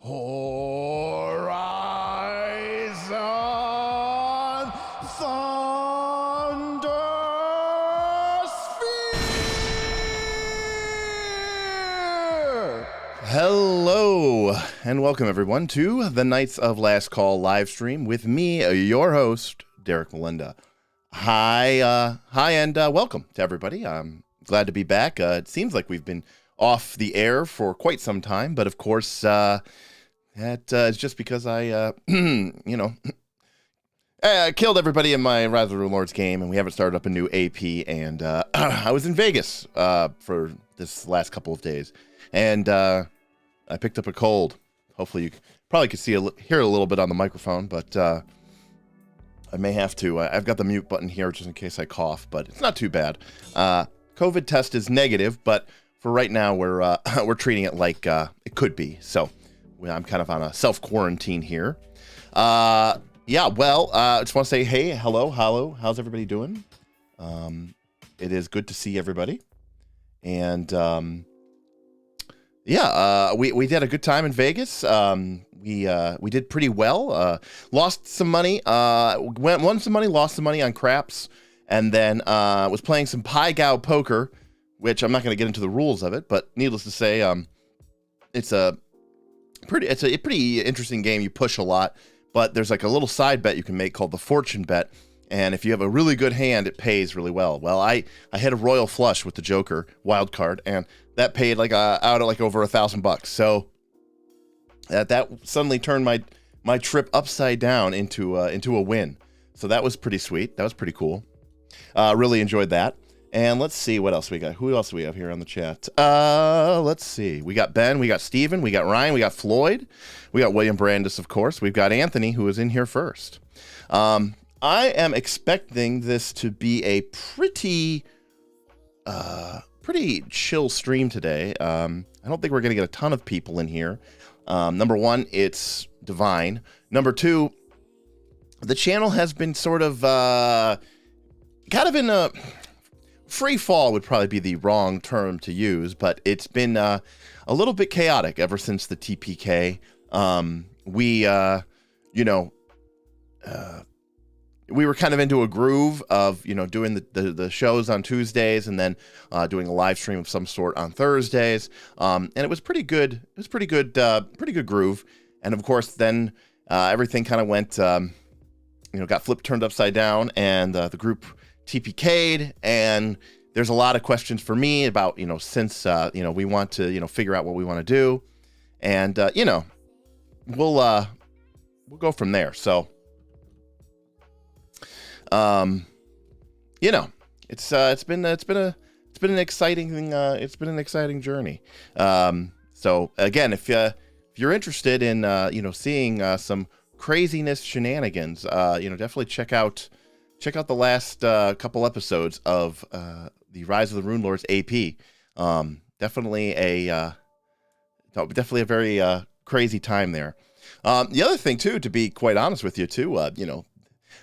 Horizon Thunder Sphere! Hello, and welcome everyone to the Knights of Last Call live stream with me, your host, Derek Melinda. Hi, and welcome to everybody. I'm glad to be back. It seems like we've been off the air for quite some time, but of course, that is just because I, I killed everybody in my Rise of the Rune Lords game, and we haven't started up a new AP, and I was in Vegas for this last couple of days, and I picked up a cold. Hopefully you probably could hear a little bit on the microphone, but I may have to. I've got the mute button here just in case I cough, but it's not too bad. COVID test is negative, but for right now, we're treating it like it could be. So I'm kind of on a self-quarantine here. I just want to say, hey, hello. How's everybody doing? It is good to see everybody. And we did a good time in Vegas. We did pretty well. Lost some money. Won some money, lost some money on craps, and then was playing some Pai Gow poker, which I'm not going to get into the rules of it, but needless to say, it's a pretty interesting game. You push a lot, but there's like a little side bet you can make called the fortune bet, and if you have a really good hand, it pays really well. Well, I hit a royal flush with the Joker wild card, and that paid like out at like over $1,000. So that suddenly turned my trip upside down into a win. So that was pretty sweet. That was pretty cool. Really enjoyed that. And let's see what else we got. Who else do we have here on the chat? Let's see. We got Ben, we got Steven, we got Ryan, we got Floyd, we got William Brandis, of course. We've got Anthony, who is in here first. I am expecting this to be a pretty chill stream today. I don't think we're going to get a ton of people in here. Number one, it's Divine. Number two, the channel has been sort of kind of in a free fall would probably be the wrong term to use, but it's been a little bit chaotic ever since the TPK. We were kind of into a groove of, doing the shows on Tuesdays and then doing a live stream of some sort on Thursdays. And it was pretty good. It was pretty good groove. And of course, then everything kind of went, got flipped, turned upside down, and the group TPK'd, and there's a lot of questions for me about, since, we want to, figure out what we want to do. And, we'll go from there. So, it's been an exciting journey. So again, if you're interested in, seeing, some craziness shenanigans, definitely check out the last, couple episodes of, the Rise of the Rune Lords AP. Definitely a very, crazy time there. The other thing too, to be quite honest with you too,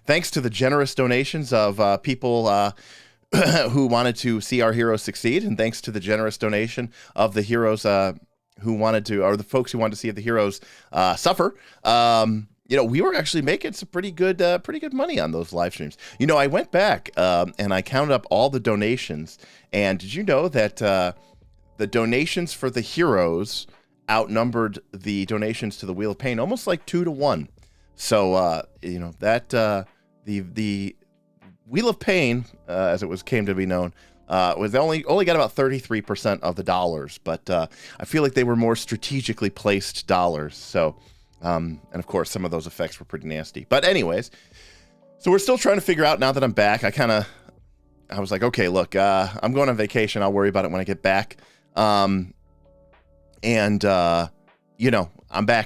thanks to the generous donations of, people, who wanted to see our heroes succeed, and thanks to the generous donation of the heroes, who wanted to, or the folks who wanted to see the heroes, suffer, we were actually making some pretty good money on those live streams. I went back and I counted up all the donations, and did you know that the donations for the heroes outnumbered the donations to the Wheel of Pain almost like 2-to-1? So that the Wheel of Pain, as it came to be known, was only got about 33% of the dollars, but I feel like they were more strategically placed dollars. So. And of course, some of those effects were pretty nasty. But anyways, so we're still trying to figure out now that I'm back. I was like, okay, look, I'm going on vacation. I'll worry about it when I get back. I'm back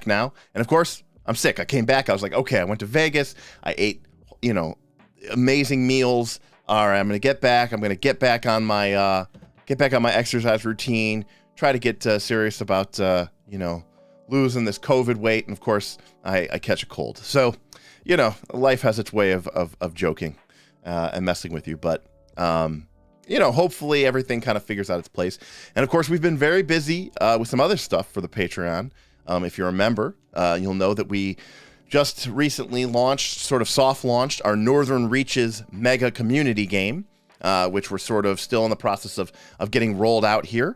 now. And of course, I'm sick. I came back. I was like, okay, I went to Vegas. I ate, amazing meals. All right, I'm going to get back. I'm going to get back on my exercise routine. Try to get serious about, losing this COVID weight, and of course, I catch a cold. So, life has its way of joking and messing with you, but hopefully everything kind of figures out its place. And of course, we've been very busy with some other stuff for the Patreon. If you're a member, you'll know that we just recently soft launched our Northern Reaches mega community game, which we're sort of still in the process of getting rolled out here.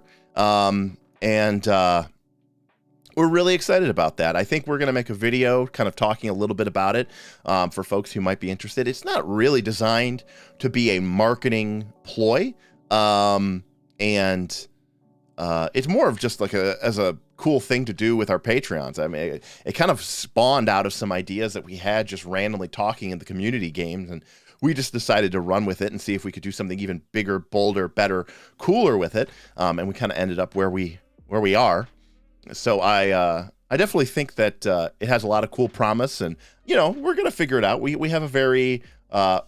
We're really excited about that. I think we're going to make a video kind of talking a little bit about it for folks who might be interested. It's not really designed to be a marketing ploy. It's more of just like as a cool thing to do with our Patreons. I mean, it kind of spawned out of some ideas that we had just randomly talking in the community games, and we just decided to run with it and see if we could do something even bigger, bolder, better, cooler with it. And we kind of ended up where we are. So I definitely think that it has a lot of cool promise, and we're gonna figure it out. We have a very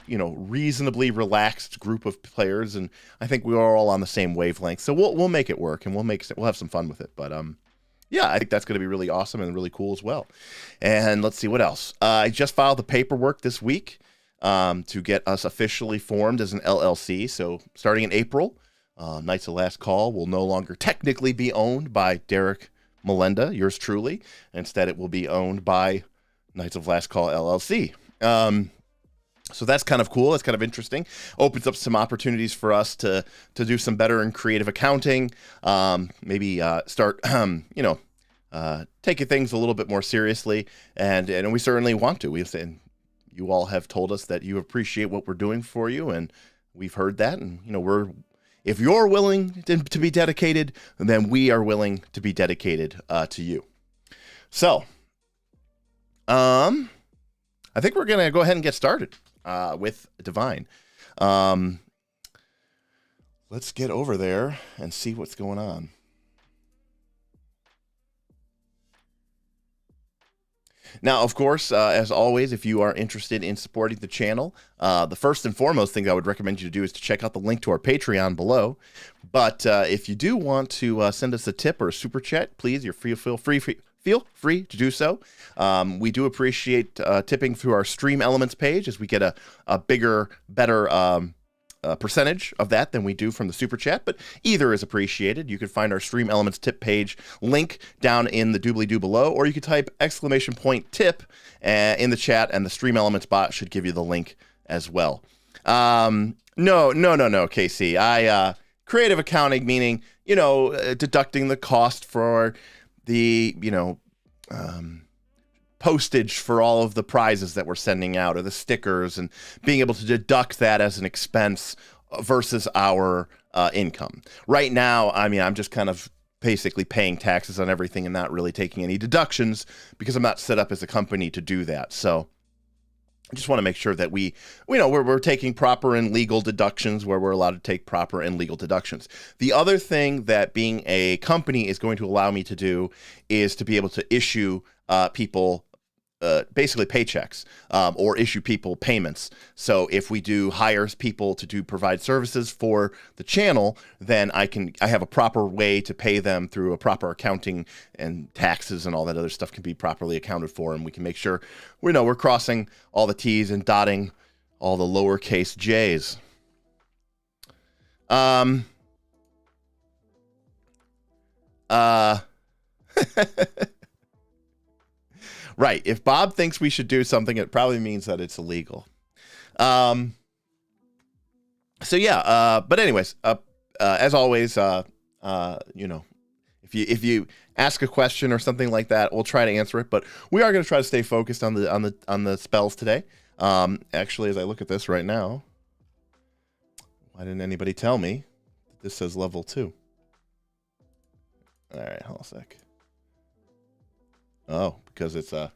reasonably relaxed group of players, and I think we are all on the same wavelength. So we'll make it work, and we'll have some fun with it. But yeah, I think that's gonna be really awesome and really cool as well. And let's see what else. I just filed the paperwork this week to get us officially formed as an LLC. So starting in April, Knights of Last Call will no longer technically be owned by Derek Melenda, yours truly. Instead, it will be owned by Knights of Last Call LLC. So that's kind of cool. That's kind of interesting. Opens up some opportunities for us to do some better in creative accounting. Maybe start, taking things a little bit more seriously. And we certainly want to. You all have told us that you appreciate what we're doing for you, and we've heard that. And if you're willing to be dedicated, then we are willing to be dedicated to you. So, I think we're going to go ahead and get started with Divine. Let's get over there and see what's going on. Now, of course, as always, if you are interested in supporting the channel, the first and foremost thing I would recommend you to do is to check out the link to our Patreon below. But if you do want to send us a tip or a super chat, please, feel free to do so. We do appreciate tipping through our Stream Elements page, as we get a bigger, better percentage of that than we do from the super chat, but either is appreciated. You can find our Stream Elements tip page link down in the doobly-doo below, or you can type !tip in the chat, and the Stream Elements bot should give you the link as well. No, KC. Creative accounting, meaning, deducting the cost for the, postage for all of the prizes that we're sending out, or the stickers, and being able to deduct that as an expense versus our income. Right now, I mean, I'm just kind of basically paying taxes on everything and not really taking any deductions because I'm not set up as a company to do that. So I just want to make sure that we're taking proper and legal deductions where we're allowed to take proper and legal deductions. The other thing that being a company is going to allow me to do is to be able to issue people basically paychecks or issue people payments. So if we do hire people to provide services for the channel, then I have a proper way to pay them through a proper accounting, and taxes and all that other stuff can be properly accounted for, and we can make sure we're crossing all the T's and dotting all the lowercase J's. Right. If Bob thinks we should do something, it probably means that it's illegal. So yeah. But anyways, as always, if you ask a question or something like that, we'll try to answer it. But we are going to try to stay focused on the spells today. Actually, as I look at this right now, why didn't anybody tell me that this says level 2? All right, hold on a sec. Oh, because it's a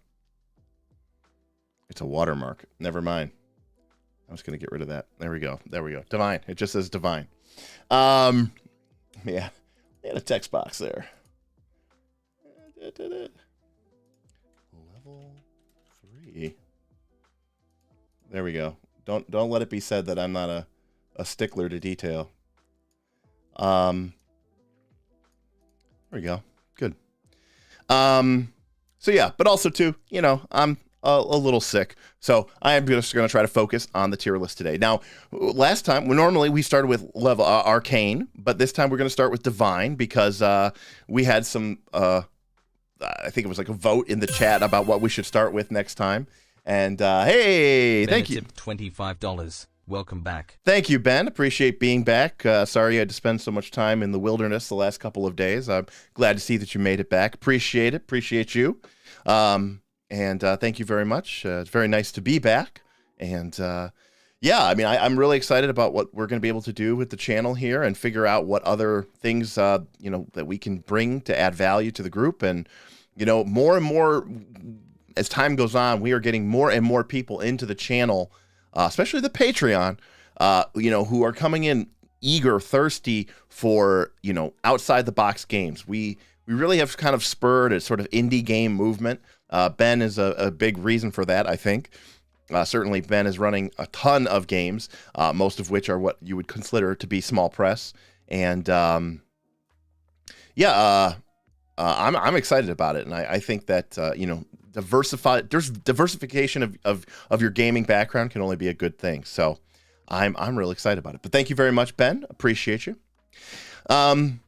watermark. Never mind. I was gonna get rid of that. There we go. Divine. It just says divine. Yeah, they had a text box there. Level 3. There we go. Don't let it be said that I'm not a stickler to detail. There we go. Good. So yeah, but also too, I'm a little sick, so I am just going to try to focus on the tier list today. Now, last time, normally we started with level arcane, but this time we're going to start with divine because we had some, I think it was like a vote in the chat about what we should start with next time. And hey, thank you. $25. Welcome back. Thank you, Ben. Appreciate being back. Sorry you had to spend so much time in the wilderness the last couple of days. I'm glad to see that you made it back. Appreciate it. Appreciate you. And thank you very much. It's very nice to be back. And yeah, I mean, I'm really excited about what we're going to be able to do with the channel here and figure out what other things, that we can bring to add value to the group. And, more and more as time goes on, we are getting more and more people into the channel, especially the Patreon, who are coming in eager, thirsty for, outside the box games. We really have kind of spurred a sort of indie game movement. Ben is a big reason for that, I think. Certainly Ben is running a ton of games, most of which are what you would consider to be small press. And I'm excited about it. And I think that, there's diversification of your gaming background can only be a good thing. So I'm really excited about it. But thank you very much, Ben. Appreciate you.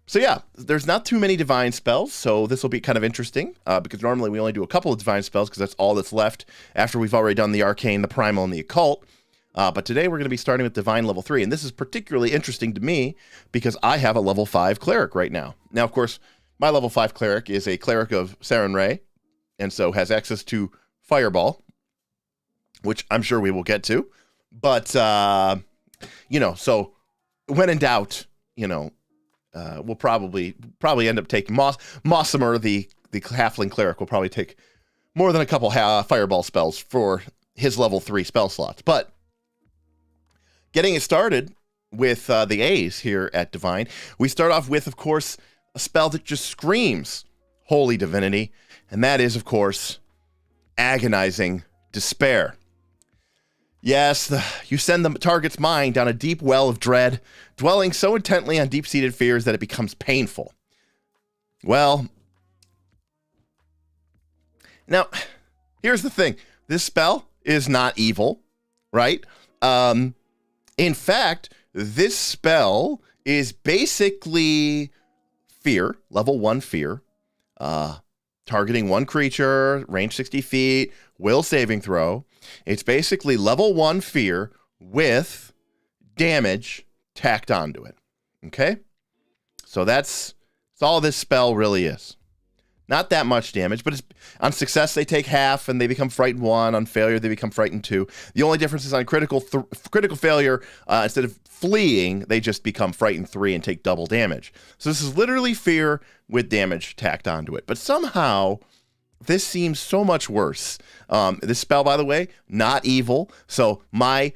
So yeah, there's not too many divine spells, so this will be kind of interesting, because normally we only do a couple of divine spells because that's all that's left after we've already done the arcane, the primal, and the occult. But today we're going to be starting with divine level 3, and this is particularly interesting to me because I have a level 5 cleric right now. Now, of course, my level 5 cleric is a cleric of Saren Ray, and so has access to Fireball, which I'm sure we will get to. But, so when in doubt, we'll probably end up taking Mossimer, the halfling cleric, will probably take more than a couple fireball spells for his level 3 spell slots. But getting it started with the A's here at Divine, we start off with, of course, a spell that just screams holy divinity, and that is, of course, Agonizing Despair. Yes, you send the target's mind down a deep well of dread, dwelling so intently on deep-seated fears that it becomes painful. Well, now, here's the thing. This spell is not evil, right? In fact, this spell is basically fear, level 1 fear, targeting one creature, range 60 feet, will saving throw. It's basically level 1 fear with damage tacked onto it. Okay? So that's all this spell really is. Not that much damage, but on success they take half and they become frightened 1. On failure they become frightened 2. The only difference is on critical failure, instead of fleeing, they just become frightened 3 and take double damage. So this is literally fear with damage tacked onto it. But somehow this seems so much worse. This spell, by the way, not evil. So my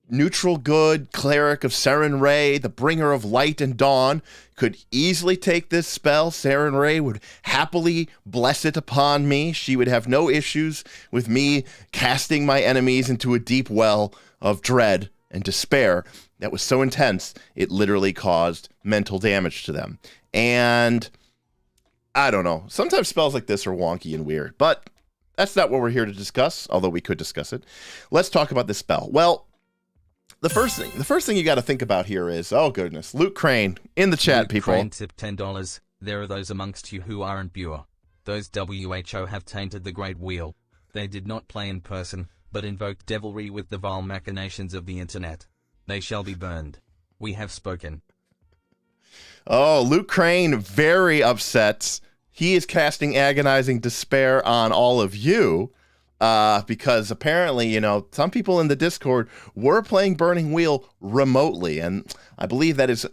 neutral good cleric of Seren Ray, the bringer of light and dawn, could easily take this spell. Seren Ray would happily bless it upon me. She would have no issues with me casting my enemies into a deep well of dread and despair that was so intense it literally caused mental damage to them. And I don't know. Sometimes spells like this are wonky and weird, but that's not what we're here to discuss, although we could discuss it. Let's talk about this spell. Well, the first thing you got to think about here is, oh goodness, Luke Crane in the chat, Luke people. Crane tipped $10. There are those amongst you who aren't pure. Those WHO have tainted the Great Wheel. They did not play in person, but invoked devilry with the vile machinations of the internet. They shall be burned. We have spoken. Oh, Luke Crane, very upset. He is casting agonizing despair on all of you. Because apparently, you know, some people in the Discord were playing Burning Wheel remotely, and I believe that is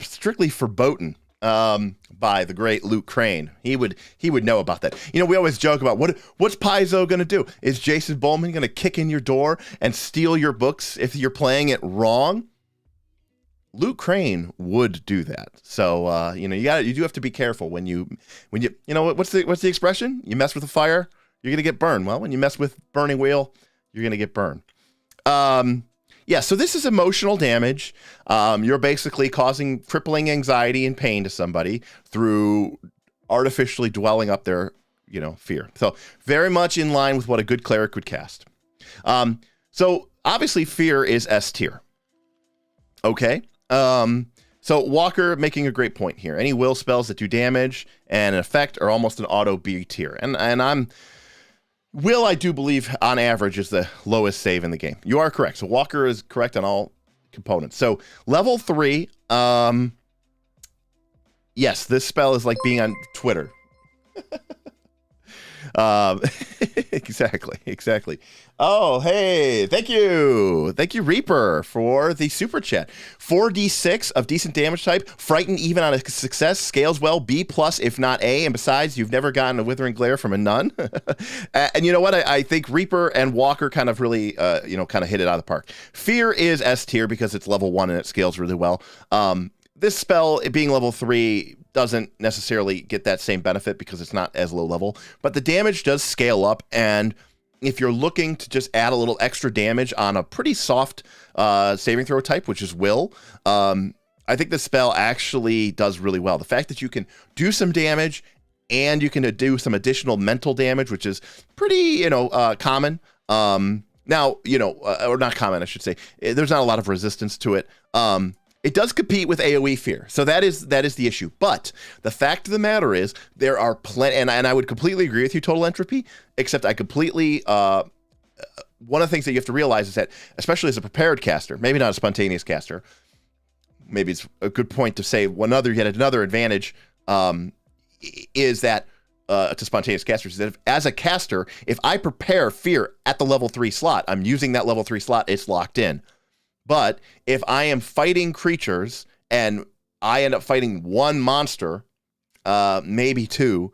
strictly verboten by the great Luke Crane. He would know about that. You know, we always joke about what's Paizo going to do? Is Jason Bowman going to kick in your door and steal your books if you're playing it wrong? Luke Crane would do that. So you know, you do have to be careful when you know what's the expression? You mess with the fire, you're gonna get burned. Well, when you mess with Burning Wheel, you're gonna get burned. Yeah, so this is emotional damage. You're basically causing crippling anxiety and pain to somebody through artificially dwelling up their, you know, fear. So very much in line with what a good cleric would cast. So obviously fear is S tier. Okay. So Walker making a great point here. Any will spells that do damage and an effect are almost an auto B tier. And will, I do believe, on average, is the lowest save in the game. You are correct. So Walker is correct on all components. So level 3, yes, this spell is like being on Twitter. Exactly. Oh, hey, thank you, Reaper, for the super chat. 4d6 of decent damage type, frightened even on a success, scales well, B+ if not A, and besides, you've never gotten a withering glare from a nun. And you know what? I think Reaper and Walker kind of really, kind of hit it out of the park. Fear is S tier because it's level 1 and it scales really well. This spell, it being level 3, doesn't necessarily get that same benefit because it's not as low level, but the damage does scale up, and if you're looking to just add a little extra damage on a pretty soft saving throw type, which is will, I think the spell actually does really well. The fact that you can do some damage and you can do some additional mental damage, which is pretty, common. Now, or not common, I should say. There's not a lot of resistance to it. It does compete with AoE fear, so that is the issue. But the fact of the matter is, there are plenty, and I would completely agree with you, Total Entropy, except I completely, one of the things that you have to realize is that, especially as a prepared caster, maybe not a spontaneous caster, maybe it's a good point to say yet another advantage is that, to spontaneous casters, is that as a caster, if I prepare fear at the level 3 slot, I'm using that level 3 slot, it's locked in. But if I am fighting creatures and I end up fighting one monster, maybe two,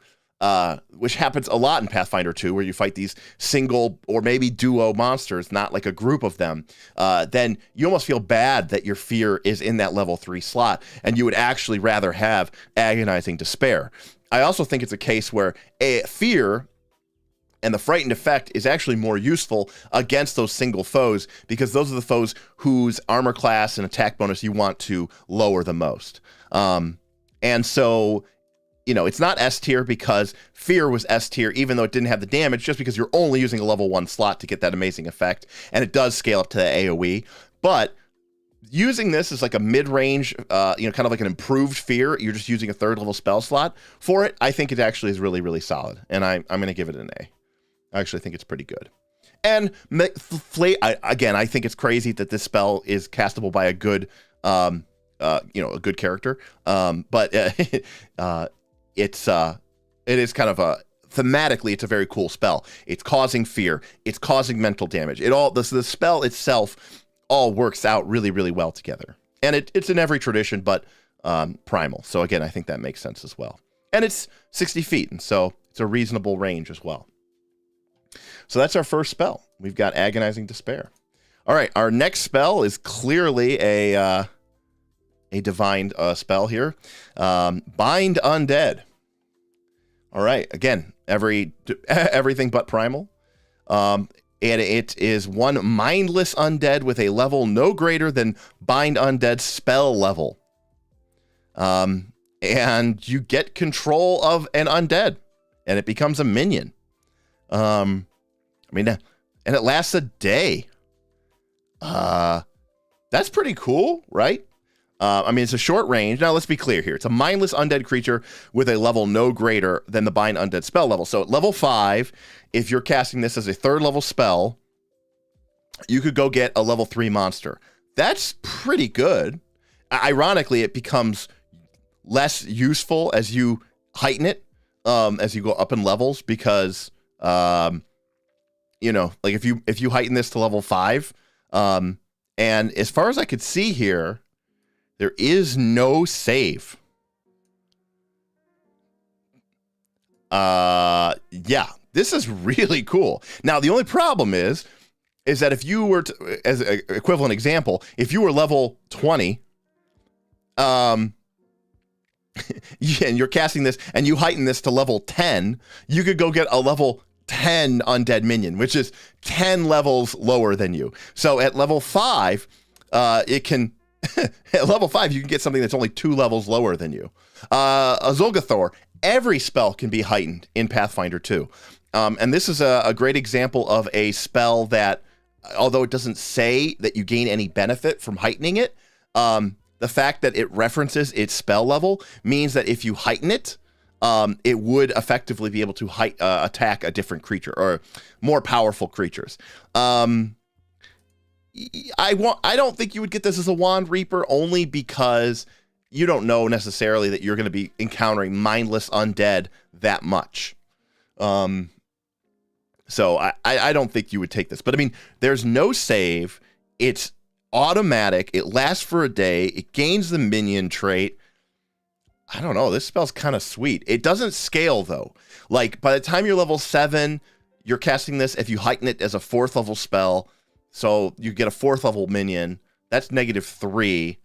which happens a lot in Pathfinder 2, where you fight these single or maybe duo monsters, not like a group of them, then you almost feel bad that your fear is in that level 3 slot, and you would actually rather have agonizing despair. I also think it's a case where fear and the frightened effect is actually more useful against those single foes, because those are the foes whose armor class and attack bonus you want to lower the most. And so, it's not S tier because fear was S tier, even though it didn't have the damage, just because you're only using a level 1 slot to get that amazing effect. And it does scale up to the AoE. But using this as like a mid-range, kind of like an improved fear, you're just using a 3rd level spell slot for it, I think it actually is really, really solid. And I'm going to give it an A. I actually think it's pretty good. And I think it's crazy that this spell is castable by a good, a good character. But it's it is kind of a thematically, it's a very cool spell. It's causing fear. It's causing mental damage. The spell itself all works out really, really well together. And it's in every tradition, but primal. So again, I think that makes sense as well. And it's 60 feet, and so it's a reasonable range as well. So that's our first spell. We've got Agonizing Despair. All right, our next spell is clearly a divine spell here. Bind Undead. All right, again, everything but primal. And it is one mindless undead with a level no greater than Bind Undead spell level. And you get control of an undead, and it becomes a minion. And it lasts a day. That's pretty cool, right? It's a short range. Now, let's be clear here. It's a mindless undead creature with a level no greater than the Bind Undead spell level. So at level 5, if you're casting this as a 3rd level spell, you could go get a level 3 monster. That's pretty good. Ironically, it becomes less useful as you heighten it, as you go up in levels, because, like if you heighten this to level 5, and as far as I could see here, there is no save. Yeah, this is really cool. Now, the only problem is that if you were to, as an equivalent example, if you were level 20, and you're casting this and you heighten this to level 10, you could go get a level 10 undead minion, which is 10 levels lower than you. So at level 5, at level 5, you can get something that's only 2 levels lower than you. Azulgathor, every spell can be heightened in Pathfinder 2. And this is a great example of a spell that, although it doesn't say that you gain any benefit from heightening it, the fact that it references its spell level means that if you heighten it, it would effectively be able to attack a different creature or more powerful creatures. I don't think you would get this as a Wand Reaper, only because you don't know necessarily that you're going to be encountering mindless undead that much. So I don't think you would take this. But there's no save. It's automatic. It lasts for a day. It gains the minion trait. I don't know. This spell's kind of sweet. It doesn't scale, though. Like, by the time you're level 7, you're casting this if you heighten it as a 4th level spell. So you get a 4th level minion. That's -3.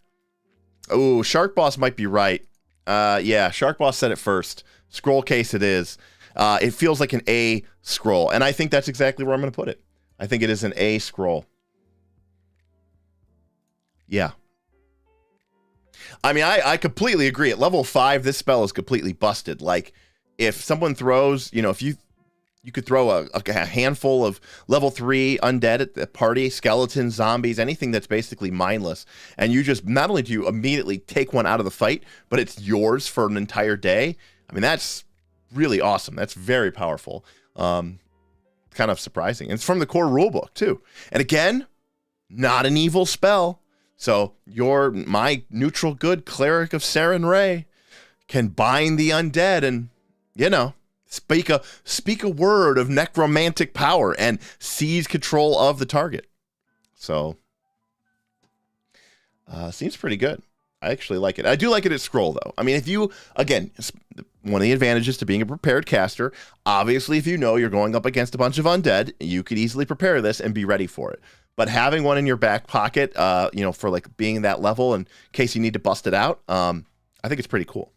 Oh, Shark Boss might be right. Yeah, Shark Boss said it first. Scroll case it is. It feels like an A scroll. And I think that's exactly where I'm going to put it. I think it is an A scroll. Yeah. I completely agree. At level 5, this spell is completely busted. Like, if someone throws, if you could throw a handful of level 3 undead at the party, skeletons, zombies, anything that's basically mindless, and you just, not only do you immediately take one out of the fight, but it's yours for an entire day. That's really awesome. That's very powerful. Kind of surprising. And it's from the core rulebook, too. And again, not an evil spell. So my neutral good cleric of Saren Ray can bind the undead and, speak a word of necromantic power and seize control of the target. So, seems pretty good. I actually like it. I do like it at scroll, though. If you, again, one of the advantages to being a prepared caster, obviously, if you know you're going up against a bunch of undead, you could easily prepare this and be ready for it. But having one in your back pocket, for like being that level in case you need to bust it out, I think it's pretty cool.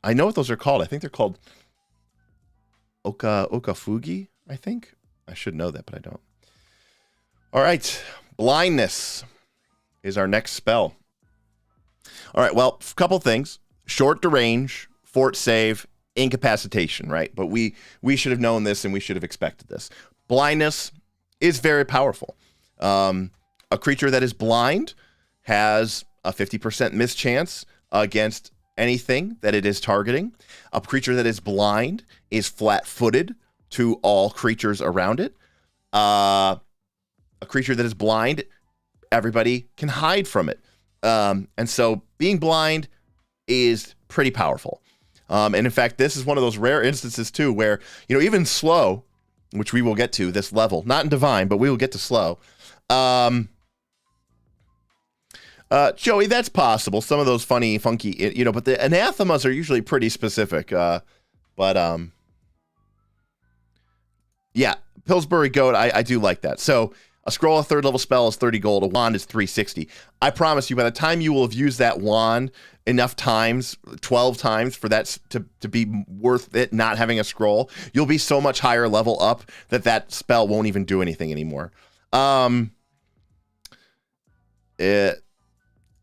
I know what those are called. I think they're called Okafugi, I think. I should know that, but I don't. All right. Blindness is our next spell. All right. Well, a couple things. Short to range, fort save, incapacitation, right? But we should have known this and we should have expected this. Blindness is very powerful. A creature that is blind has a 50% miss chance against anything that it is targeting. A creature that is blind is flat-footed to all creatures around it. A creature that is blind, everybody can hide from it. And so being blind is pretty powerful. And in fact, this is one of those rare instances too where, even slow, which we will get to this level, not in divine, but we will get to slow. Joey, that's possible. Some of those funky, but the anathemas are usually pretty specific. Yeah, Pillsbury Goat, I do like that. So a scroll, a 3rd level spell is 30 gold. A wand is 360. I promise you, by the time you will have used that wand enough times, 12 times, for that to be worth it not having a scroll, you'll be so much higher level up that spell won't even do anything anymore.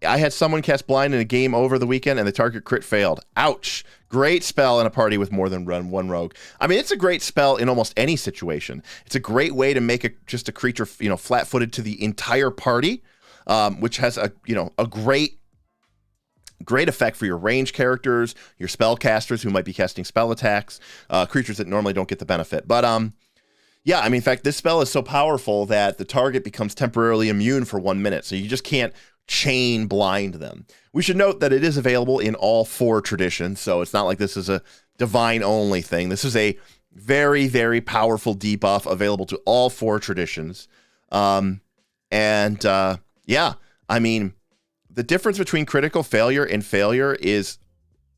I had someone cast Blind in a game over the weekend, and the target crit failed. Ouch. Great spell in a party with more than one rogue. I mean, it's a great spell in almost any situation. It's a great way to make just a creature, flat-footed to the entire party, which has a great effect for your range characters, your spellcasters who might be casting spell attacks, creatures that normally don't get the benefit. But yeah, I mean, in fact, this spell is so powerful that the target becomes temporarily immune for 1 minute, so you just can't chain blind them. We should note that it is available in all 4 traditions, so it's not like this is a divine only thing. This is a very, very powerful debuff available to all 4 traditions. Yeah, I mean, the difference between critical failure and failure is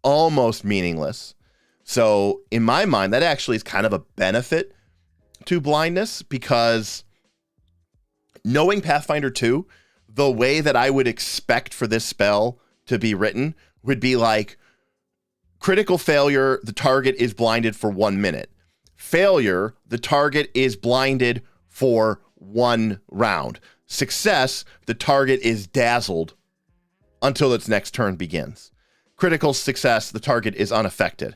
almost meaningless. So in my mind, that actually is kind of a benefit to blindness, because knowing Pathfinder 2, the way that I would expect for this spell to be written would be like critical failure, the target is blinded for 1 minute. Failure, the target is blinded for 1 round. Success, the target is dazzled until its next turn begins. Critical success, the target is unaffected.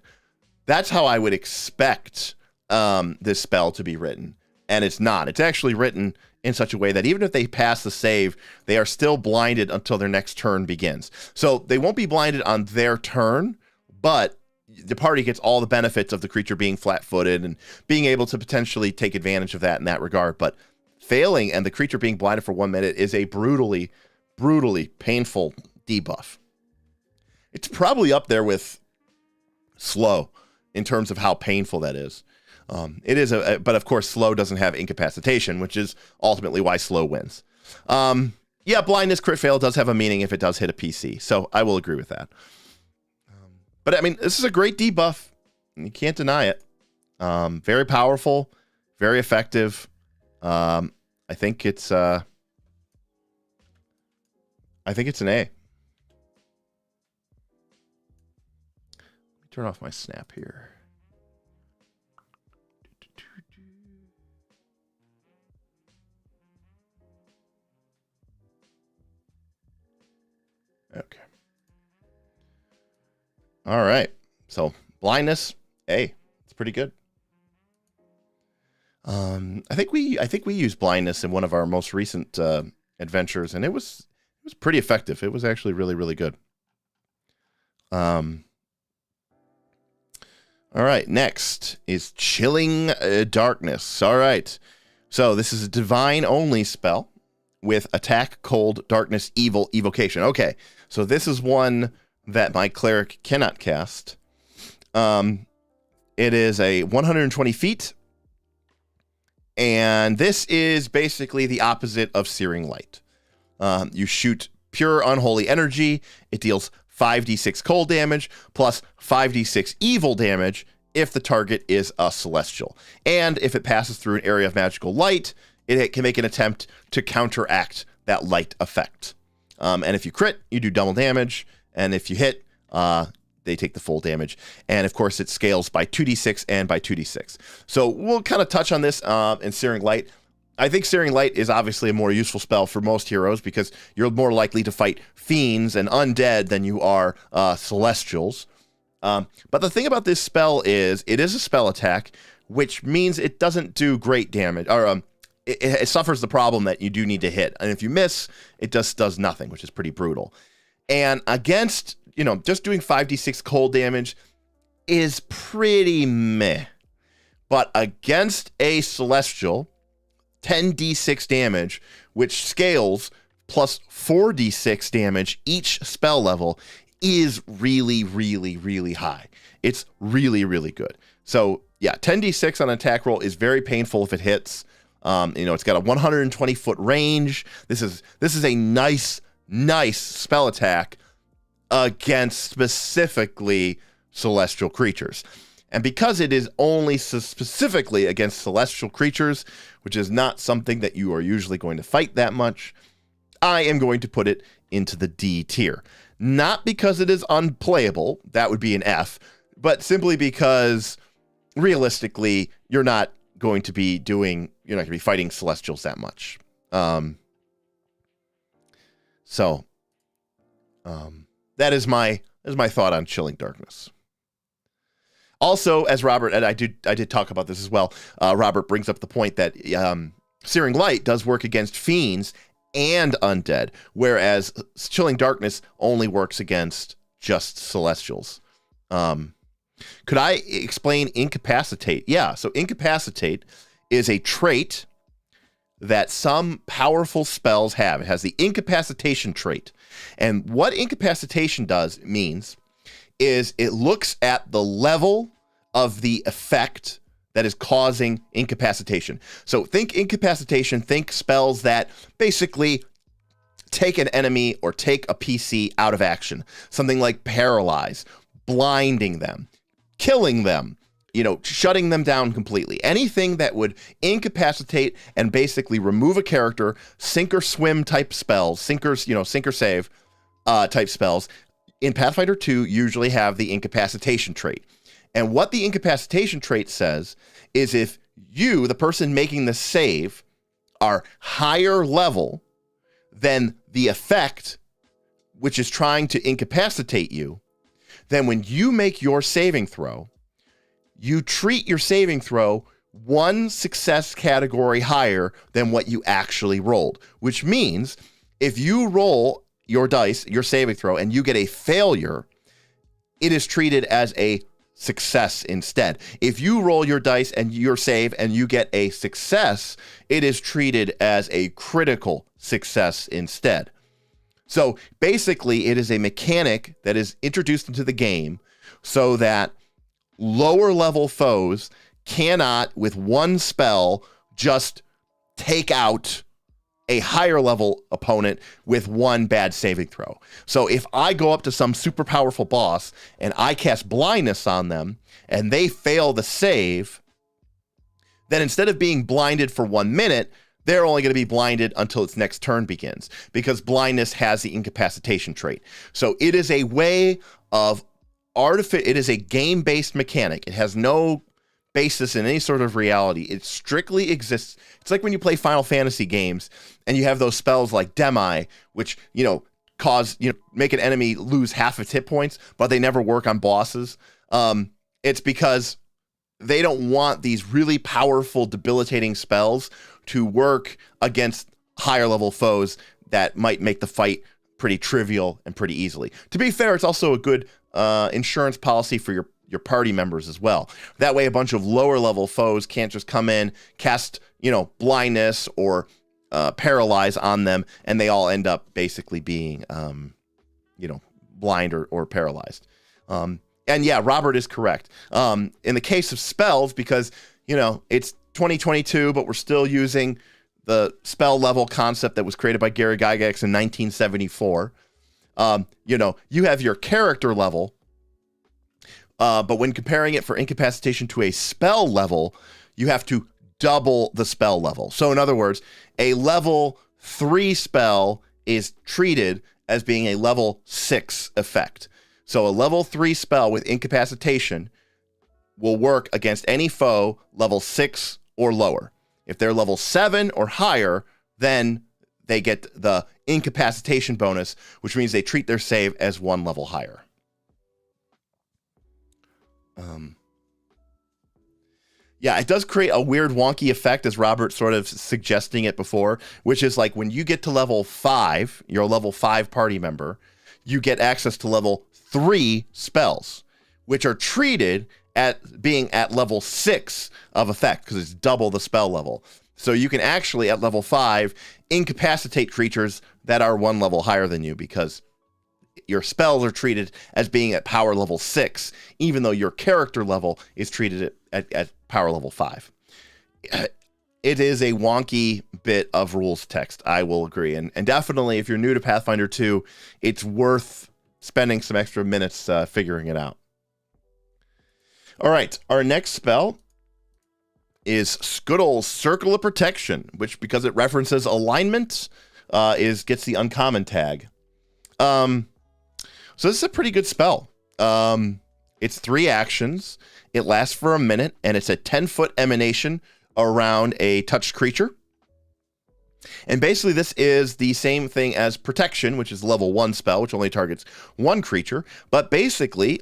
That's how I would expect this spell to be written. And it's not. It's actually written in such a way that even if they pass the save, they are still blinded until their next turn begins. So they won't be blinded on their turn, but the party gets all the benefits of the creature being flat-footed and being able to potentially take advantage of that in that regard. But failing and the creature being blinded for 1 minute is a brutally, brutally painful debuff. It's probably up there with slow in terms of how painful that is. It is but of course, slow doesn't have incapacitation, which is ultimately why slow wins. Yeah, blindness crit fail does have a meaning if it does hit a PC, so I will agree with that. But I mean, this is a great debuff. You can't deny it. Very powerful, very effective. I think it's an A. Turn off my snap here. Okay. All right. So blindness, A. It's pretty good. I think we used blindness in one of our most recent adventures, and it was pretty effective. It was actually really, really good. All right. Next is Chilling Darkness. All right. So this is a divine only spell with attack, cold, darkness, evil, evocation. Okay. So this is one that my cleric cannot cast. It is a 120 feet. And this is basically the opposite of Searing Light. You shoot pure unholy energy. It deals 5d6 cold damage plus 5d6 evil damage if the target is a celestial. And if it passes through an area of magical light, it can make an attempt to counteract that light effect. And if you crit, you do double damage. And if you hit, they take the full damage. And of course, it scales by 2d6 and by 2d6. So we'll kind of touch on this in Searing Light. I think Searing Light is obviously a more useful spell for most heroes because you're more likely to fight fiends and undead than you are celestials. But the thing about this spell is it is a spell attack, which means it doesn't do great damage, or it suffers the problem that you do need to hit. And if you miss, it just does nothing, which is pretty brutal. And against, just doing 5d6 cold damage is pretty meh. But against a celestial, 10d6 damage, which scales plus 4d6 damage each spell level, is really, really, really high. It's really, really good. So yeah, 10d6 on an attack roll is very painful if it hits. It's got a 120-foot range. This is a nice spell attack against specifically celestial creatures. And because it is only specifically against celestial creatures, which is not something that you are usually going to fight that much, I am going to put it into the D tier. Not because it is unplayable, that would be an F, but simply because realistically, you're not going to be fighting celestials that much. That is my thought on Chilling Darkness. Also, as Robert, and I did talk about this as well, Robert brings up the point that Searing Light does work against fiends and undead, whereas Chilling Darkness only works against just celestials. Could I explain Incapacitate? Yeah, so Incapacitate is a trait that some powerful spells have. It has the Incapacitation trait. And what Incapacitation means is it looks at the level of the effect that is causing incapacitation. So think incapacitation, think spells that basically take an enemy or take a PC out of action. Something like Paralyze, blinding them, killing them, shutting them down completely. Anything that would incapacitate and basically remove a character, sink or swim type spells, sink or save type spells, in Pathfinder 2 usually have the incapacitation trait. And what the incapacitation trait says is if you, the person making the save, are higher level than the effect which is trying to incapacitate you, then when you make your saving throw, you treat your saving throw one success category higher than what you actually rolled, which means if you roll your dice, your saving throw, and you get a failure, it is treated as a success instead. If you roll your dice and your save and you get a success, it is treated as a critical success instead. So basically, it is a mechanic that is introduced into the game so that lower level foes cannot, with one spell, just take out a higher level opponent with one bad saving throw. So if I go up to some super powerful boss and I cast Blindness on them and they fail the save, then instead of being blinded for 1 minute, they're only going to be blinded until its next turn begins because Blindness has the incapacitation trait. So it is a way of it is a game-based mechanic. It has no basis in any sort of reality. It strictly exists. It's like when you play Final Fantasy games and you have those spells like Demi, which, make an enemy lose half its hit points, but they never work on bosses. It's because they don't want these really powerful, debilitating spells to work against higher level foes that might make the fight pretty trivial and pretty easily. To be fair, it's also a good insurance policy for your party members as well. That way, a bunch of lower level foes can't just come in, cast, Blindness or Paralyze on them, and they all end up basically being, blind or paralyzed. And yeah, Robert is correct. In the case of spells, because, it's 2022, but we're still using the spell level concept that was created by Gary Gygax in 1974. You have your character level, but when comparing it for incapacitation to a spell level, you have to double the spell level. So in other words, a level 3 spell is treated as being a level 6 effect. So a level 3 spell with incapacitation will work against any foe level 6 or lower. If they're level 7 or higher, then they get the incapacitation bonus, which means they treat their save as 1 level higher. Yeah, it does create a weird wonky effect, as Robert sort of suggesting it before, which is like when you get to level 5, you're a level 5 party member, you get access to level 3 spells, which are treated at being at level 6 of effect because it's double the spell level. So you can actually, at level 5, incapacitate creatures that are 1 level higher than you because, your spells are treated as being at power level 6, even though your character level is treated at power level 5. It is a wonky bit of rules text, I will agree. And definitely, if you're new to Pathfinder 2, it's worth spending some extra minutes figuring it out. All right, our next spell is Scuttle's Circle of Protection, which, because it references alignment, gets the uncommon tag. So this is a pretty good spell. It's 3 actions. It lasts for a minute, and it's a 10-foot emanation around a touched creature. And basically, this is the same thing as Protection, which is level 1 spell, which only targets 1 creature. But basically,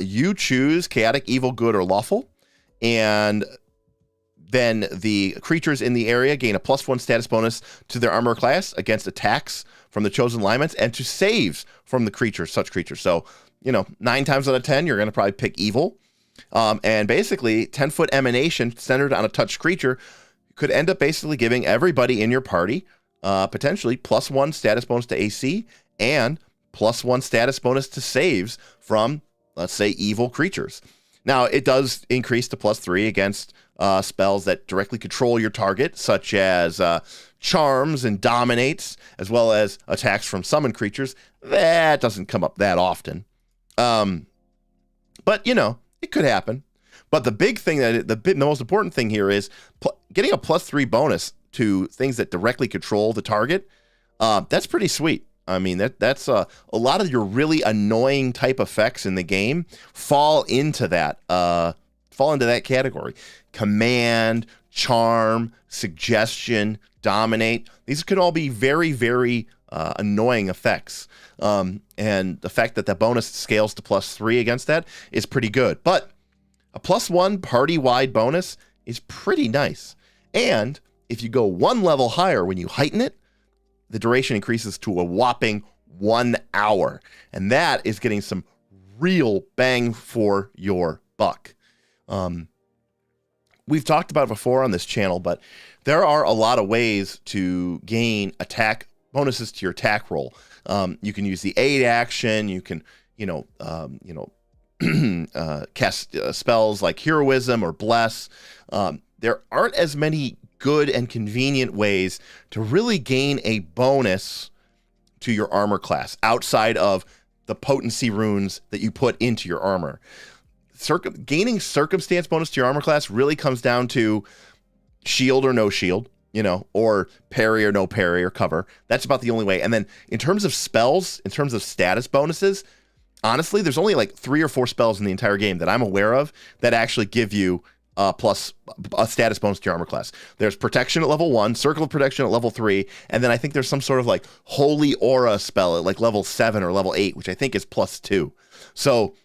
you choose Chaotic, Evil, Good, or Lawful, and then the creatures in the area gain a +1 status bonus to their armor class against attacks from the chosen alignments and to saves from the such creatures. So, 9 times out of 10, you're going to probably pick Evil. And basically, 10-foot emanation centered on a touched creature could end up basically giving everybody in your party potentially +1 status bonus to AC and +1 status bonus to saves from, let's say, evil creatures. Now, it does increase to +3 against spells that directly control your target, such as Charms and Dominates, as well as attacks from summoned creatures. That doesn't come up that often. But, it could happen. But the big thing, the most important thing here is getting a +3 bonus to things that directly control the target. That's pretty sweet. I mean, that's a lot of your really annoying type effects in the game fall into that category. Command, Charm, Suggestion, Dominate. These could all be very, very annoying effects. And the fact that the bonus scales to +3 against that is pretty good. But a +1 party-wide bonus is pretty nice. And if you go 1 level higher when you heighten it, the duration increases to a whopping 1 hour. And that is getting some real bang for your buck. We've talked about it before on this channel, but there are a lot of ways to gain attack bonuses to your attack roll. You can use the aid action. You can, cast spells like Heroism or Bless. There aren't as many good and convenient ways to really gain a bonus to your armor class outside of the potency runes that you put into your armor. Gaining circumstance bonus to your armor class really comes down to shield or no shield, or parry or no parry or cover. That's about the only way. And then in terms of spells, in terms of status bonuses, honestly, there's only like 3 or 4 spells in the entire game that I'm aware of that actually give you plus a status bonus to your armor class. There's Protection at level 1, Circle of Protection at level 3, and then I think there's some sort of like Holy Aura spell at like level 7 or level 8, which I think is +2. So,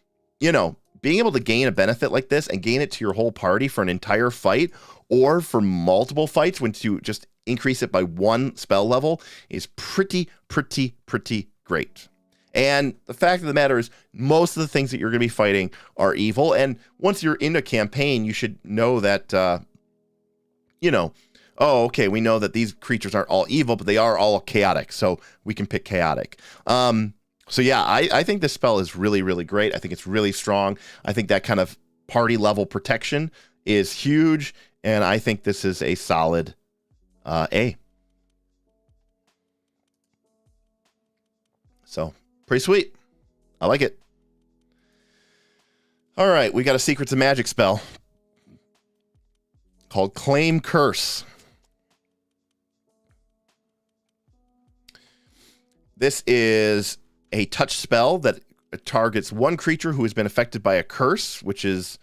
being able to gain a benefit like this and gain it to your whole party for an entire fight or for multiple fights when you just increase it by 1 spell level is pretty great. And the fact of the matter is, most of the things that you're going to be fighting are evil. And once you're in a campaign, you should know that, oh, okay, we know that these creatures aren't all evil, but they are all chaotic. So we can pick chaotic. So yeah, I think this spell is really, really great. I think it's really strong. I think that kind of party level protection is huge. And I think this is a solid A. So pretty sweet. I like it. All right, we got a Secrets of Magic spell called Claim Curse. This is a touch spell that targets 1 creature who has been affected by a curse, which is,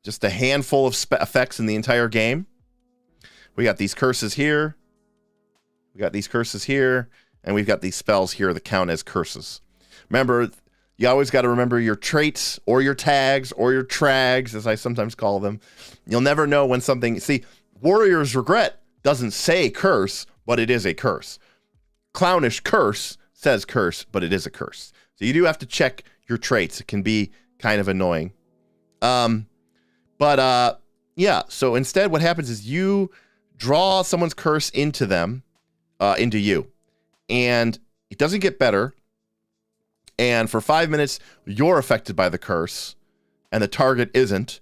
just a handful of effects in the entire game. We got these curses here. We got these curses here. And we've got these spells here that count as curses. Remember, you always got to remember your traits or your tags or your trags, as I sometimes call them. You'll never know when something... See, Warrior's Regret doesn't say curse, but it is a curse. Clownish Curse says curse, but it is a curse. So you do have to check your traits. It can be kind of annoying. Yeah, so instead what happens is you draw someone's curse into them, into you. and it doesn't get better. And for 5 minutes, you're affected by the curse, and the target isn't.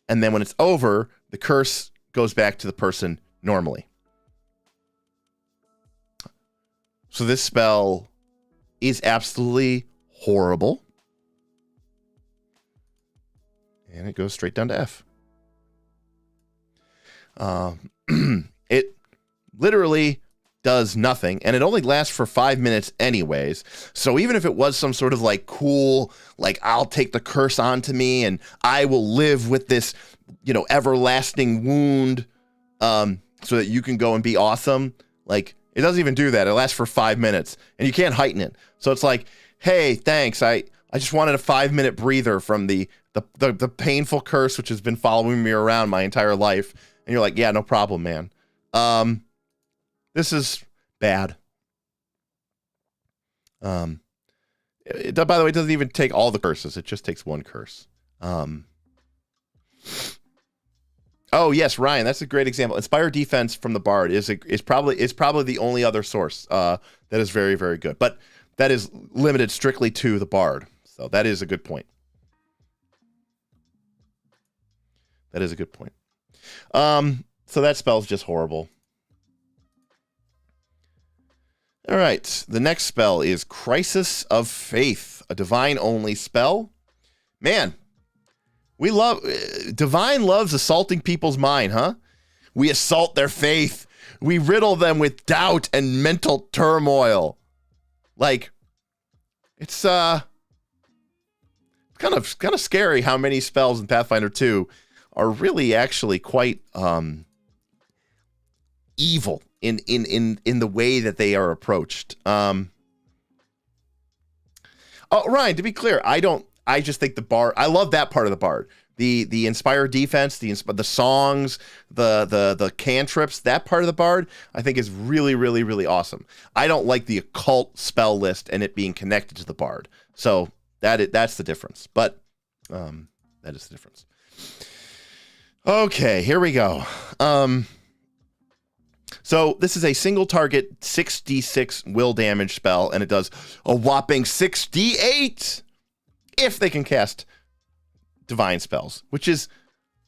And then when it's over, the curse goes back to the person normally. So this spell is absolutely horrible. And it goes straight down to F. It literally does nothing, and it only lasts for 5 minutes anyways. So even if it was some sort of like cool, like I'll take the curse onto me and I will live with this, you know, everlasting wound, so that you can go and be awesome. Like, it doesn't even do that. It lasts for 5 minutes, and you can't heighten it. So it's like, hey, thanks. I just wanted a 5-minute breather from the painful curse which has been following me around my entire life. And you're like, yeah, no problem, man. This is bad. By the way, it doesn't even take all the curses. It just takes one curse. Oh yes, Ryan, that's a great example. Inspire defense from the Bard is probably the only other source that is very, very good. But that is limited strictly to the Bard. So that is a good point. That is a good point. So that spell's just horrible. All right, the next spell is Crisis of Faith, a divine-only spell. Man, Divine loves assaulting people's mind, huh? We assault their faith. We riddle them with doubt and mental turmoil. Like, it's kind of scary how many spells in Pathfinder 2 are really actually quite evil in the way that they are approached. Oh, Ryan, to be clear, I just think the Bard, I love that part of the Bard. The Inspire defense, the songs, the cantrips, that part of the Bard, I think is really, really, really awesome. I don't like the occult spell list and it being connected to the Bard. So that's the difference. But that is the difference. Okay, here we go. So this is a single target 6d6 will damage spell, and it does a whopping 6d8 if they can cast divine spells, which is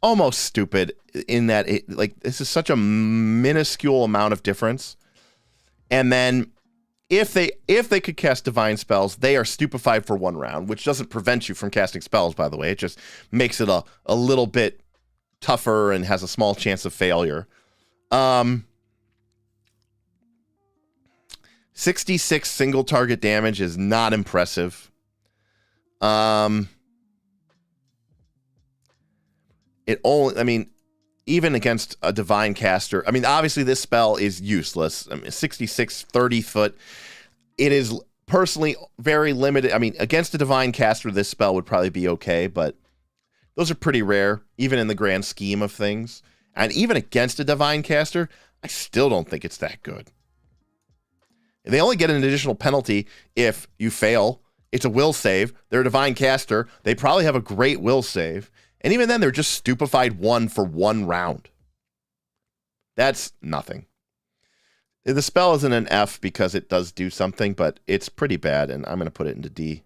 almost stupid in that this is such a minuscule amount of difference. And then if they could cast divine spells, they are stupefied for 1 round, which doesn't prevent you from casting spells, by the way. It just makes it a little bit tougher and has a small chance of failure. 66 single target damage is not impressive. Even against a divine caster, obviously this spell is useless. 66, 30 foot. It is personally very limited. Against a divine caster, this spell would probably be okay, but those are pretty rare, even in the grand scheme of things. And even against a divine caster, I still don't think it's that good. They only get an additional penalty if you fail. It's a will save. They're a divine caster. They probably have a great will save. And even then, they're just stupefied 1 for 1 round. That's nothing. The spell isn't an F because it does do something, but it's pretty bad, and I'm going to put it into D.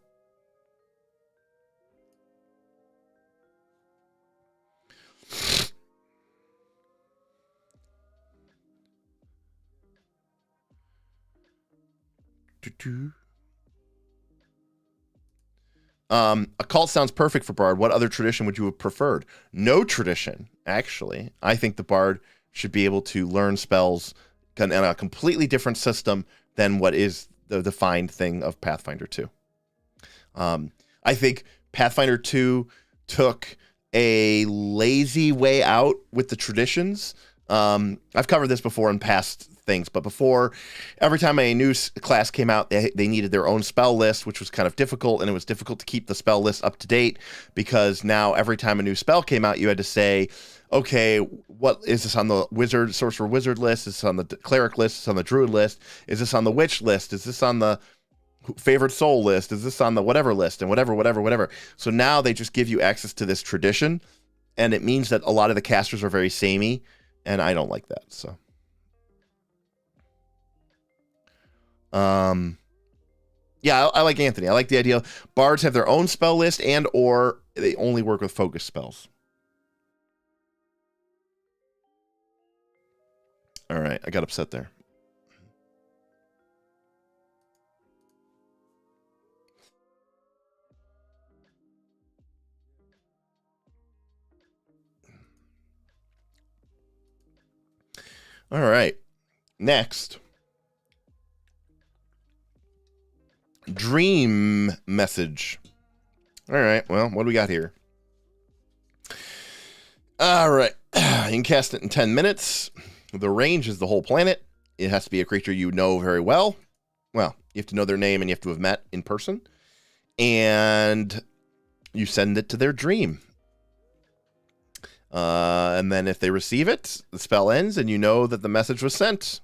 Occult sounds perfect for Bard. What other tradition would you have preferred? No tradition, actually. I think the Bard should be able to learn spells in a completely different system than what is the defined thing of Pathfinder 2. I think Pathfinder 2 took a lazy way out with the traditions. I've covered this before in past things, but before, every time a new class came out, they needed their own spell list, which was kind of difficult, and it was difficult to keep the spell list up to date because now every time a new spell came out, you had to say, okay, what is this on the wizard, sorcerer wizard list? Is this on the cleric list? Is this on the druid list? Is this on the witch list? Is this on the favored soul list? Is this on the whatever list? And whatever. So now they just give you access to this tradition, and it means that a lot of the casters are very samey, and I don't like that. So Yeah, I like Anthony. I like the idea. Bards have their own spell list and or they only work with focus spells. All right, I got upset there. All right, next. Dream message. All right, well, what do we got here? All right, you can cast it in 10 minutes. The range is the whole planet. It has to be a creature you know very well. Well, you have to know their name and you have to have met in person. And you send it to their dream. And then if they receive it, the spell ends and you know that the message was sent.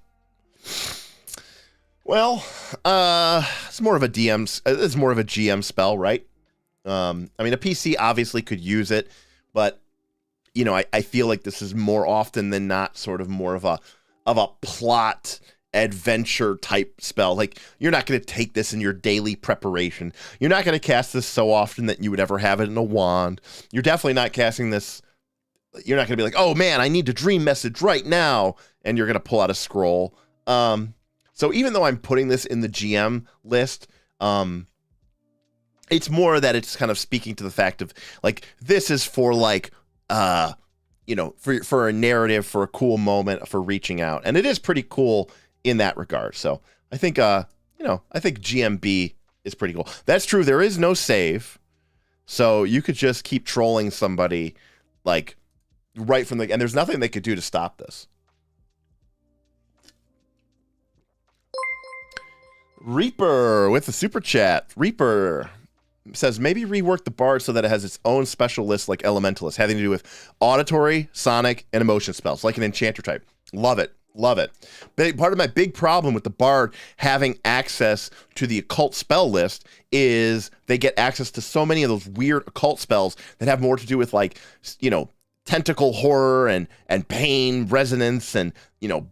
Well, it's more of a it's more of a GM spell, right? I mean, a PC obviously could use it, but you know, I feel like this is more often than not sort of more of a plot adventure type spell. Like, you're not going to take this in your daily preparation. You're not going to cast this so often that you would ever have it in a wand. You're definitely not casting this. You're not going to be like, oh man, I need to dream message right now, and you're going to pull out a scroll. So even though I'm putting this in the GM list, it's more that it's kind of speaking to the fact of like, this is for like, you know, for a narrative, for a cool moment, for reaching out. And it is pretty cool in that regard. So I think, you know, I think GMB is pretty cool. That's true. There is no save. So you could just keep trolling somebody like right from and there's nothing they could do to stop this. Reaper with the super chat. Reaper says maybe rework the bard so that it has its own special list like Elementalist, having to do with auditory, sonic, and emotion spells, like an enchanter type. Love it. Love it. Part of my big problem with the bard having access to the occult spell list is they get access to so many of those weird occult spells that have more to do with, like, you know, tentacle horror and pain resonance and, you know,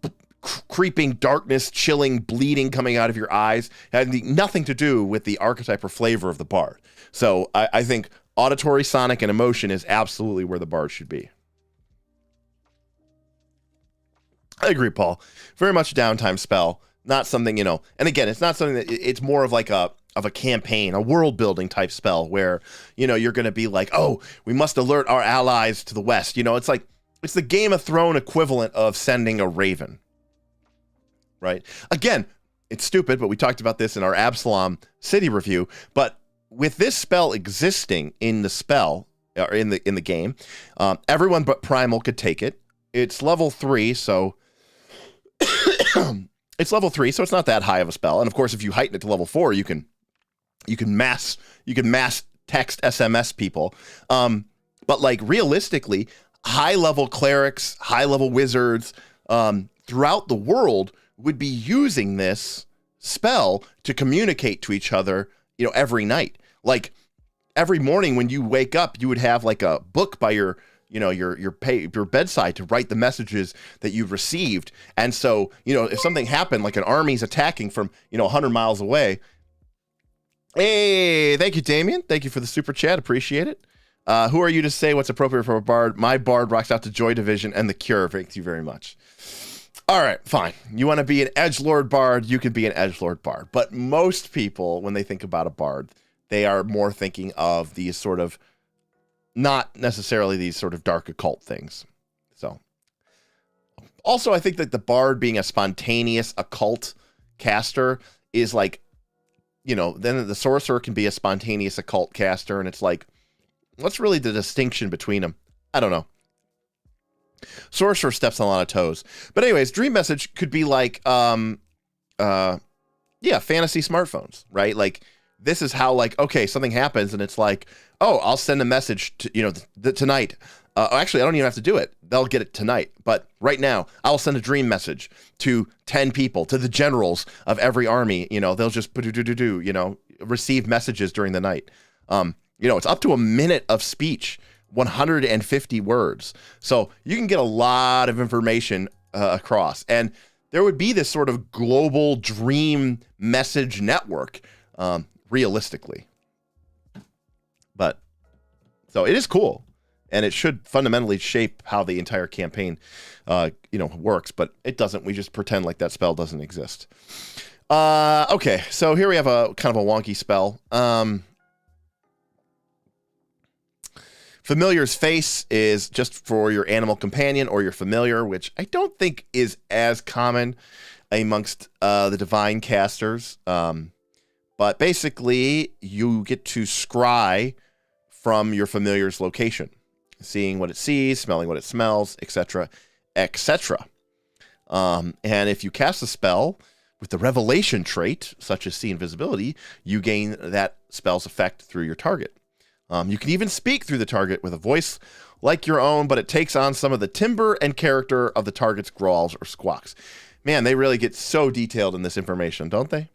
creeping darkness, chilling, bleeding coming out of your eyes, having nothing to do with the archetype or flavor of the bard. So I think auditory, sonic, and emotion is absolutely where the bard should be. I agree, Paul. Very much a downtime spell, not something, you know, and again, it's not something that it's more of like a campaign, a world building type spell where, you know, you're going to be like, oh, we must alert our allies to the west. You know, it's like, it's the Game of Thrones equivalent of sending a raven. Right? Again, it's stupid, but we talked about this in our Absalom City review. But with this spell existing in the spell, or in the game, everyone but Primal could take it. It's level 3, so it's level 3, so it's not that high of a spell. And of course, if you heighten it to level 4, you can mass text SMS people. But like realistically, high level clerics, high level wizards, throughout the world would be using this spell to communicate to each other, you know, every night. Like every morning when you wake up, you would have like a book by your, you know, your bedside to write the messages that you've received. And so, you know, if something happened, like an army's attacking from, you know, 100 miles away. Hey, thank you, Damien. Thank you for the super chat. Appreciate it. Who are you to say what's appropriate for a bard? My bard rocks out to Joy Division and The Cure. Thank you very much. All right, fine. You want to be an edgelord bard, you can be an edgelord bard. But most people, when they think about a bard, they are more thinking of these sort of, not necessarily these sort of dark occult things. So, also, I think that the bard being a spontaneous occult caster is like, you know, then the sorcerer can be a spontaneous occult caster, and it's like, what's really the distinction between them? I don't know. Sorcerer steps on a lot of toes. But anyways, dream message could be like, fantasy smartphones, right? Like, this is how, like, okay, something happens and it's like, oh, I'll send a message to, you know, tonight. Actually, I don't even have to do it. They'll get it tonight. But right now, I'll send a dream message to 10 people, to the generals of every army. You know, they'll just, you know, receive messages during the night. You know, it's up to a minute of speech. 150 words. So you can get a lot of information across. And there would be this sort of global dream message network, realistically. But so it is cool, and it should fundamentally shape how the entire campaign, works. But it doesn't. We just pretend like that spell doesn't exist. Okay, so here we have a kind of a wonky spell. Familiar's Face is just for your animal companion or your familiar, which I don't think is as common amongst the divine casters. But basically, you get to scry from your familiar's location, seeing what it sees, smelling what it smells, etc., etc. And if you cast a spell with the revelation trait, such as see invisibility, you gain that spell's effect through your target. You can even speak through the target with a voice like your own, but it takes on some of the timbre and character of the target's growls or squawks. Man, they really get so detailed in this information, don't they?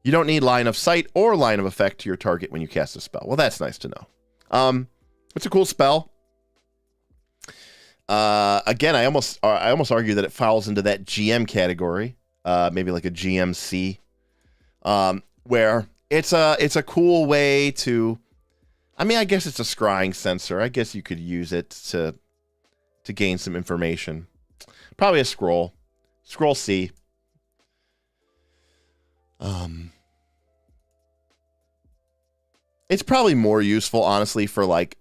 You don't need line of sight or line of effect to your target when you cast a spell. Well, that's nice to know. It's a cool spell. Again, I almost argue that it falls into that GM category, maybe like a GMC, where it's a cool way to, I mean, I guess it's a scrying sensor. I guess you could use it to gain some information. Probably a scroll. Scroll C. It's probably more useful, honestly, for like,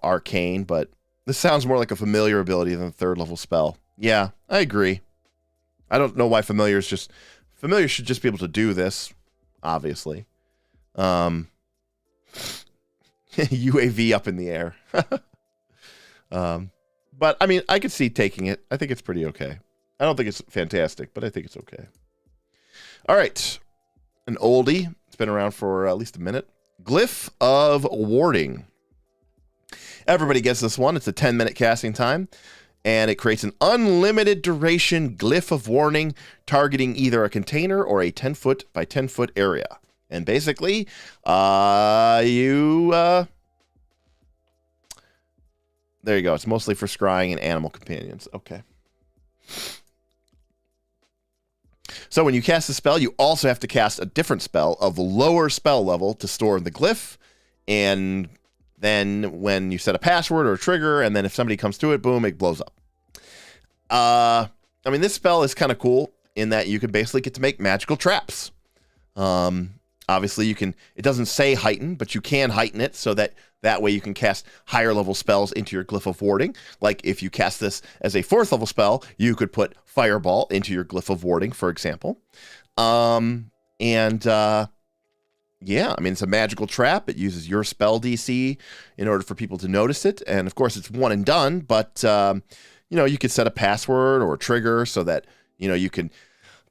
arcane, but this sounds more like a familiar ability than a third level spell. Yeah, I agree. I don't know why familiar should just be able to do this, obviously. UAV up in the air. But I mean, I could see taking it. I think it's pretty okay. I don't think it's fantastic, but I think it's okay. All right. An oldie. It's been around for at least a minute. Glyph of Warding. Everybody gets this one. It's a 10-minute casting time, and it creates an unlimited duration Glyph of Warning targeting either a container or a 10-foot by 10-foot area. And basically, there you go. It's mostly for scrying and animal companions. Okay. So when you cast a spell, you also have to cast a different spell of lower spell level to store the glyph. And then when you set a password or a trigger, and then if somebody comes to it, boom, it blows up. I mean, this spell is kind of cool in that you can basically get to make magical traps. Obviously, it doesn't say heighten, but you can heighten it so that way you can cast higher level spells into your Glyph of Warding. Like if you cast this as a 4th level spell, you could put Fireball into your Glyph of Warding, for example. Yeah, I mean, it's a magical trap. It uses your spell DC in order for people to notice it. And of course, it's one and done, but you could set a password or a trigger so that, you can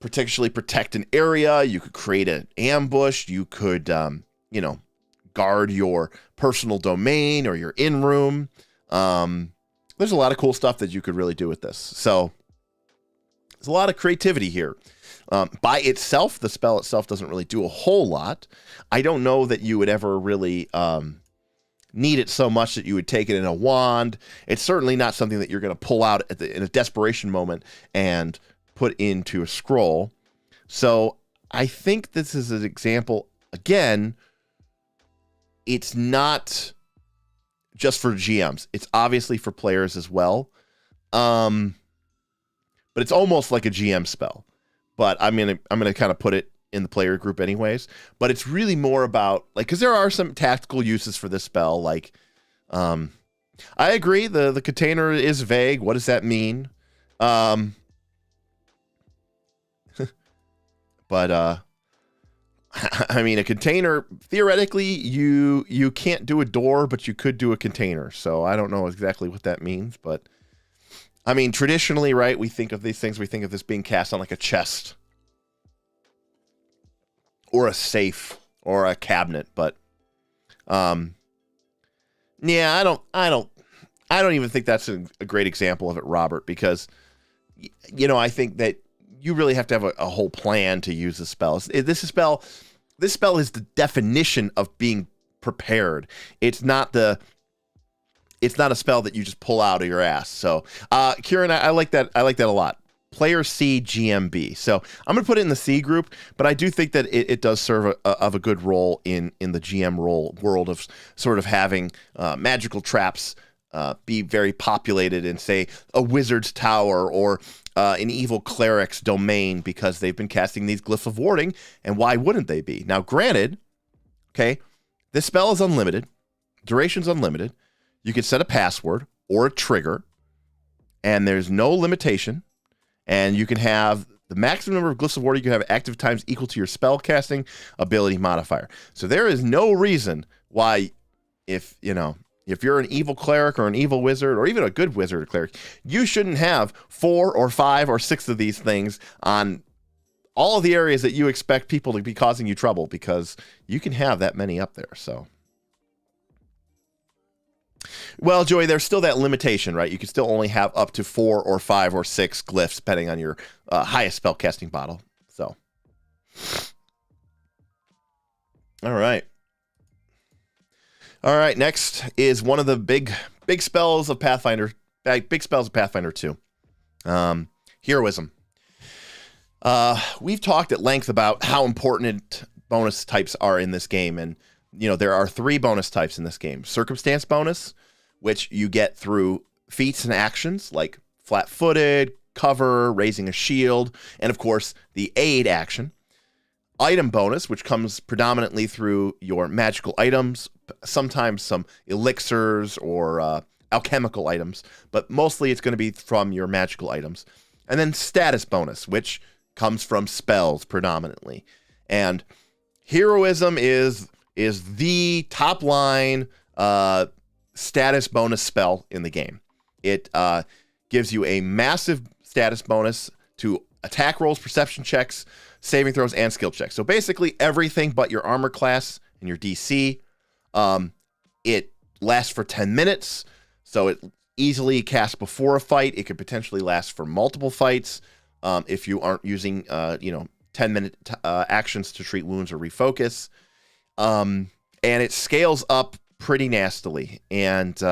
potentially protect an area. You could create an ambush. You could, guard your personal domain or your in-room. There's a lot of cool stuff that you could really do with this. So there's a lot of creativity here. By itself, the spell itself doesn't really do a whole lot. I don't know that you would ever really need it so much that you would take it in a wand. It's certainly not something that you're going to pull out in a desperation moment and put into a scroll. So I think this is an example, again, it's not just for GMs. It's obviously for players as well. But it's almost like a GM spell. But I'm gonna kind of put it in the player group anyways. But it's really more about, like, because there are some tactical uses for this spell. Like, I agree, the container is vague. What does that mean? But I mean, a container, theoretically, you can't do a door, but you could do a container. So I don't know exactly what that means, but I mean, traditionally, right, we think of these things, we think of this being cast on like a chest or a safe or a cabinet, but yeah, I don't even think that's a great example of it, Robert, because I think that you really have to have a whole plan to use the spell. This spell is the definition of being prepared. It's not a spell that you just pull out of your ass. So, Kieran, I like that. I like that a lot. player C, GMB. So I'm going to put it in the C group, but I do think that it does serve a good role in the GM role world of sort of having magical traps be very populated in, say, a wizard's tower or an evil cleric's domain, because they've been casting these Glyph of Warding, and why wouldn't they be? Now, granted, okay, this spell is unlimited, duration's unlimited, you can set a password or a trigger, and there's no limitation, and you can have the maximum number of Glyphs of Warding you can have active times equal to your spell casting ability modifier. So there is no reason why, if you're an evil cleric or an evil wizard or even a good wizard or cleric, you shouldn't have 4 or 5 or 6 of these things on all of the areas that you expect people to be causing you trouble, because you can have that many up there. So, well, Joey, there's still that limitation, right? You can still only have up to 4 or 5 or 6 glyphs, depending on your highest spellcasting bottle. So, all right. All right, next is one of the big spells of Pathfinder, big spells of Pathfinder 2. Heroism. We've talked at length about how important bonus types are in this game, and there are 3 bonus types in this game. Circumstance bonus, which you get through feats and actions like flat-footed, cover, raising a shield, and of course the aid action. Item bonus, which comes predominantly through your magical items, sometimes some elixirs or alchemical items, but mostly it's going to be from your magical items. And then status bonus, which comes from spells predominantly. And Heroism is the top line status bonus spell in the game. It gives you a massive status bonus to attack rolls, perception checks, saving throws, and skill checks. So basically everything but your armor class and your DC. It lasts for 10 minutes, so it easily casts before a fight. It could potentially last for multiple fights if you aren't using 10-minute actions to treat wounds or refocus. And it scales up pretty nastily. And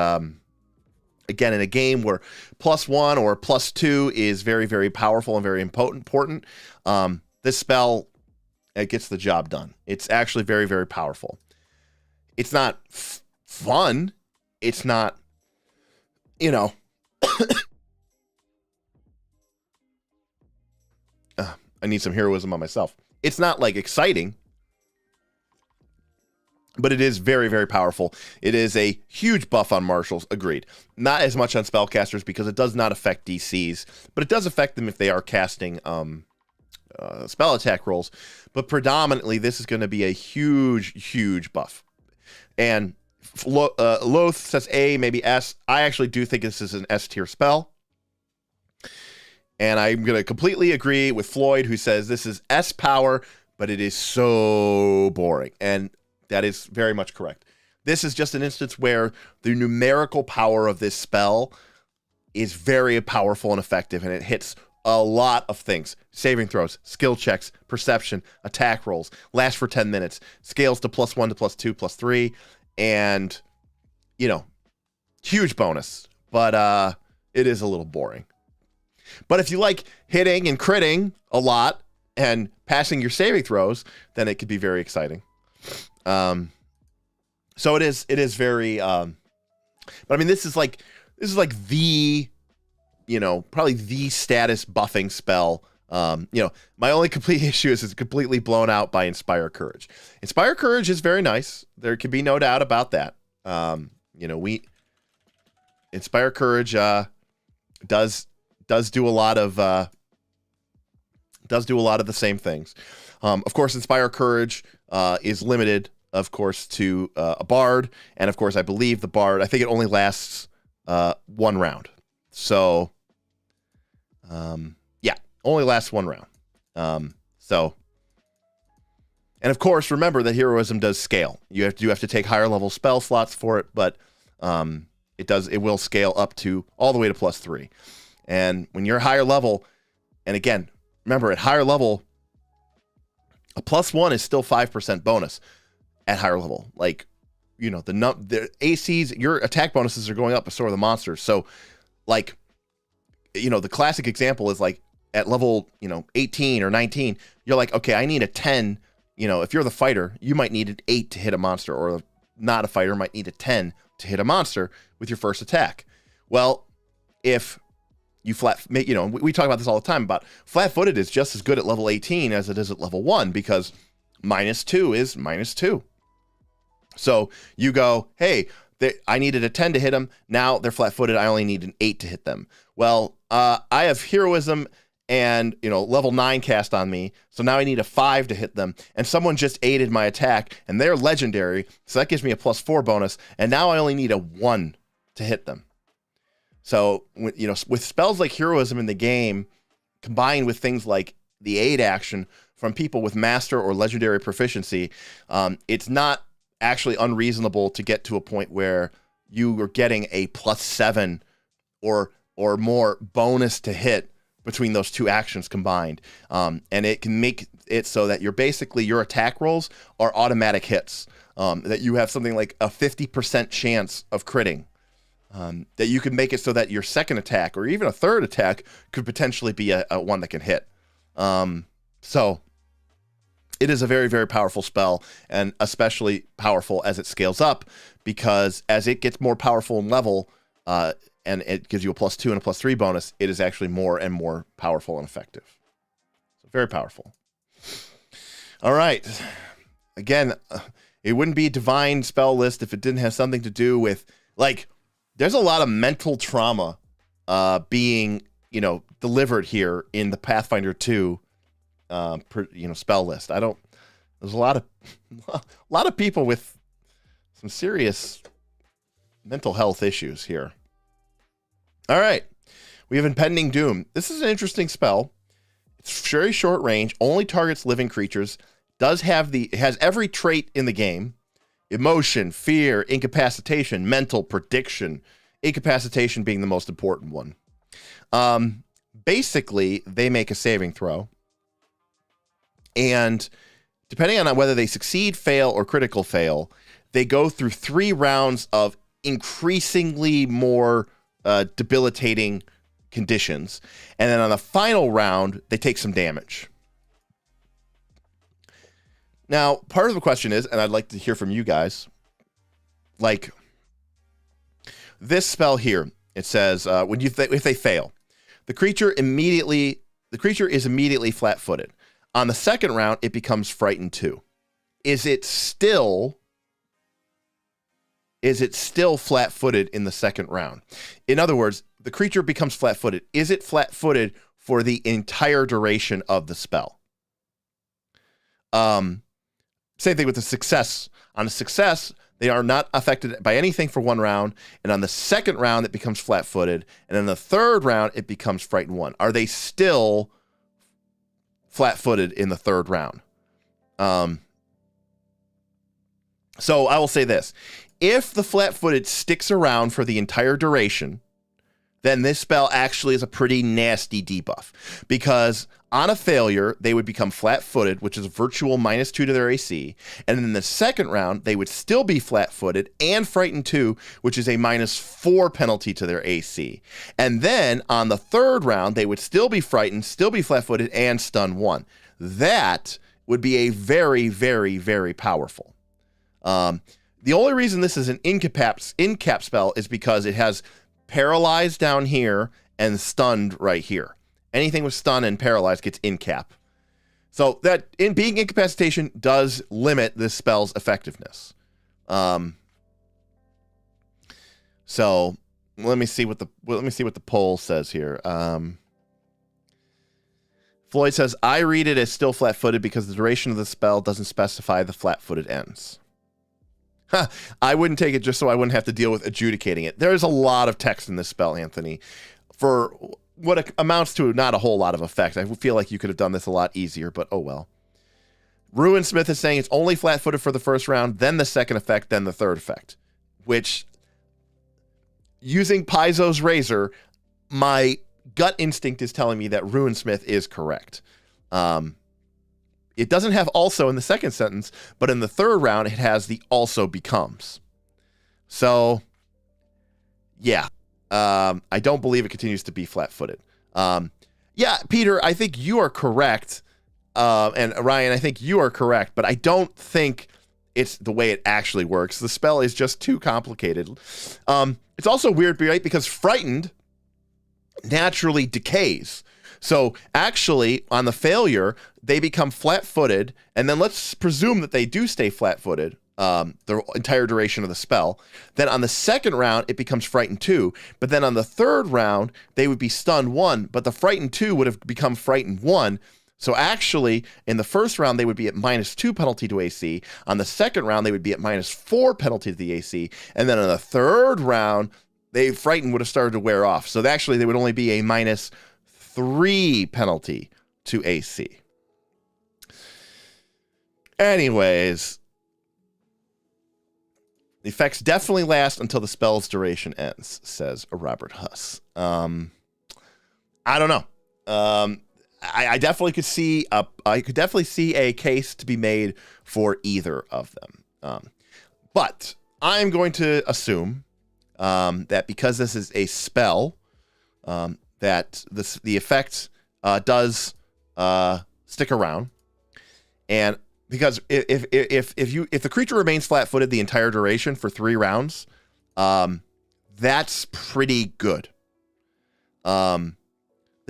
again, in a game where +1 or +2 is very, very powerful and very important, this spell, it gets the job done. It's actually very, very powerful. It's not fun. It's not, I need some heroism on myself. It's not like exciting, but it is very, very powerful. It is a huge buff on marshals, agreed. Not as much on spellcasters because it does not affect DCs, but it does affect them if they are casting spell attack rolls. But predominantly, this is going to be a huge, huge buff. And Loth says A, maybe S. I actually do think this is an S tier spell. And I'm going to completely agree with Floyd, who says this is S power, but it is so boring. And that is very much correct. This is just an instance where the numerical power of this spell is very powerful and effective, and it hits a lot of things. Saving throws, skill checks, perception, attack rolls, lasts for 10 minutes, scales to +1 to +2, +3, and, huge bonus. But it is a little boring. But if you like hitting and critting a lot and passing your saving throws, then it could be very exciting. So it is very, but I mean, this is like the, probably the status buffing spell. My only complete issue is it's completely blown out by Inspire Courage. Inspire Courage is very nice. There can be no doubt about that. Inspire Courage, does do a lot of the same things. Of course, Inspire Courage is limited, of course, to a bard, and of course, I believe the bard, I think it only lasts 1 round. So, only lasts 1 round. And of course, remember that Heroism does scale. You have to take higher level spell slots for it, but it will scale up to all the way to +3. And when you're higher level, and again, remember at higher level, a +1 is still 5% bonus at higher level. Like, the ACs, your attack bonuses are going up, but so are the monsters. So, like, the classic example is like at level, 18 or 19, you're like, okay, I need a 10. If you're the fighter, you might need an 8 to hit a monster, or not a fighter might need a 10 to hit a monster with your first attack. Well, if you we talk about this all the time about flat-footed is just as good at level 18 as it is at level 1, because -2 is -2. So you go, hey, I needed a 10 to hit them. Now they're flat-footed. I only need an 8 to hit them. Well, I have Heroism and, level 9 cast on me. So now I need a 5 to hit them. And someone just aided my attack, and they're legendary. So that gives me a +4 bonus. And now I only need a 1 to hit them. So, with spells like Heroism in the game, combined with things like the aid action from people with master or legendary proficiency, it's not actually unreasonable to get to a point where you are getting a +7 or more bonus to hit between those two actions combined. And it can make it so that your attack rolls are automatic hits, that you have something like a 50% chance of critting. That you can make it so that your second attack or even a third attack could potentially be a one that can hit. So it is a very, very powerful spell, and especially powerful as it scales up, because as it gets more powerful in level, and it gives you a +2 and a +3 bonus, it is actually more and more powerful and effective. So very powerful. All right. Again, it wouldn't be a divine spell list if it didn't have something to do with, there's a lot of mental trauma being, delivered here in the Pathfinder 2, spell list. There's a lot of people with some serious mental health issues here. All right. We have Impending Doom. This is an interesting spell. It's very short range, only targets living creatures, it has every trait in the game. Emotion, fear, incapacitation, mental, prediction. Incapacitation being the most important one. Basically, they make a saving throw. And depending on whether they succeed, fail, or critical fail, they go through 3 rounds of increasingly more debilitating conditions. And then on the final round, they take some damage. Now, part of the question is, and I'd like to hear from you guys, this spell here, it says if they fail, the creature is immediately flat-footed. On the second round, it becomes frightened 2. Is it still flat-footed in the second round? In other words, the creature becomes flat-footed. Is it flat-footed for the entire duration of the spell? Same thing with the success. On a success, they are not affected by anything for 1 round. And on the second round, it becomes flat-footed. And in the third round, it becomes frightened 1. Are they still flat-footed in the third round? So I will say this. If the flat-footed sticks around for the entire duration, then this spell actually is a pretty nasty debuff. Because on a failure, they would become flat-footed, which is a virtual -2 to their AC. And in the second round, they would still be flat-footed and frightened 2, which is a -4 penalty to their AC. And then on the third round, they would still be frightened, still be flat-footed, and stun 1. That would be a very, very, very powerful. The only reason this is an in-cap spell is because it has paralyzed down here and stunned right here. Anything with stun and paralyzed gets in-cap. So that being incapacitation does limit this spell's effectiveness. So let me see what the poll says here. Floyd says, I read it as still flat-footed because the duration of the spell doesn't specify the flat-footed ends. I wouldn't take it just so I wouldn't have to deal with adjudicating it. There's a lot of text in this spell, Anthony, for what amounts to not a whole lot of effect. I feel like you could have done this a lot easier, but oh well. Ruin Smith is saying it's only flat-footed for the first round, then the second effect, then the third effect. Which, using Paizo's razor, my gut instinct is telling me that Ruin Smith is correct. It doesn't have also in the second sentence, but in the third round, it has the also becomes. So, yeah. I don't believe it continues to be flat-footed. Yeah, Peter, I think you are correct. And Ryan, I think you are correct, but I don't think it's the way it actually works. The spell is just too complicated. It's also weird, right? Because frightened naturally decays. So actually, on the failure, they become flat-footed, and then let's presume that they do stay flat-footed the entire duration of the spell. Then on the second round, it becomes frightened 2, but then on the third round, they would be stunned 1, but the frightened 2 would have become frightened 1. So actually, in the first round, they would be at -2 penalty to AC. On the second round, they would be at -4 penalty to the AC. And then on the third round, frightened would have started to wear off. So actually, they would only be a -3 penalty to AC. Anyways, the effects definitely last until the spell's duration ends, says Robert Huss. I don't know. I definitely could see a case to be made for either of them. But I'm going to assume that because this is a spell, that the effect does stick around, and because if the creature remains flat-footed the entire duration for 3 rounds, that's pretty good. The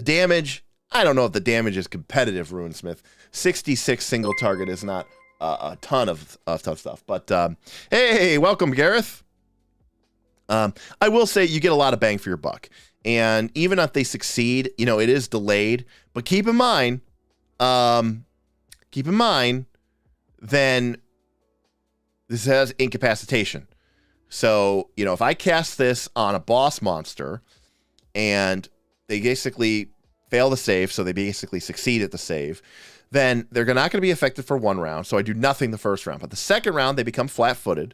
damage, I don't know if the damage is competitive, Runesmith. 66 single target is not a ton of tough stuff. But hey, welcome, Gareth. I will say you get a lot of bang for your buck. And even if they succeed, it is delayed. But keep in mind, then this has incapacitation. So, if I cast this on a boss monster and they basically fail the save, so they basically succeed at the save, then they're not going to be affected for 1 round, so I do nothing the first round. But the second round, they become flat-footed,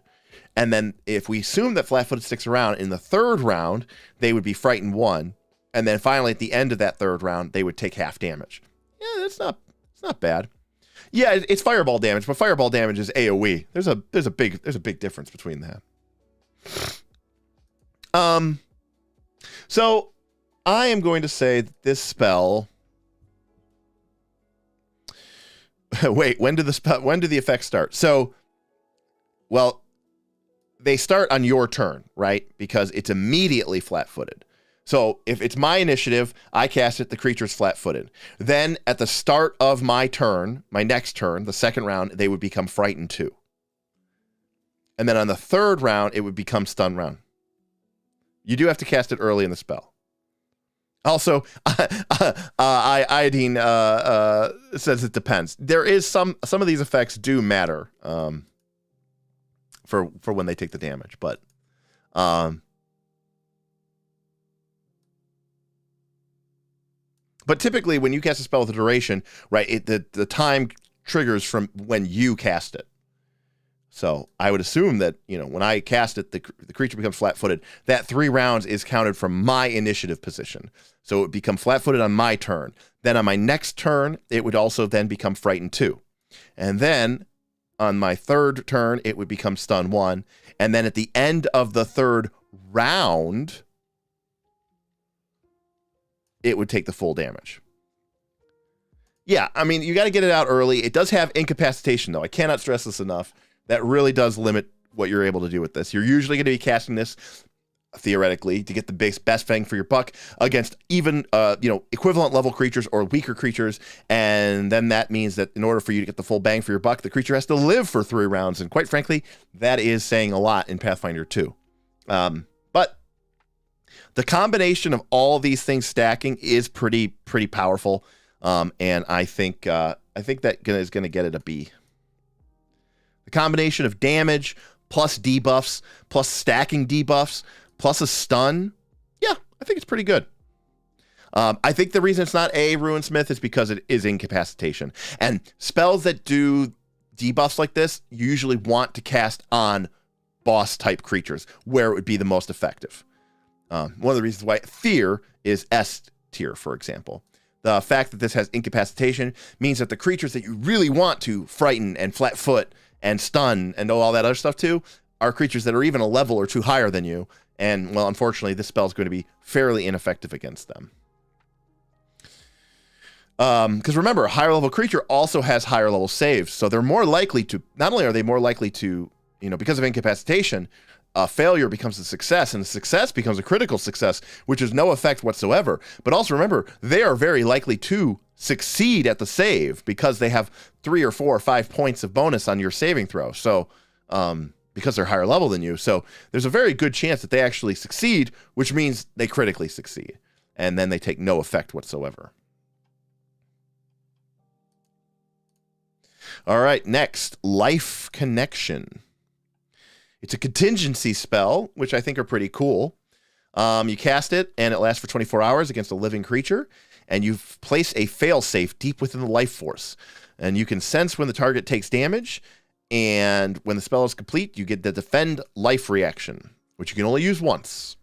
and then if we assume that flat-footed sticks around, in the third round, they would be frightened 1, and then finally at the end of that third round, they would take half damage. Yeah, it's not bad. Yeah, it's fireball damage, but fireball damage is AoE. There's a big difference between that. So I am going to say that this spell. Wait, when do the effects start? So, well, they start on your turn, right? Because it's immediately flat-footed. So if it's my initiative, I cast it, the creature's flat-footed. Then at the start of my turn, my next turn, the second round, they would become frightened 2. And then on the third round, it would become stun round. You do have to cast it early in the spell. Also, Iodine says it depends. There is some of these effects do matter for when they take the damage, but typically when you cast a spell with a duration, right, the time triggers from when you cast it. So I would assume that, when I cast it, the creature becomes flat-footed. That 3 rounds is counted from my initiative position. So it would become flat-footed on my turn. Then on my next turn, it would also then become frightened 2. And then on my third turn, it would become stun 1. And then at the end of the third round, it would take the full damage. Yeah, I mean, you got to get it out early. It does have incapacitation, though. I cannot stress this enough. That really does limit what you're able to do with this. You're usually going to be casting this, theoretically, to get the best bang for your buck against even, equivalent level creatures or weaker creatures. And then that means that in order for you to get the full bang for your buck, the creature has to live for 3 rounds. And quite frankly, that is saying a lot in Pathfinder 2. But the combination of all these things stacking is pretty powerful. And I think that is going to get it a B. The combination of damage plus debuffs plus stacking debuffs plus a stun, yeah, I think it's pretty good. I think the reason it's not A, Runesmith, is because it is incapacitation. And spells that do debuffs like this usually want to cast on boss-type creatures, where it would be the most effective. One of the reasons why Fear is S tier, for example. The fact that this has incapacitation means that the creatures that you really want to frighten and flat-foot and stun and all that other stuff too are creatures that are even a level or 2 higher than you. And, well, unfortunately, this spell is going to be fairly ineffective against them. Because remember, a higher level creature also has higher level saves, so they're more likely to, not only are they more likely to, because of incapacitation, a failure becomes a success, and a success becomes a critical success, which is no effect whatsoever. But also remember, they are very likely to succeed at the save because they have 3 or 4 or 5 points of bonus on your saving throw. So, because they're higher level than you. So there's a very good chance that they actually succeed, which means they critically succeed. And then they take no effect whatsoever. All right, next, Life Connection. It's a contingency spell, which I think are pretty cool. You cast it, and it lasts for 24 hours against a living creature, and you place a failsafe deep within the life force. And you can sense when the target takes damage, and when the spell is complete, you get the Defend Life reaction, which you can only use once.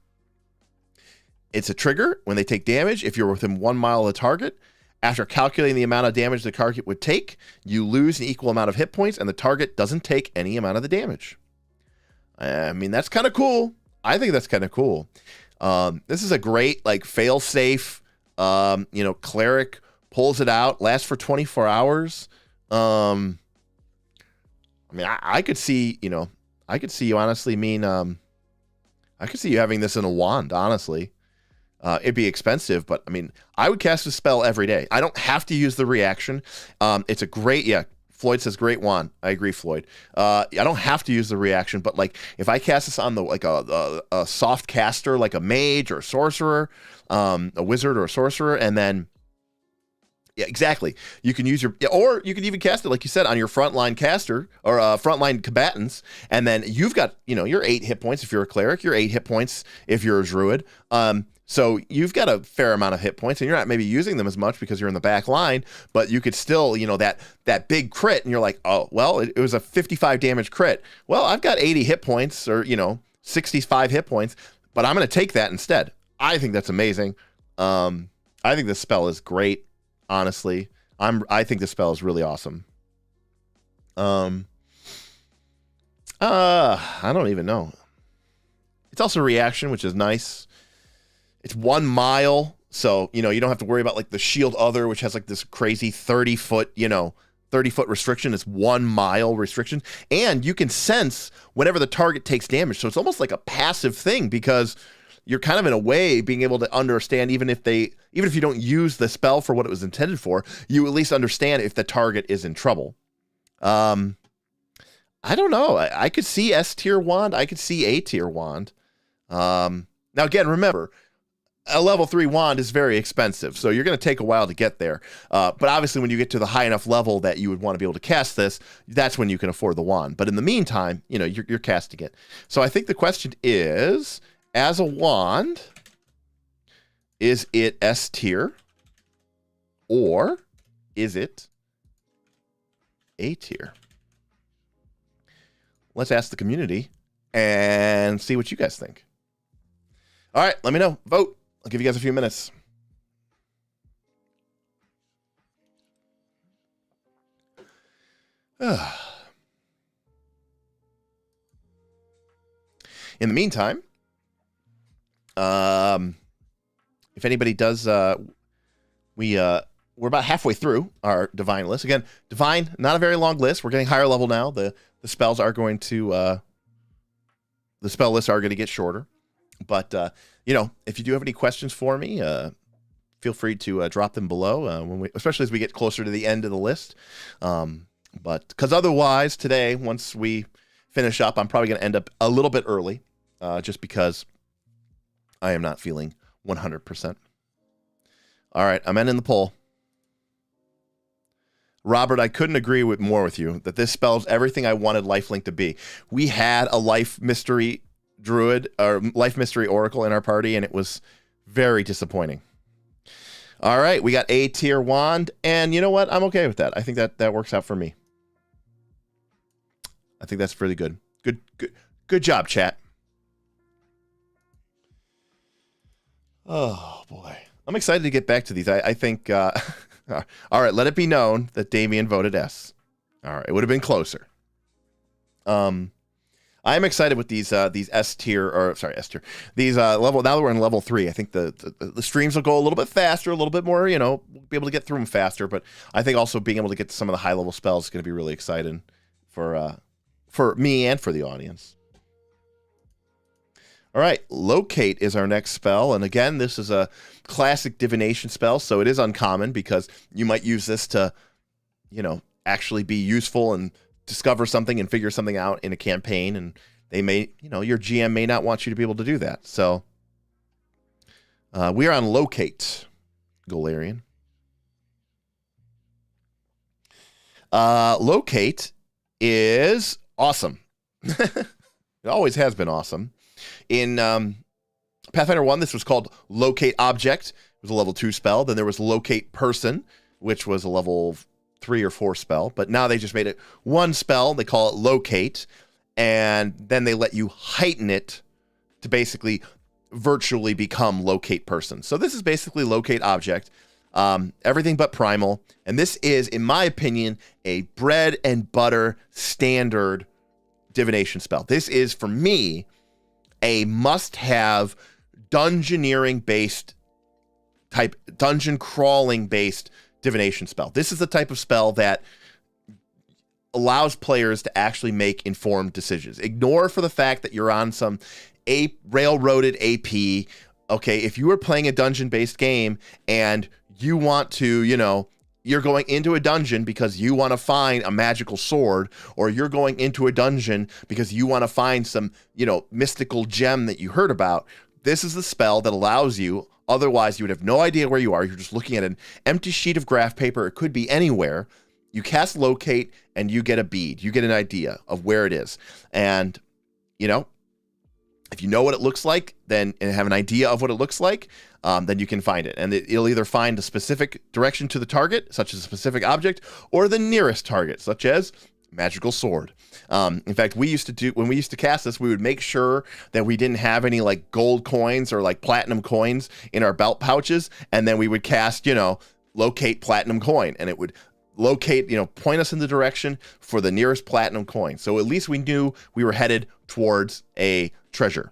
It's a trigger when they take damage. If you're within 1 mile of the target, after calculating the amount of damage the target would take, you lose an equal amount of hit points, and the target doesn't take any amount of the damage. I mean, that's kind of cool. I think that's kind of cool. This is a great, fail-safe, cleric pulls it out, lasts for 24 hours. I could see you honestly I could see you having this in a wand, honestly. It'd be expensive, but I would cast a spell every day. I don't have to use the reaction. It's a great, Floyd says great wand. I agree, Floyd. I don't have to use the reaction, but if I cast this on a soft caster, like a mage or a sorcerer, a wizard or a sorcerer, and then exactly, you can use or you can even cast it, like you said, on your frontline caster or frontline combatants, and then you've got your 8 hit points if you're a cleric, your 8 hit points if you're a druid. So you've got a fair amount of hit points, and you're not maybe using them as much because you're in the back line, but you could still, that big crit, and you're like, oh, well, it was a 55 damage crit. Well, I've got 80 hit points or, 65 hit points, but I'm going to take that instead. I think that's amazing. I think this spell is great, honestly. I think this spell is really awesome. I don't even know. It's also a reaction, which is nice. It's 1 mile, so you don't have to worry about the shield other, which has this crazy 30-foot restriction. It's 1 mile restriction, and you can sense whenever the target takes damage. So it's almost like a passive thing because you're kind of in a way being able to understand even if you don't use the spell for what it was intended for, you at least understand if the target is in trouble. I don't know. I could see S tier wand. I could see A tier wand. Now again, remember, a level 3 wand is very expensive, so you're going to take a while to get there. But obviously, when you get to the high enough level that you would want to be able to cast this, that's when you can afford the wand. But in the meantime, you're casting it. So I think the question is, as a wand, is it S tier or is it A tier? Let's ask the community and see what you guys think. All right, let me know. Vote. I'll give you guys a few minutes. In the meantime, if anybody does, we're about halfway through our divine list. Again, divine, not a very long list. We're getting higher level now. The spells are going to, the spell lists are going to get shorter. But, if you do have any questions for me, feel free to drop them below, especially as we get closer to the end of the list. But because otherwise, today, once we finish up, I'm probably going to end up a little bit early, just because I am not feeling 100%. All right, I'm ending the poll. Robert, I couldn't agree more with you that this spells everything I wanted Lifelink to be. We had a life mystery druid or life mystery oracle in our party, and it was very disappointing. All right, we got A tier wand, and you know what? I'm okay with that. I think that works out for me. I think that's pretty good. Good job, chat. Oh boy, I'm excited to get back to these. I think. All right, let it be known that Damien voted S. All right, it would have been closer. I'm excited with these S tier, or sorry, S tier. These level, now that we're in level 3, I think the streams will go a little bit faster, a little bit more, you know, we'll be able to get through them faster. But I think also being able to get to some of the high level spells is going to be really exciting for me and for the audience. All right, Locate is our next spell, and again, this is a classic divination spell, so it is uncommon because you might use this to, you know, actually be useful and discover something and figure something out in a campaign, and they may, you know, your GM may not want you to be able to do that. So we are on Locate, Golarion. Locate is awesome. It always has been awesome. In Pathfinder 1, this was called Locate Object. It was a level 2 spell. Then there was Locate Person, which was a level 3 or 4 spell. But now they just made it one spell. They call it Locate. And then they let you heighten it to basically virtually become Locate Person. So this is basically Locate Object. Everything but primal. And this is, in my opinion, a bread and butter standard divination spell. This is, for me, a must-have dungeoneering-based type, dungeon crawling-based divination spell. This is the type of spell that allows players to actually make informed decisions. Ignore for the fact that you're on some railroaded AP. Okay, if you are playing a dungeon-based game and you want to, you know, you're going into a dungeon because you want to find a magical sword, or you're going into a dungeon because you want to find some, you know, mystical gem that you heard about. This is the spell that allows you, otherwise you would have no idea where you are. You're just looking at an empty sheet of graph paper. It could be anywhere. You cast Locate and you get a bead. You get an idea of where it is. And, you know, if you know what it looks like, then, and have an idea of what it looks like, then you can find it. And it'll either find a specific direction to the target, such as a specific object, or the nearest target, such as magical sword. In fact, when we used to cast this, we would make sure that we didn't have any like gold coins or like platinum coins in our belt pouches. And then we would cast, you know, Locate Platinum Coin, and it would locate, you know, point us in the direction for the nearest platinum coin. So at least we knew we were headed towards a treasure.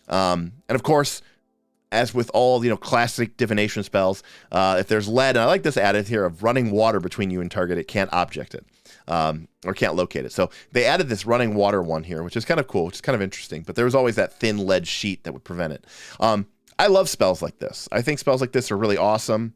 And of course, as with all, you know, classic divination spells, if there's lead, and I like this added here of running water between you and target, it can't object it, or can't locate it. So they added this running water one here, which is kind of cool, which is kind of interesting, but there was always that thin lead sheet that would prevent it. I love spells like this. I think spells like this are really awesome.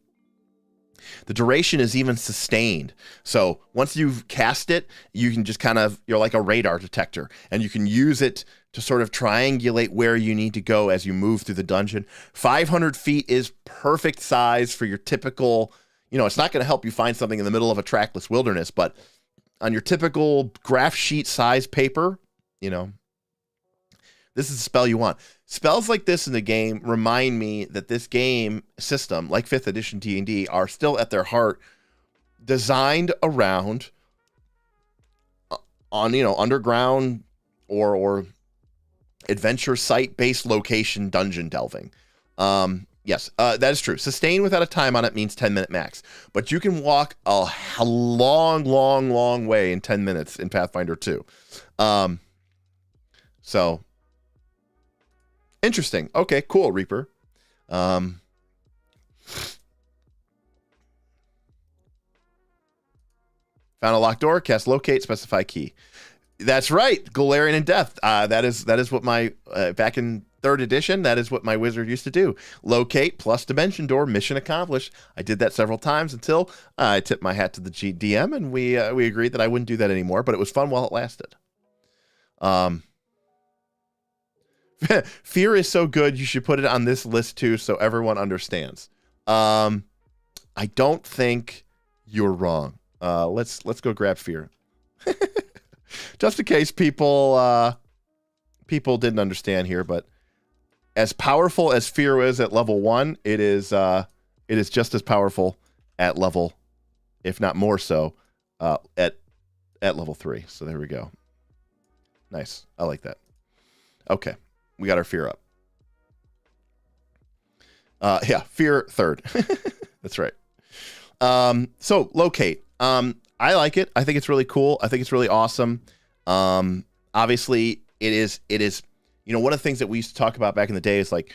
The duration is even sustained. So once you've cast it, you can just kind of, you're like a radar detector, and you can use it to sort of triangulate where you need to go as you move through the dungeon. 500 feet is perfect size for your typical, you know, it's not going to help you find something in the middle of a trackless wilderness, but on your typical graph sheet size paper, you know, this is the spell you want. Spells like this in the game remind me that this game system, like 5th edition D&D, are still at their heart designed around on, you know, underground or adventure site-based location dungeon delving. Yes, that is true. Sustain without a time on it means 10-minute max, but you can walk a long way in 10 minutes in Pathfinder 2. So interesting. Okay, cool, Reaper. Found a locked door, cast Locate, specify key. That's right, Golarion in Death. That is what my back in 3rd edition, that is what my wizard used to do. Locate plus dimension door, mission accomplished. I did that several times until I tipped my hat to the GDM, and we agreed that I wouldn't do that anymore. But it was fun while it lasted. Fear is so good, you should put it on this list too, so everyone understands. I don't think you're wrong. Let's go grab Fear. Just in case people didn't understand here, but as powerful as Fear is at level 1, it is just as powerful at level, if not more so, at level 3. So there we go. Nice. I like that. Okay. We got our Fear up. Yeah, Fear 3rd. That's right. So Locate. I like it. I think it's really cool. I think it's really awesome. Obviously, it is, you know, one of the things that we used to talk about back in the day is like,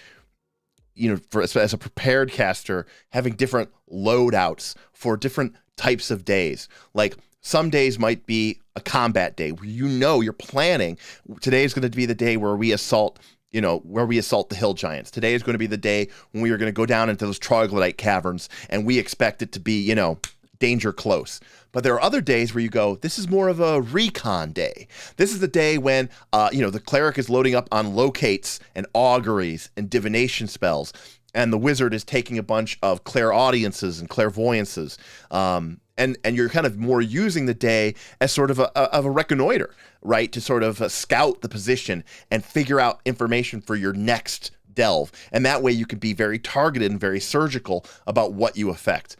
you know, as a prepared caster, having different loadouts for different types of days. Like some days might be a combat day where you know you're planning. Today is going to be the day where we assault, you know, where we assault the hill giants. Today is going to be the day when we are going to go down into those troglodyte caverns, and we expect it to be, you know, danger close. But there are other days where you go, this is more of a recon day. This is the day when, you know, the cleric is loading up on locates and auguries and divination spells, and the wizard is taking a bunch of clairaudiences and clairvoyances. And you're kind of more using the day as sort of a reconnoiter, right? To sort of scout the position and figure out information for your next delve. And that way you can be very targeted and very surgical about what you affect.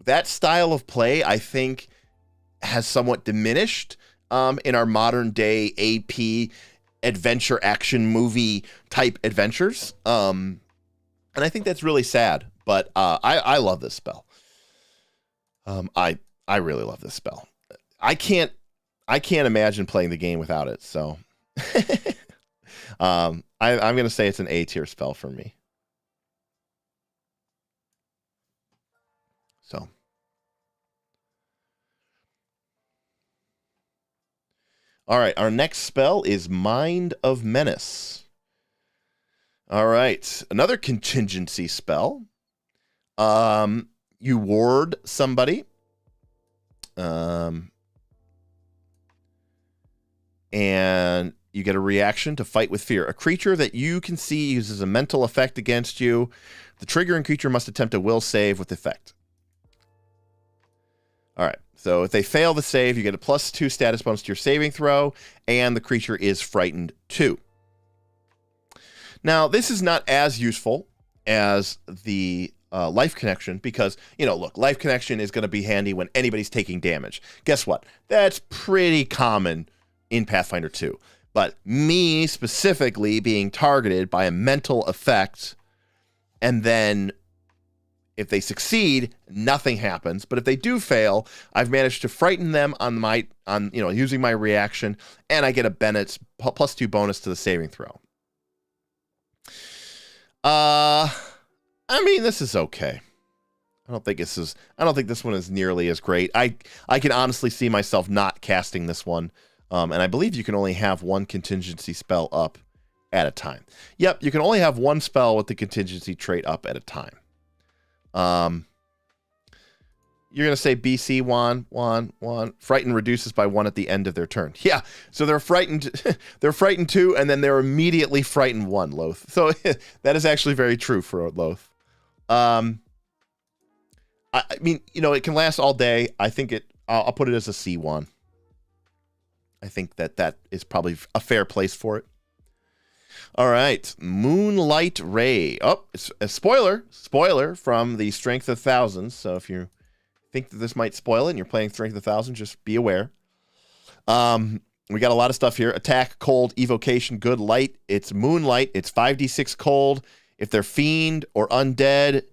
That style of play, I think, has somewhat diminished in our modern day AP adventure action movie type adventures. And I think that's really sad, but I love this spell. I really love this spell. I can't imagine playing the game without it. So I'm going to say it's an A tier spell for me. So. All right, our next spell is Mind of Menace. All right, another contingency spell. You ward somebody. And you get a reaction to fight with fear. A creature that you can see uses a mental effect against you. The triggering creature must attempt a will save with effect. All right, so if they fail the save, you get a +2 status bonus to your saving throw, and the creature is frightened 2. Now, this is not as useful as the life connection because, you know, look, life connection is going to be handy when anybody's taking damage. Guess what? That's pretty common in Pathfinder 2. But me specifically being targeted by a mental effect, and then if they succeed, nothing happens. But if they do fail, I've managed to frighten them on you know, using my reaction, and I get a Bennett's +2 bonus to the saving throw. I mean, this is okay. I don't think this one is nearly as great. I can honestly see myself not casting this one. And I believe you can only have one contingency spell up at a time. Yep, you can only have one spell with the contingency trait up at a time. You're going to say BC one. Frighten reduces by 1 at the end of their turn. Yeah, so they're frightened. They're frightened 2, and then they're immediately frightened 1, Loth. So that is actually very true for Loth. I mean, you know, it can last all day. I think I'll put it as a C1. I think that is probably a fair place for it. All right, Moonlight Ray. Oh, it's a spoiler from the Strength of Thousands. So if you think that this might spoil it and you're playing Strength of Thousands, just be aware. We got a lot of stuff here. Attack, cold, evocation, good, light. It's Moonlight. It's 5d6 cold. If they're fiend or undead,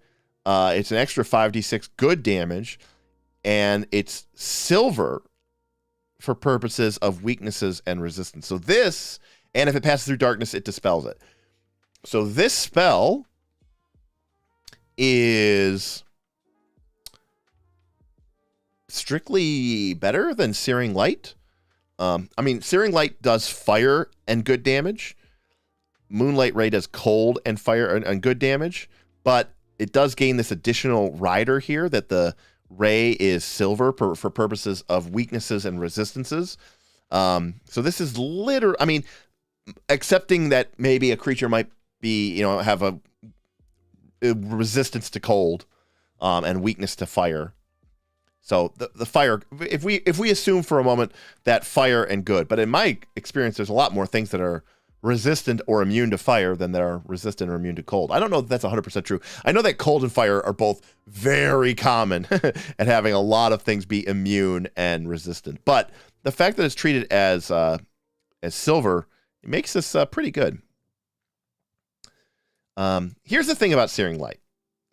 it's an extra 5d6 good damage. And it's silver for purposes of weaknesses and resistance. So this, and if it passes through darkness, it dispels it. So this spell is strictly better than Searing Light. I mean, Searing Light does fire and good damage. Moonlight Ray does cold and fire and good damage, but it does gain this additional rider here that the Ray is silver for purposes of weaknesses and resistances. So this is I mean, accepting that maybe a creature might be, you know, have a resistance to cold, and weakness to fire. So the fire, if we assume for a moment that fire and good, but in my experience, there's a lot more things that are resistant or immune to fire than that are resistant or immune to cold. I don't know if that's 100% true. I know that cold and fire are both very common at having a lot of things be immune and resistant. But the fact that it's treated as silver, it makes this pretty good. Here's the thing about Searing Light.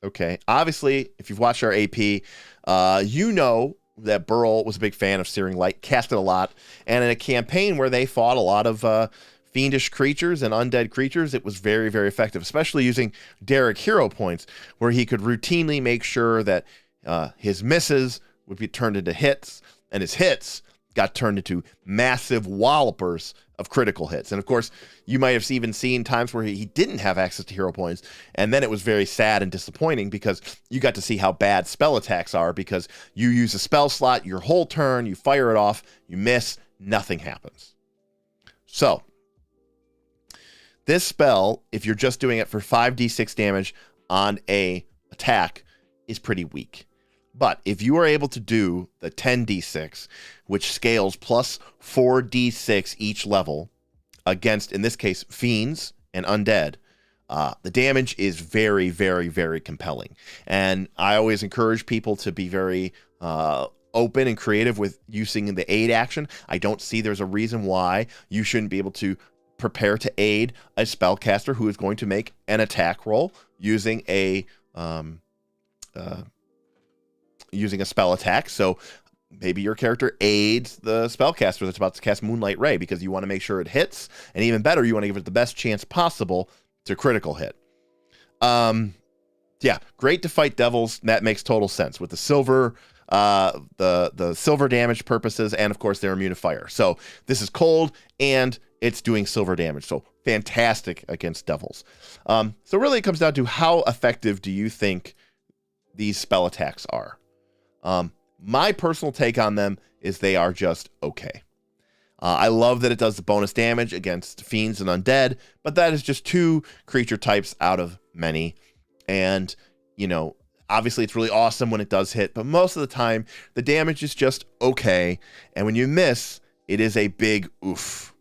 Okay, obviously, if you've watched our AP, you know that Burl was a big fan of Searing Light, cast it a lot, and in a campaign where they fought a lot of fiendish creatures and undead creatures, it was very, very effective, especially using Derek hero points, where he could routinely make sure that his misses would be turned into hits, and his hits got turned into massive wallopers of critical hits. And of course, you might have even seen times where he didn't have access to hero points, and then it was very sad and disappointing because you got to see how bad spell attacks are, because you use a spell slot your whole turn, you fire it off, you miss, nothing happens. So this spell, if you're just doing it for 5d6 damage on a attack, is pretty weak. But if you are able to do the 10d6, which scales plus 4d6 each level against, in this case, fiends and undead, the damage is very, very, very compelling. And I always encourage people to be very open and creative with using the aid action. I don't see there's a reason why you shouldn't be able to prepare to aid a spellcaster who is going to make an attack roll using a spell attack. So maybe your character aids the spellcaster that's about to cast Moonlight Ray because you want to make sure it hits, and even better, you want to give it the best chance possible to critical hit. Yeah, great to fight devils. That makes total sense with the silver, the silver damage purposes, and of course they're immune to fire. So this is cold and it's doing silver damage. So fantastic against devils. So really it comes down to how effective do you think these spell attacks are? My personal take on them is they are just okay. I love that it does the bonus damage against fiends and undead, but that is just 2 creature types out of many. And, you know, obviously it's really awesome when it does hit, but most of the time the damage is just okay. And when you miss, it is a big oof.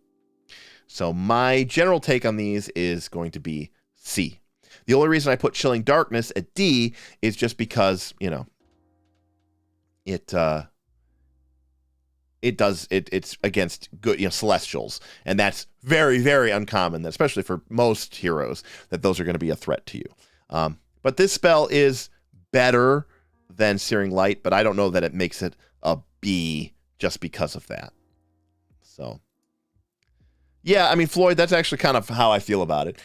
So my general take on these is going to be C. The only reason I put Chilling Darkness at D is just because, you know, it's against good, you know, celestials, and that's very, very uncommon, especially for most heroes, that those are going to be a threat to you. But this spell is better than Searing Light, but I don't know that it makes it a B just because of that. So yeah, I mean, Floyd, that's actually kind of how I feel about it.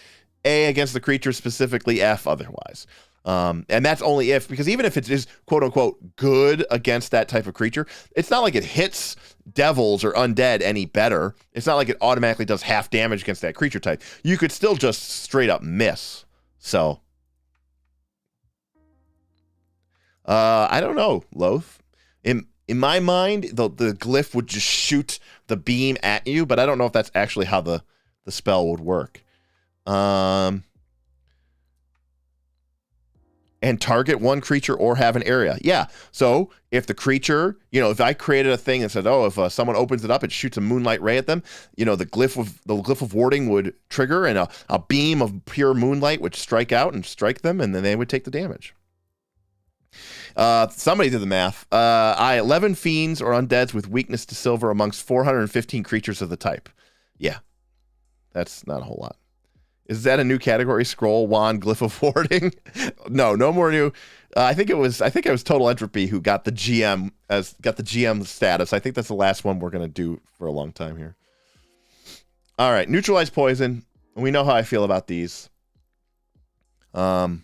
A against the creature, specifically F otherwise. And that's only if, because even if it is quote unquote good against that type of creature, it's not like it hits devils or undead any better. It's not like it automatically does half damage against that creature type. You could still just straight up miss. So, I don't know, Loth. In my mind, the glyph would just shoot the beam at you, but I don't know if that's actually how the spell would work. And target one creature or have an area. Yeah. So if the creature, you know, if I created a thing and said, oh, if someone opens it up, it shoots a Moonlight Ray at them, you know, the glyph of warding would trigger, and a beam of pure moonlight would strike out and strike them, and then they would take the damage. Somebody did the math. 11 fiends or undeads with weakness to silver amongst 415 creatures of the type. Yeah, that's not a whole lot. Is that a new category? Scroll, wand, glyph of warding? No more new. I think it was Total Entropy who got the GM status. I think that's the last one we're gonna do for a long time here. All right, Neutralize poison. We know how I feel about these. You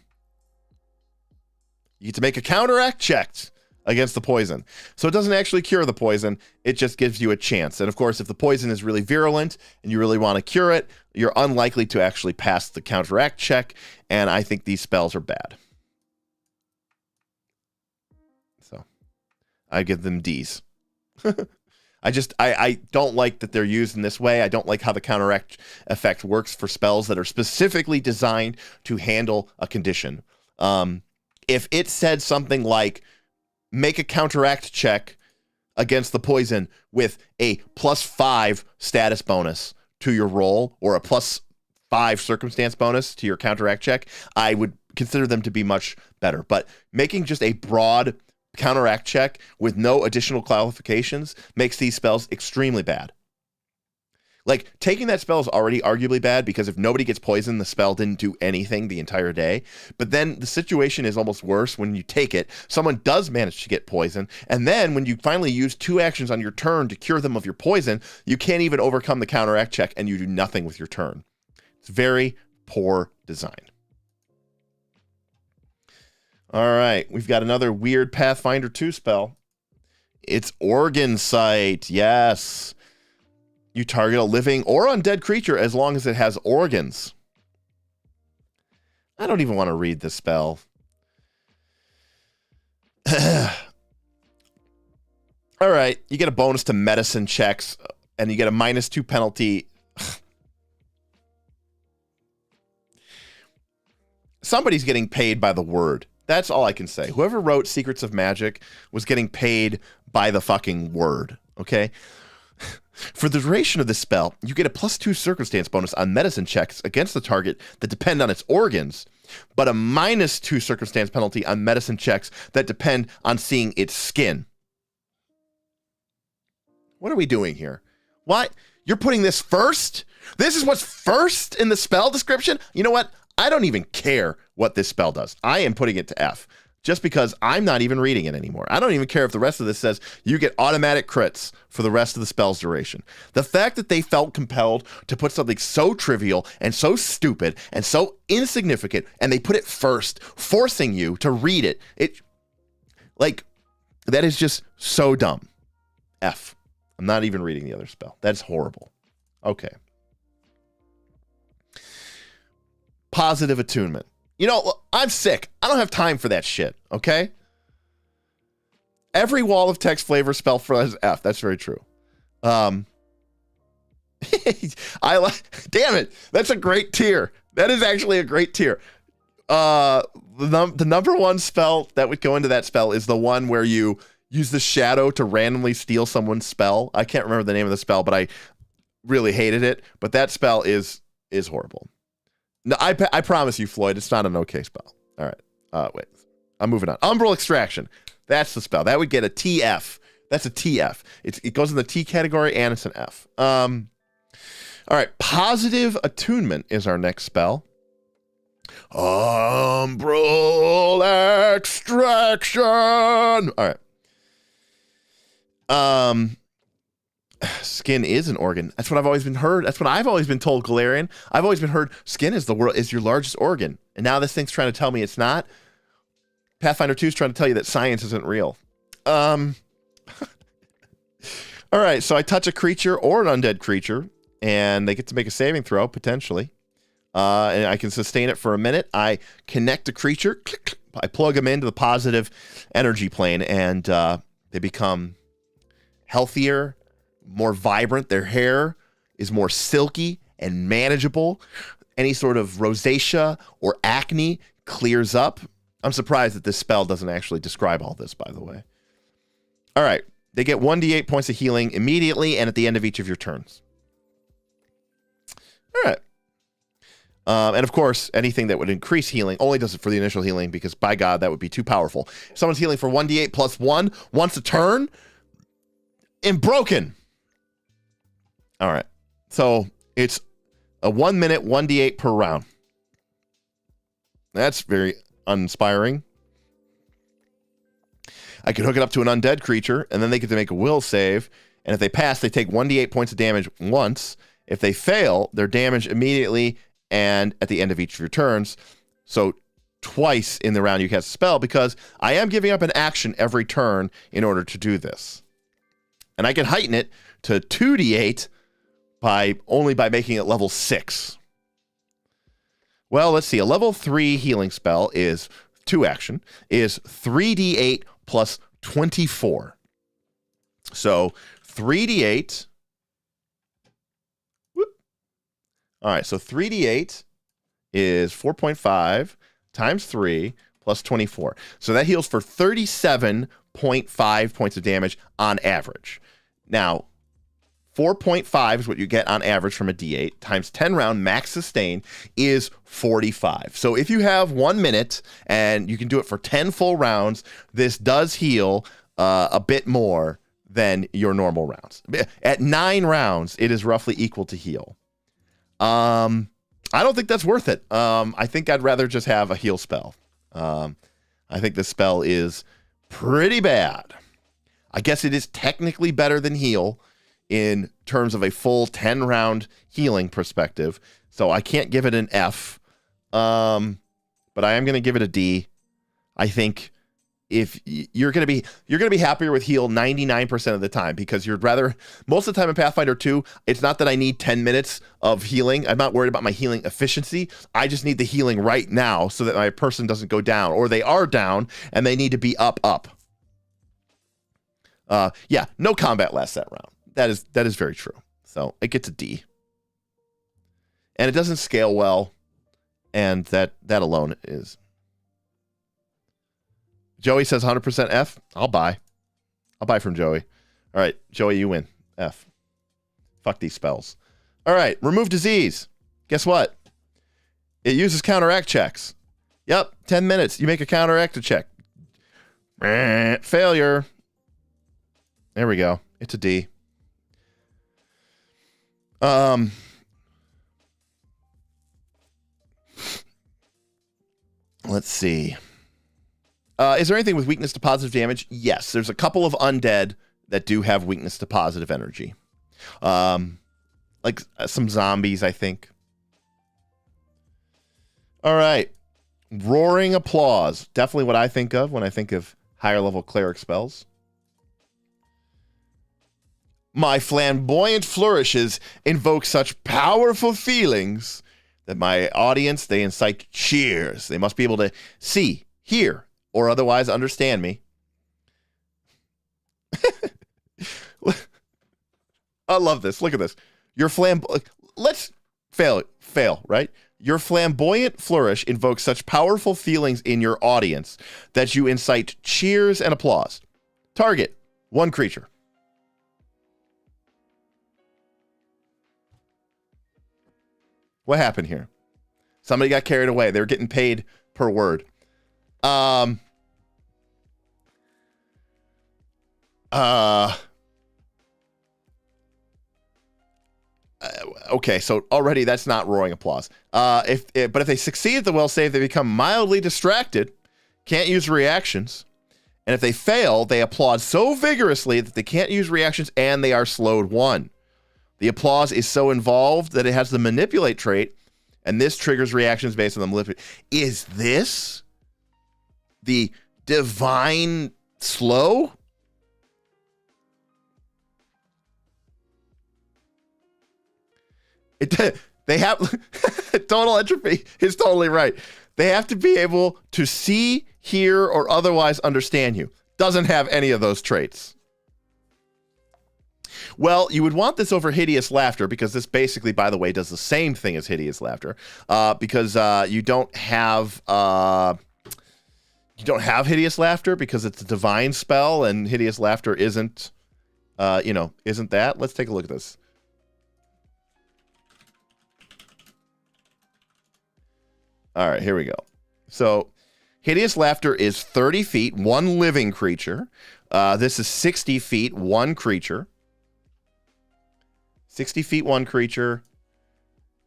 get to make a counteract check against the poison. So it doesn't actually cure the poison, it just gives you a chance. And of course, if the poison is really virulent and you really want to cure it, you're unlikely to actually pass the counteract check, and I think these spells are bad. So I give them Ds. I don't like that they're used in this way. I don't like how the counteract effect works for spells that are specifically designed to handle a condition. If it said something like, make a counteract check against the poison with a +5 status bonus to your roll, or a +5 circumstance bonus to your counteract check, I would consider them to be much better. But making just a broad counteract check with no additional qualifications makes these spells extremely bad. Like, taking that spell is already arguably bad because if nobody gets poisoned, the spell didn't do anything the entire day. But then the situation is almost worse when you take it. Someone does manage to get poisoned. And then when you finally use 2 actions on your turn to cure them of your poison, you can't even overcome the counteract check and you do nothing with your turn. It's very poor design. All right, we've got another weird Pathfinder 2 spell. It's Organ Sight. Yes. You target a living or undead creature as long as it has organs. I don't even want to read this spell. All right, you get a bonus to medicine checks, and you get a -2 penalty. Somebody's getting paid by the word. That's all I can say. Whoever wrote Secrets of Magic was getting paid by the fucking word, okay? For the duration of this spell, you get a +2 circumstance bonus on medicine checks against the target that depend on its organs, but a -2 circumstance penalty on medicine checks that depend on seeing its skin. What are we doing here? What? You're putting this first? This is what's first in the spell description? You know what? I don't even care what this spell does. I am putting it to F. Just because I'm not even reading it anymore. I don't even care if the rest of this says you get automatic crits for the rest of the spell's duration. The fact that they felt compelled to put something so trivial and so stupid and so insignificant, and they put it first, forcing you to read it, that is just so dumb. F. I'm not even reading the other spell. That's horrible. Okay. Positive attunement. You know, I'm sick. I don't have time for that shit, okay? Every wall of text flavor spell for has F. That's very true. Damn it. That's a great tier. That is actually a great tier. The number one spell that would go into that spell is the one where you use the shadow to randomly steal someone's spell. I can't remember the name of the spell, but I really hated it. But that spell is horrible. No, I promise you, Floyd, it's not an okay spell. All right. Wait. I'm moving on. Umbral Extraction. That's the spell. That would get a TF. That's a TF. It goes in the T category and it's an F. All right. Positive Attunement is our next spell. Umbral Extraction. All right. Skin is an organ. That's what I've always been heard. That's what I've always been told, Galarian. I've always been heard skin is your largest organ. And now this thing's trying to tell me it's not. Pathfinder 2 is trying to tell you that science isn't real. All right, so I touch a creature or an undead creature, and they get to make a saving throw, potentially. And I can sustain it for a minute. I connect a creature. Click, click, I plug them into the positive energy plane, and they become healthier, more vibrant. Their hair is more silky and manageable. Any sort of rosacea or acne clears up. I'm surprised that this spell doesn't actually describe all this, by the way. All right. They get 1d8 points of healing immediately and at the end of each of your turns. All right. And of course, anything that would increase healing only does it for the initial healing because, by God, that would be too powerful. If someone's healing for 1d8 plus 1 once a turn, and broken. All right. So it's a 1 minute, 1d8 per round. That's very uninspiring. I could hook it up to an undead creature, and then they get to make a will save. And if they pass, they take 1d8 points of damage once. If they fail, they're damaged immediately and at the end of each of your turns. So twice in the round you cast a spell, because I am giving up an action every turn in order to do this. And I can heighten it to 2d8 only by making it level 6. Well, let's see. A level 3 healing spell is 2 action, is 3d8 plus 24. So 3d8. Whoop. All right, so 3d8 is 4.5 times 3 plus 24. So that heals for 37.5 points of damage on average. Now, 4.5 is what you get on average from a D8 times 10 round max sustain is 45. So if you have 1 minute and you can do it for 10 full rounds, this does heal a bit more than your normal rounds. At 9 rounds, it is roughly equal to heal. I don't think that's worth it. I think I'd rather just have a heal spell. I think this spell is pretty bad. I guess it is technically better than heal in terms of a full 10-round healing perspective. So I can't give it an F. But I am going to give it a D. I think if you're going to be happier with heal 99% of the time, because you'd rather, most of the time in Pathfinder 2, it's not that I need 10 minutes of healing. I'm not worried about my healing efficiency. I just need the healing right now so that my person doesn't go down, or they are down and they need to be up. Yeah, no combat lasts that round. That is very true. So it gets a D. And it doesn't scale well. And that alone is. Joey says 100% F. I'll buy from Joey. All right, Joey, you win. F. Fuck these spells. All right, remove disease. Guess what? It uses counteract checks. Yep, 10 minutes. You make a counteract check. Failure. There we go. It's a D. Let's see. Is there anything with weakness to positive damage? Yes, there's a couple of undead that do have weakness to positive energy. Like some zombies, I think. All right. Roaring applause. Definitely what I think of when I think of higher level cleric spells. My flamboyant flourishes invoke such powerful feelings that my audience, they incite cheers. They must be able to see, hear, or otherwise understand me. I love this. Look at this. Your let's fail, right? Your flamboyant flourish invokes such powerful feelings in your audience that you incite cheers and applause. Target, 1 creature. What happened here? Somebody got carried away. They were getting paid per word. Okay, so already that's not roaring applause. But if they succeed at the will save, they become mildly distracted, can't use reactions, and if they fail, they applaud so vigorously that they can't use reactions and they are slowed 1. The applause is so involved that it has the manipulate trait, and this triggers reactions based on the manipulate. Is this the divine slow? They have total entropy is totally right. They have to be able to see, hear, or otherwise understand you. Doesn't have any of those traits. Well, you would want this over hideous laughter, because this basically, by the way, does the same thing as hideous laughter, because you don't have hideous laughter because it's a divine spell, and hideous laughter isn't that. Let's take a look at this. All right, here we go. So hideous laughter is 30 feet, 1 living creature. This is 60 feet, 1 creature. 60 feet, 1 creature.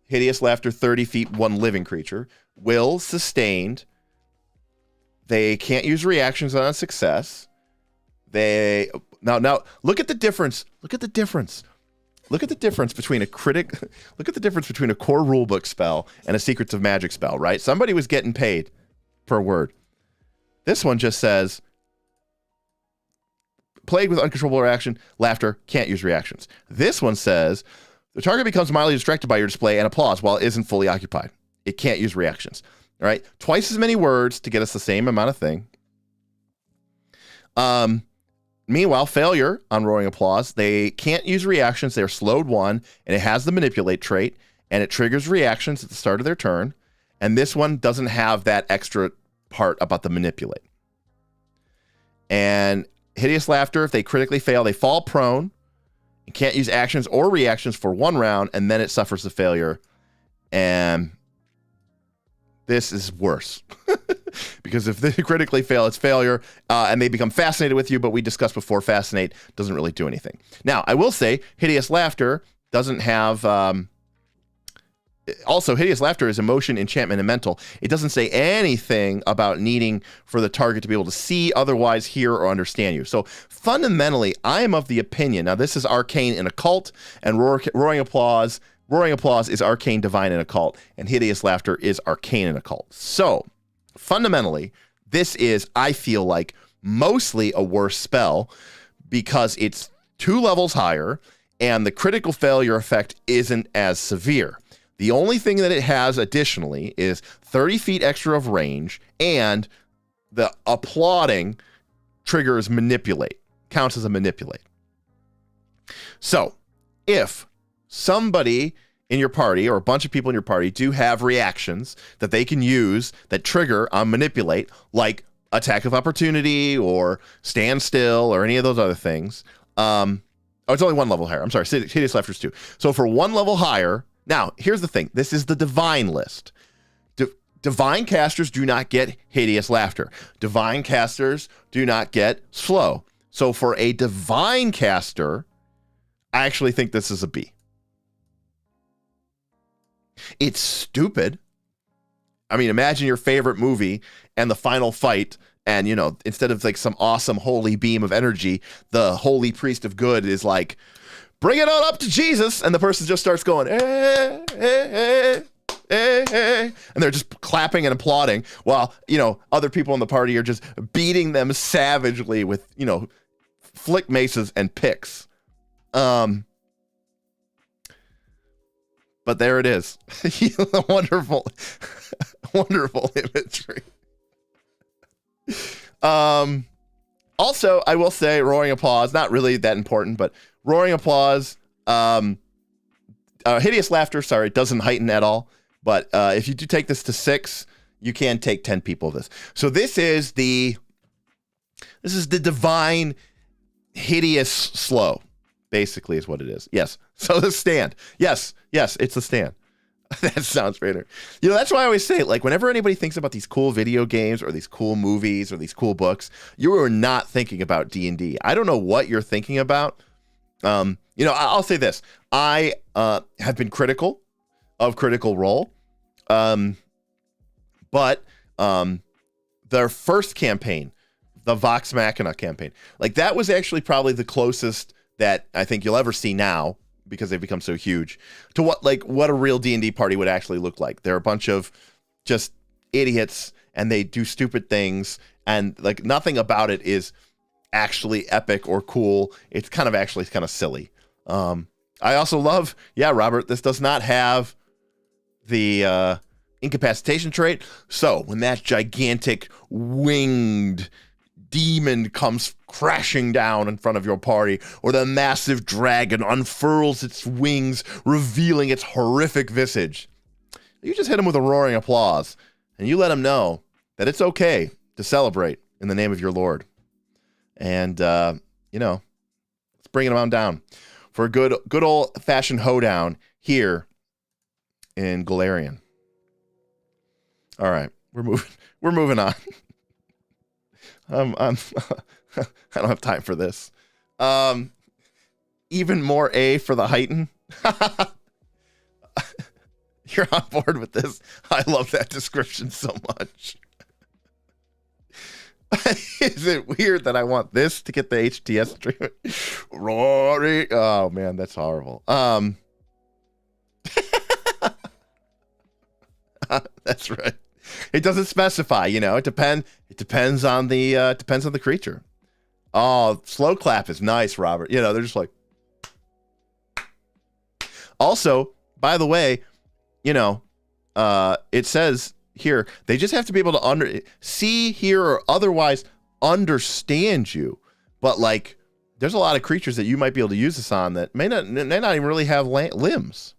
Hideous laughter, 30 feet, 1 living creature. Will sustained. They can't use reactions on a success. Now look at the difference. Look at the difference. Look at the difference between a critic. Look at the difference between a core rulebook spell and a Secrets of Magic spell, right? Somebody was getting paid per word. This one just says, plagued with uncontrollable reaction, laughter, can't use reactions. This one says, the target becomes mildly distracted by your display and applause while it isn't fully occupied. It can't use reactions. All right? Twice as many words to get us the same amount of thing. Meanwhile, failure on roaring applause. They can't use reactions. They're slowed 1, and it has the manipulate trait, and it triggers reactions at the start of their turn. And this one doesn't have that extra part about the manipulate. And hideous laughter, if they critically fail, they fall prone. You can't use actions or reactions for 1 round, and then it suffers the failure. And this is worse. because if they critically fail, it's failure, and they become fascinated with you, but we discussed before, fascinate doesn't really do anything. Now, I will say, Hideous Laughter doesn't have... also, Hideous Laughter is emotion, enchantment, and mental. It doesn't say anything about needing for the target to be able to see, otherwise hear, or understand you. So fundamentally, I am of the opinion, now this is arcane and occult, and roaring applause is arcane, divine, and occult, and Hideous Laughter is arcane and occult. So fundamentally, this is, I feel like, mostly a worse spell because it's 2 levels higher, and the critical failure effect isn't as severe. The only thing that it has additionally is 30 feet extra of range, and the applauding triggers manipulate, counts as a manipulate. So if somebody in your party or a bunch of people in your party do have reactions that they can use that trigger on manipulate, like attack of opportunity or stand still or any of those other things. Oh, it's only 1 level higher. I'm sorry, Hideous Laughter's 2. So for 1 level higher, now, here's the thing. This is the divine list. Divine casters do not get Hideous Laughter. Divine casters do not get slow. So for a divine caster, I actually think this is a B. It's stupid. I mean, imagine your favorite movie and the final fight, and, you know, instead of like some awesome holy beam of energy, the holy priest of good is like, bring it on up to Jesus, and the person just starts going, hey, hey, hey, hey, hey, and they're just clapping and applauding while, you know, other people in the party are just beating them savagely with, you know, flick maces and picks. But there it is. Wonderful, wonderful imagery. Also, I will say, roaring applause, not really that important, but roaring applause, Hideous Laughter, sorry, doesn't heighten at all. But if you do take this to 6, you can take 10 people of this. So this is the divine hideous slow, basically is what it is. Yes. So the stand. Yes, it's the stand. That sounds better. You know, that's why I always say, like, whenever anybody thinks about these cool video games or these cool movies or these cool books, you are not thinking about D&D. I don't know what you're thinking about. You know, I'll say this. I have been critical of Critical Role. But their first campaign, the Vox Machina campaign, like that was actually probably the closest that I think you'll ever see now, because they've become so huge, to what a real D&D party would actually look like. They're a bunch of just idiots, and they do stupid things, and like nothing about it is actually epic or cool. It's kind of silly. I also love, Robert, this does not have the incapacitation trait. So when that gigantic winged demon comes crashing down in front of your party, or the massive dragon unfurls its wings, revealing its horrific visage, you just hit him with a roaring applause, and you let him know that it's okay to celebrate in the name of your Lord. And, you know, let's bring him on down for a good old-fashioned hoedown here in Galarian. All right, we're moving on. I don't have time for this. Even more A for the heighten. You're on board with this. I love that description so much. Is it weird that I want this to get the HTS treatment? Rory. Oh man, that's horrible. That's right. It doesn't specify, you know. It depends on the creature. Oh, slow clap is nice, Robert. You know, they're just like. Also, by the way, you know, it says here they just have to be able to see, hear, or otherwise understand you. But like, there's a lot of creatures that you might be able to use this on that may not even really have limbs.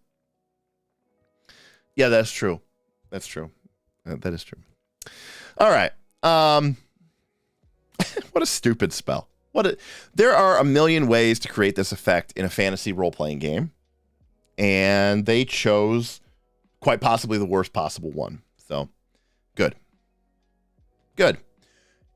Yeah, that's true. That's true. That is true. All right. What a stupid spell. There are a million ways to create this effect in a fantasy role-playing game, and they chose quite possibly the worst possible one. So, good. Good.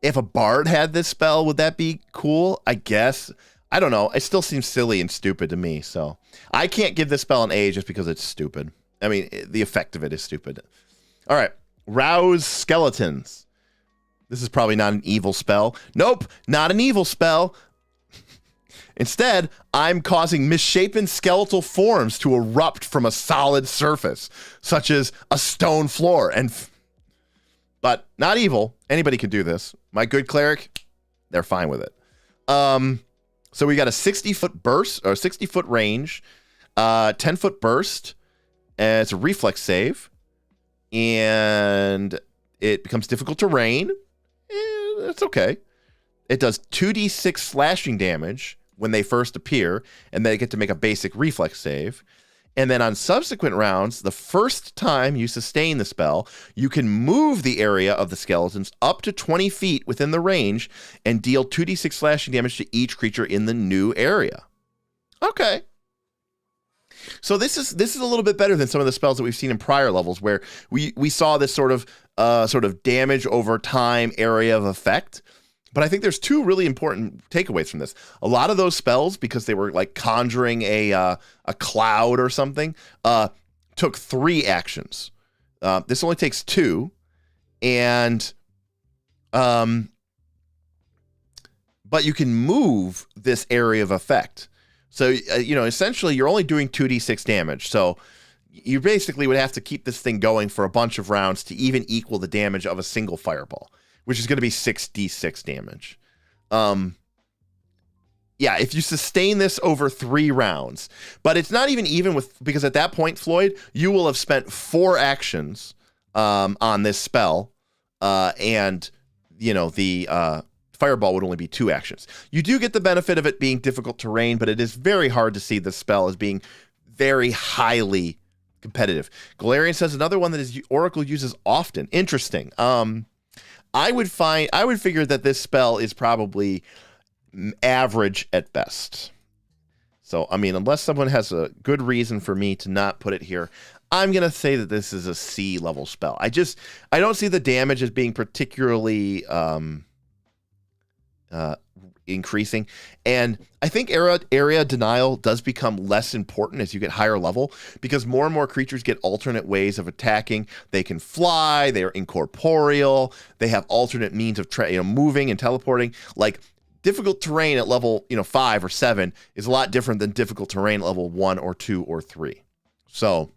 If a bard had this spell, would that be cool? I guess. I don't know. It still seems silly and stupid to me, so I can't give this spell an A just because it's stupid. I mean, the effect of it is stupid. All right. Rouse skeletons. This is probably not an evil spell. Nope, not an evil spell. Instead, I'm causing misshapen skeletal forms to erupt from a solid surface, such as a stone floor. But not evil. Anybody can do this. My good cleric, they're fine with it. So we got a 60-foot burst, or 60-foot range, 10-foot burst, and it's a reflex save, and it becomes difficult terrain. It's okay. It does 2d6 slashing damage when they first appear, and they get to make a basic reflex save. And then on subsequent rounds, the first time you sustain the spell, you can move the area of the skeletons up to 20 feet within the range and deal 2d6 slashing damage to each creature in the new area. Okay. So this is a little bit better than some of the spells that we've seen in prior levels, where we saw this sort of damage over time area of effect. But I think there's two really important takeaways from this. A lot of those spells, because they were like conjuring a cloud or something, took 3 actions. This only takes 2, and but you can move this area of effect. So essentially, you're only doing 2d6 damage. So you basically would have to keep this thing going for a bunch of rounds to even equal the damage of a single fireball, which is going to be 6d6 damage. Yeah, if you sustain this over 3 rounds, but it's not even with, because at that point, Floyd, you will have spent 4 actions on this spell, and the fireball would only be 2 actions. You do get the benefit of it being difficult terrain, but it is very hard to see this spell as being very highly competitive. Galarian says another one that is Oracle uses often. Interesting. I would figure that this spell is probably average at best. So, I mean, unless someone has a good reason for me to not put it here, I'm going to say that this is a C level spell. I don't see the damage as being particularly increasing. And I think area denial does become less important as you get higher level, because more and more creatures get alternate ways of attacking. They can fly, they are incorporeal, they have alternate means of moving and teleporting. Like, difficult terrain at level 5 or 7 is a lot different than difficult terrain at level 1 or 2 or 3. So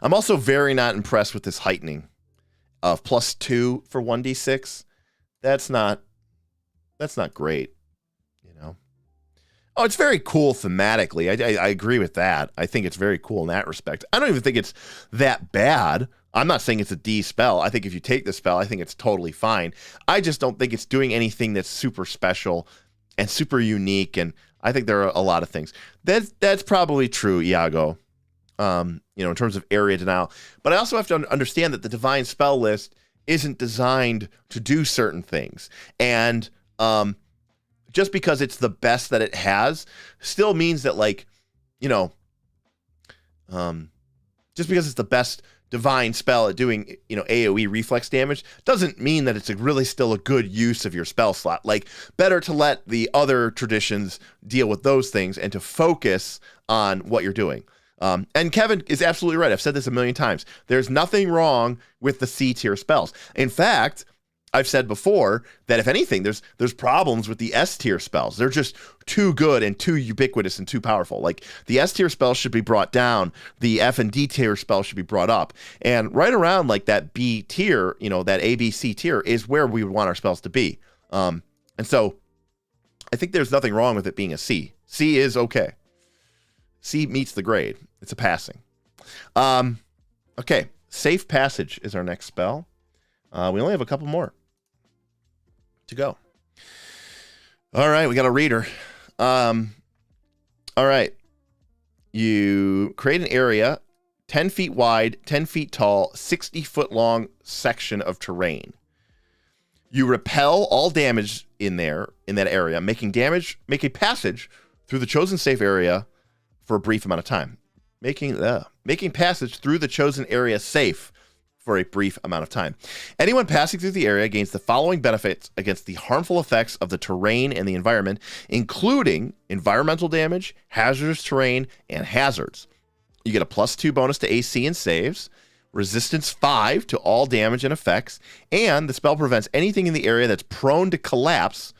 I'm also very not impressed with this heightening of +2 for 1d6. That's not great, Oh, it's very cool thematically. I agree with that. I think it's very cool in that respect. I don't even think it's that bad. I'm not saying it's a D spell. I think if you take the spell, I think it's totally fine. I just don't think it's doing anything that's super special and super unique, and I think there are a lot of things. That's probably true, Iago, in terms of area denial. But I also have to understand that the Divine Spell list isn't designed to do certain things. And just because it's the best that it has still means that, just because it's the best divine spell at doing, AoE reflex damage doesn't mean that it's really still a good use of your spell slot. Like, better to let the other traditions deal with those things and to focus on what you're doing. And Kevin is absolutely right. I've said this a million times. There's nothing wrong with the C tier spells. In fact, I've said before that if anything, there's problems with the S tier spells. They're just too good and too ubiquitous and too powerful. Like, the S tier spells should be brought down. The F and D tier spells should be brought up. And right around like that B tier, that ABC tier is where we would want our spells to be. And so I think there's nothing wrong with it being a C. C is okay. C meets the grade. It's a passing. Okay. Safe Passage is our next spell. We only have a couple more to go. All right, we got a reader. All right. You create an area, 10 feet wide, 10 feet tall, 60-foot long section of terrain. You repel all damage in that area, making passage through the chosen safe area for a brief amount of time. Making passage through the chosen area safe for a brief amount of time. Anyone passing through the area gains the following benefits against the harmful effects of the terrain and the environment, including environmental damage, hazardous terrain, and hazards. You get a +2 bonus to AC and saves, resistance 5 to all damage and effects, and the spell prevents anything in the area that's prone to collapse,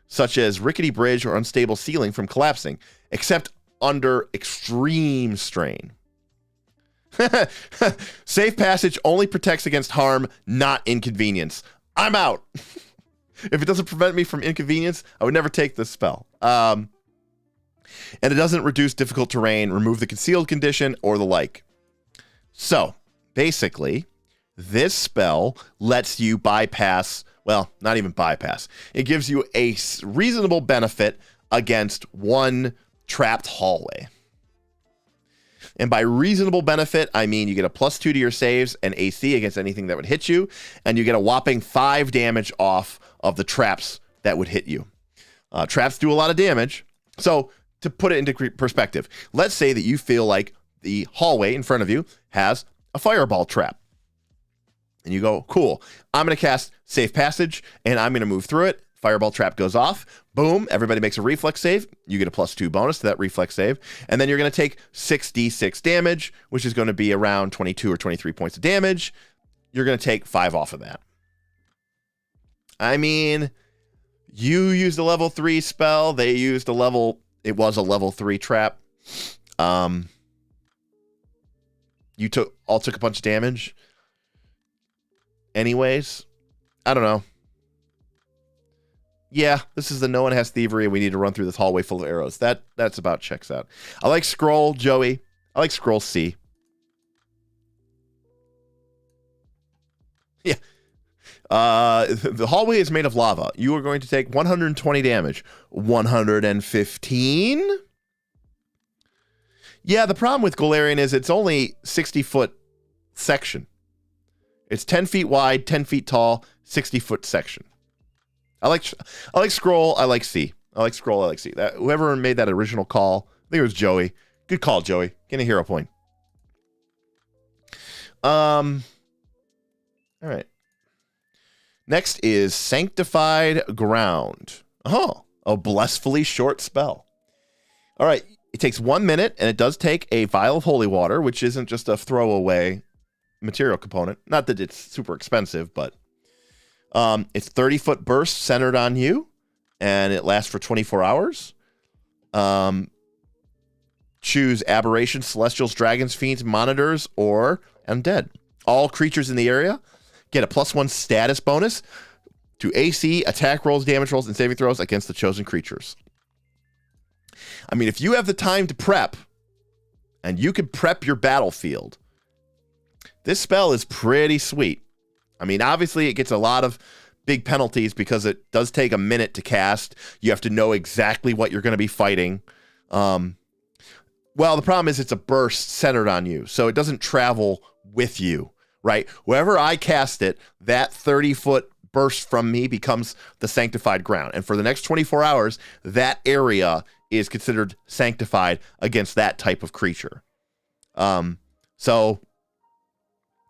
such as rickety bridge or unstable ceiling, from collapsing, except under extreme strain. Safe passage only protects against harm, not inconvenience. I'm out. If it doesn't prevent me from inconvenience, I would never take this spell. And it doesn't reduce difficult terrain, remove the concealed condition, or the like. So, basically, this spell lets you bypass, well, not even bypass. It gives you a reasonable benefit against one trapped hallway. And by reasonable benefit, I mean you get a +2 to your saves and AC against anything that would hit you, and you get a whopping 5 damage off of the traps that would hit you. Traps do a lot of damage. So to put it into perspective, let's say that you feel like the hallway in front of you has a fireball trap. And you go, cool, I'm going to cast Safe Passage, and I'm going to move through it. Fireball trap goes off. Boom. Everybody makes a reflex save. You get a +2 bonus to that reflex save. And then you're going to take 6d6 damage, which is going to be around 22 or 23 points of damage. You're going to take 5 off of that. I mean, you used a level 3 spell. They used a level... It was a level 3 trap. You all took a bunch of damage. Anyways, I don't know. Yeah, this is the no one has thievery. We need to run through this hallway full of arrows. That's about checks out. I like scroll, Joey. I like scroll C. Yeah. The hallway is made of lava. You are going to take 120 damage. 115? Yeah, the problem with Golarion is it's only 60-foot section. It's 10 feet wide, 10 feet tall, 60-foot section. I like scroll. I like C. I like scroll. I like C. Whoever made that original call, I think it was Joey. Good call, Joey. Get a hero point. All right. Next is Sanctified Ground. Oh, a blissfully short spell. All right. It takes 1 minute, and it does take a vial of holy water, which isn't just a throwaway material component. Not that it's super expensive, but it's 30-foot burst centered on you, and it lasts for 24 hours. Choose aberrations, celestials, dragons, fiends, monitors, or undead. All creatures in the area get a +1 status bonus to AC, attack rolls, damage rolls, and saving throws against the chosen creatures. I mean, if you have the time to prep, and you can prep your battlefield, this spell is pretty sweet. I mean, obviously, it gets a lot of big penalties because it does take a minute to cast. You have to know exactly what you're going to be fighting. Well, the problem is it's a burst centered on you, so it doesn't travel with you, right? Wherever I cast it, that 30-foot burst from me becomes the sanctified ground. And for the next 24 hours, that area is considered sanctified against that type of creature. So,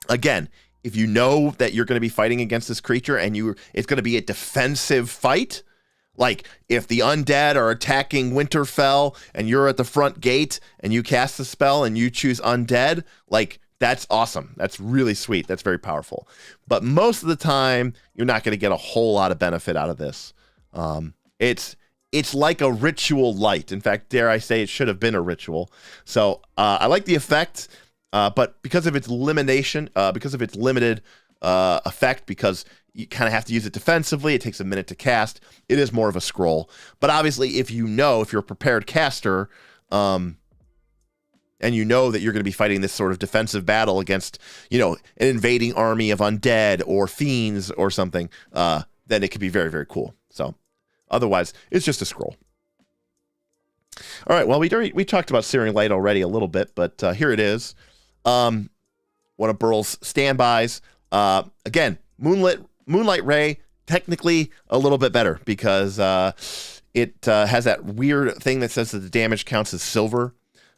again, if you know that you're going to be fighting against this creature and it's going to be a defensive fight, like if the undead are attacking Winterfell and you're at the front gate and you cast the spell and you choose undead, like that's awesome. That's really sweet. That's very powerful. But most of the time, you're not going to get a whole lot of benefit out of this. It's like a ritual light. In fact, dare I say it should have been a ritual. So I like the effect. But because of its limited effect, because you kind of have to use it defensively, it takes a minute to cast, it is more of a scroll. But obviously, if you're a prepared caster, and you know that you're going to be fighting this sort of defensive battle against, an invading army of undead or fiends or something, then it could be very, very cool. So otherwise, it's just a scroll. All right, well, we talked about Searing Light already a little bit, but here it is. One of Burl's standbys. Again, Moonlight Ray, technically a little bit better because it has that weird thing that says that the damage counts as silver.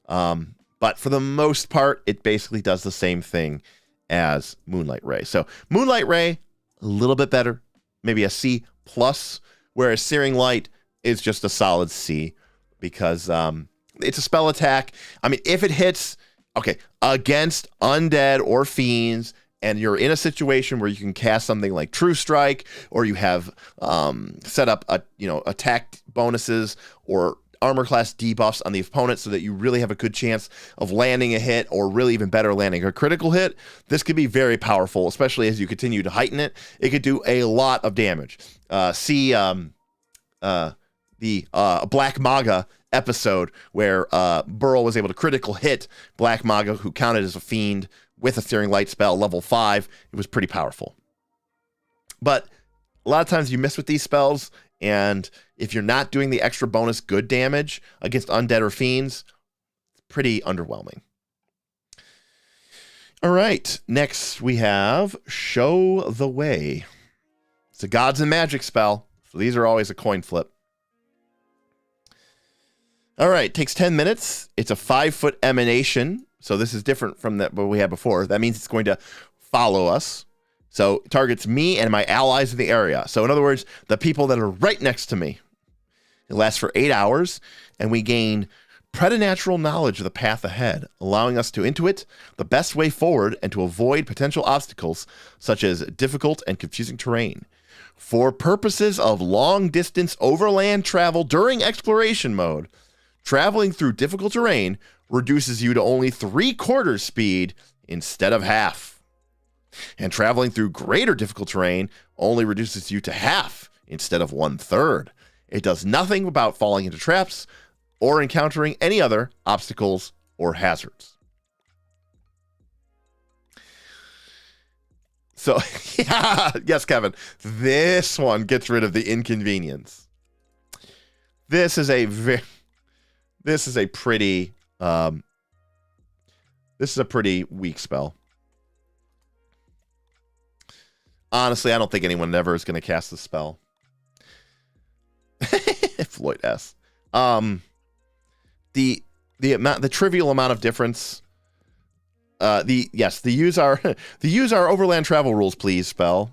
But for the most part, it basically does the same thing as Moonlight Ray. So Moonlight Ray, a little bit better, maybe a C plus, whereas Searing Light is just a solid C because it's a spell attack. I mean, if it hits, okay, against undead or fiends, and you're in a situation where you can cast something like True Strike, or you have set up attack bonuses or armor class debuffs on the opponent so that you really have a good chance of landing a hit, or really even better, landing a critical hit. This could be very powerful, especially as you continue to heighten it. It could do a lot of damage. See the Black Maga episode where Burl was able to critical hit Black Maga, who counted as a fiend, with a Searing Light spell, level 5. It was pretty powerful. But a lot of times you miss with these spells, and if you're not doing the extra bonus good damage against undead or fiends, it's pretty underwhelming. All right, next we have Show the Way. It's a Gods and Magic spell, so these are always a coin flip. All right, takes 10 minutes. It's a 5-foot emanation. So this is different from what we had before. That means it's going to follow us. So it targets me and my allies in the area. So in other words, the people that are right next to me. It lasts for 8 hours, and we gain preternatural knowledge of the path ahead, allowing us to intuit the best way forward and to avoid potential obstacles such as difficult and confusing terrain. For purposes of long-distance overland travel during exploration mode, traveling through difficult terrain reduces you to only 3/4 speed instead of half. And traveling through greater difficult terrain only reduces you to half instead of 1/3. It does nothing about falling into traps or encountering any other obstacles or hazards. So, yeah, yes, Kevin, this one gets rid of the inconvenience. This is a pretty weak spell. Honestly, I don't think anyone ever is going to cast this spell. Floyd S. The trivial amount of difference. The use our overland travel rules, please spell.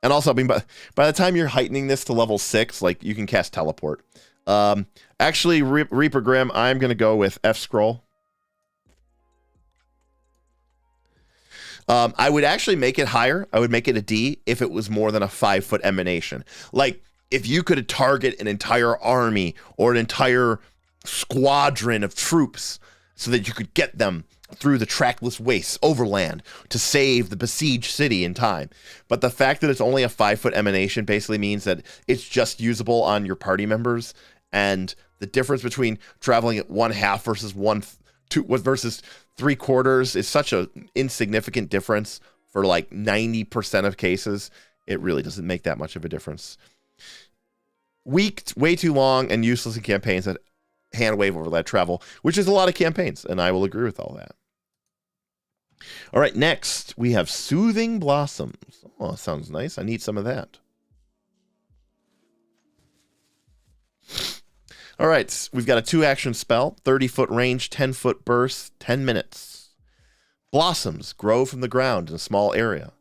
And also, I mean, by the time you're heightening this to level 6, like, you can cast teleport. Actually, Reaper Grim, I'm going to go with F scroll. I would actually make it higher. I would make it a D if it was more than a 5-foot emanation. Like, if you could target an entire army or an entire squadron of troops so that you could get them through the trackless wastes overland to save the besieged city in time. But the fact that it's only a 5-foot emanation basically means that it's just usable on your party members, and the difference between traveling at 1/2 versus 3/4 is such an insignificant difference for like 90% of cases. It really doesn't make that much of a difference. Weak, way too long, and useless in campaigns that hand wave over that travel, which is a lot of campaigns, and I will agree with all that. All right, next we have Soothing Blossoms. Oh, sounds nice. I need some of that. All right, we've got a 2-action spell, 30-foot range, 10-foot burst, 10 minutes. Blossoms grow from the ground in a small area.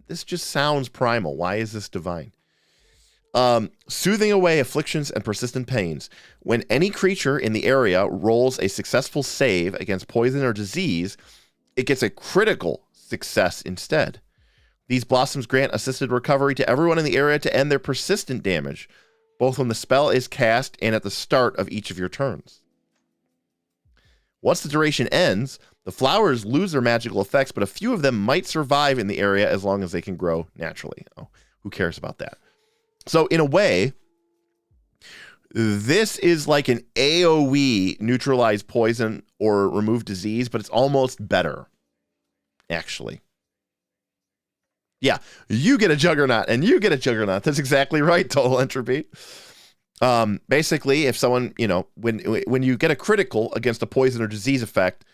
This just sounds primal. Why is this divine? Soothing away afflictions and persistent pains. When any creature in the area rolls a successful save against poison or disease, it gets a critical success instead. These blossoms grant assisted recovery to everyone in the area to end their persistent damage, both when the spell is cast and at the start of each of your turns. Once the duration ends, the flowers lose their magical effects, but a few of them might survive in the area as long as they can grow naturally. Oh, who cares about that? So in a way, this is like an AoE neutralize poison or remove disease, but it's almost better, actually. Yeah, you get a Juggernaut, and you get a Juggernaut. That's exactly right, Total Entropy. Basically, if someone, when you get a critical against a poison or disease effect,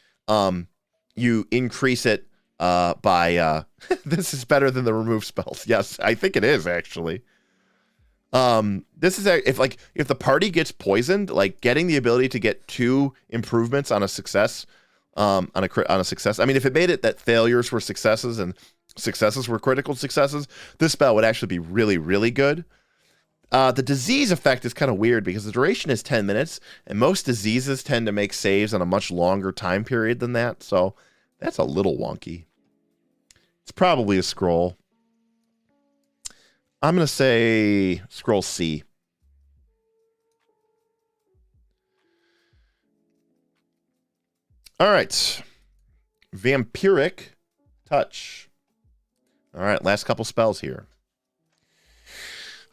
you increase it by, this is better than the remove spells. Yes, I think it is, actually. This is if the party gets poisoned, like getting the ability to get 2 improvements on a success on a success. I mean, if it made it that failures were successes and successes were critical successes, this spell would actually be really, really good. The disease effect is kind of weird because the duration is 10 minutes, and most diseases tend to make saves on a much longer time period than that, so that's a little wonky. It's probably a scroll. I'm going to say scroll C. All right. Vampiric Touch. All right, last couple spells here.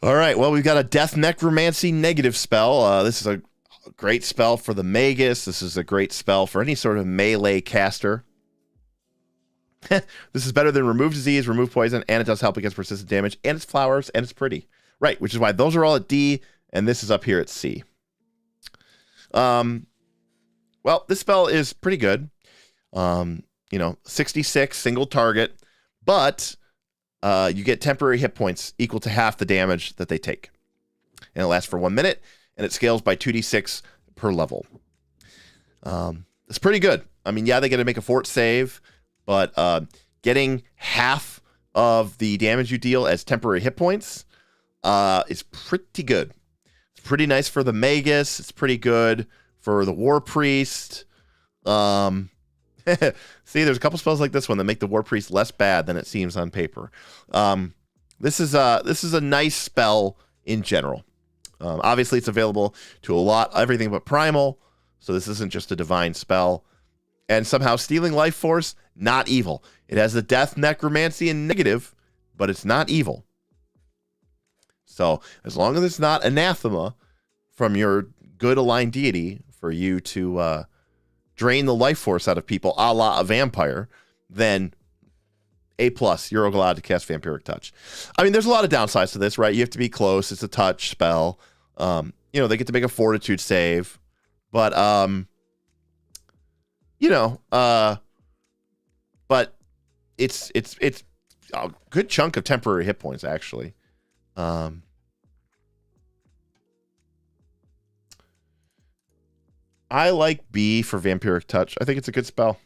All right, well, we've got a Death Necromancy negative spell. This is a great spell for the Magus. This is a great spell for any sort of melee caster. This is better than Remove Disease, Remove Poison, and it does help against persistent damage, and it's flowers, and it's pretty. Right, which is why those are all at D, and this is up here at C. Well, this spell is pretty good. 66 single target, but you get temporary hit points equal to half the damage that they take. And it lasts for 1 minute, and it scales by 2d6 per level. It's pretty good. I mean, yeah, they get to make a fort save, but getting half of the damage you deal as temporary hit points is pretty good. It's pretty nice for the Magus. It's pretty good for the War Priest. See, there's a couple spells like this one that make the War Priest less bad than it seems on paper. This is a nice spell in general. Obviously, it's available to everything but Primal, so this isn't just a divine spell. And somehow Stealing Life Force, not evil. It has the Death Necromancy in negative, but it's not evil. So as long as it's not anathema from your good aligned deity for you to drain the life force out of people a la a vampire, then A+, you're allowed to cast Vampiric Touch. I mean, there's a lot of downsides to this, right? You have to be close. It's a touch spell. They get to make a fortitude save, but but it's a good chunk of temporary hit points, actually. I like B for Vampiric Touch. I think it's a good spell.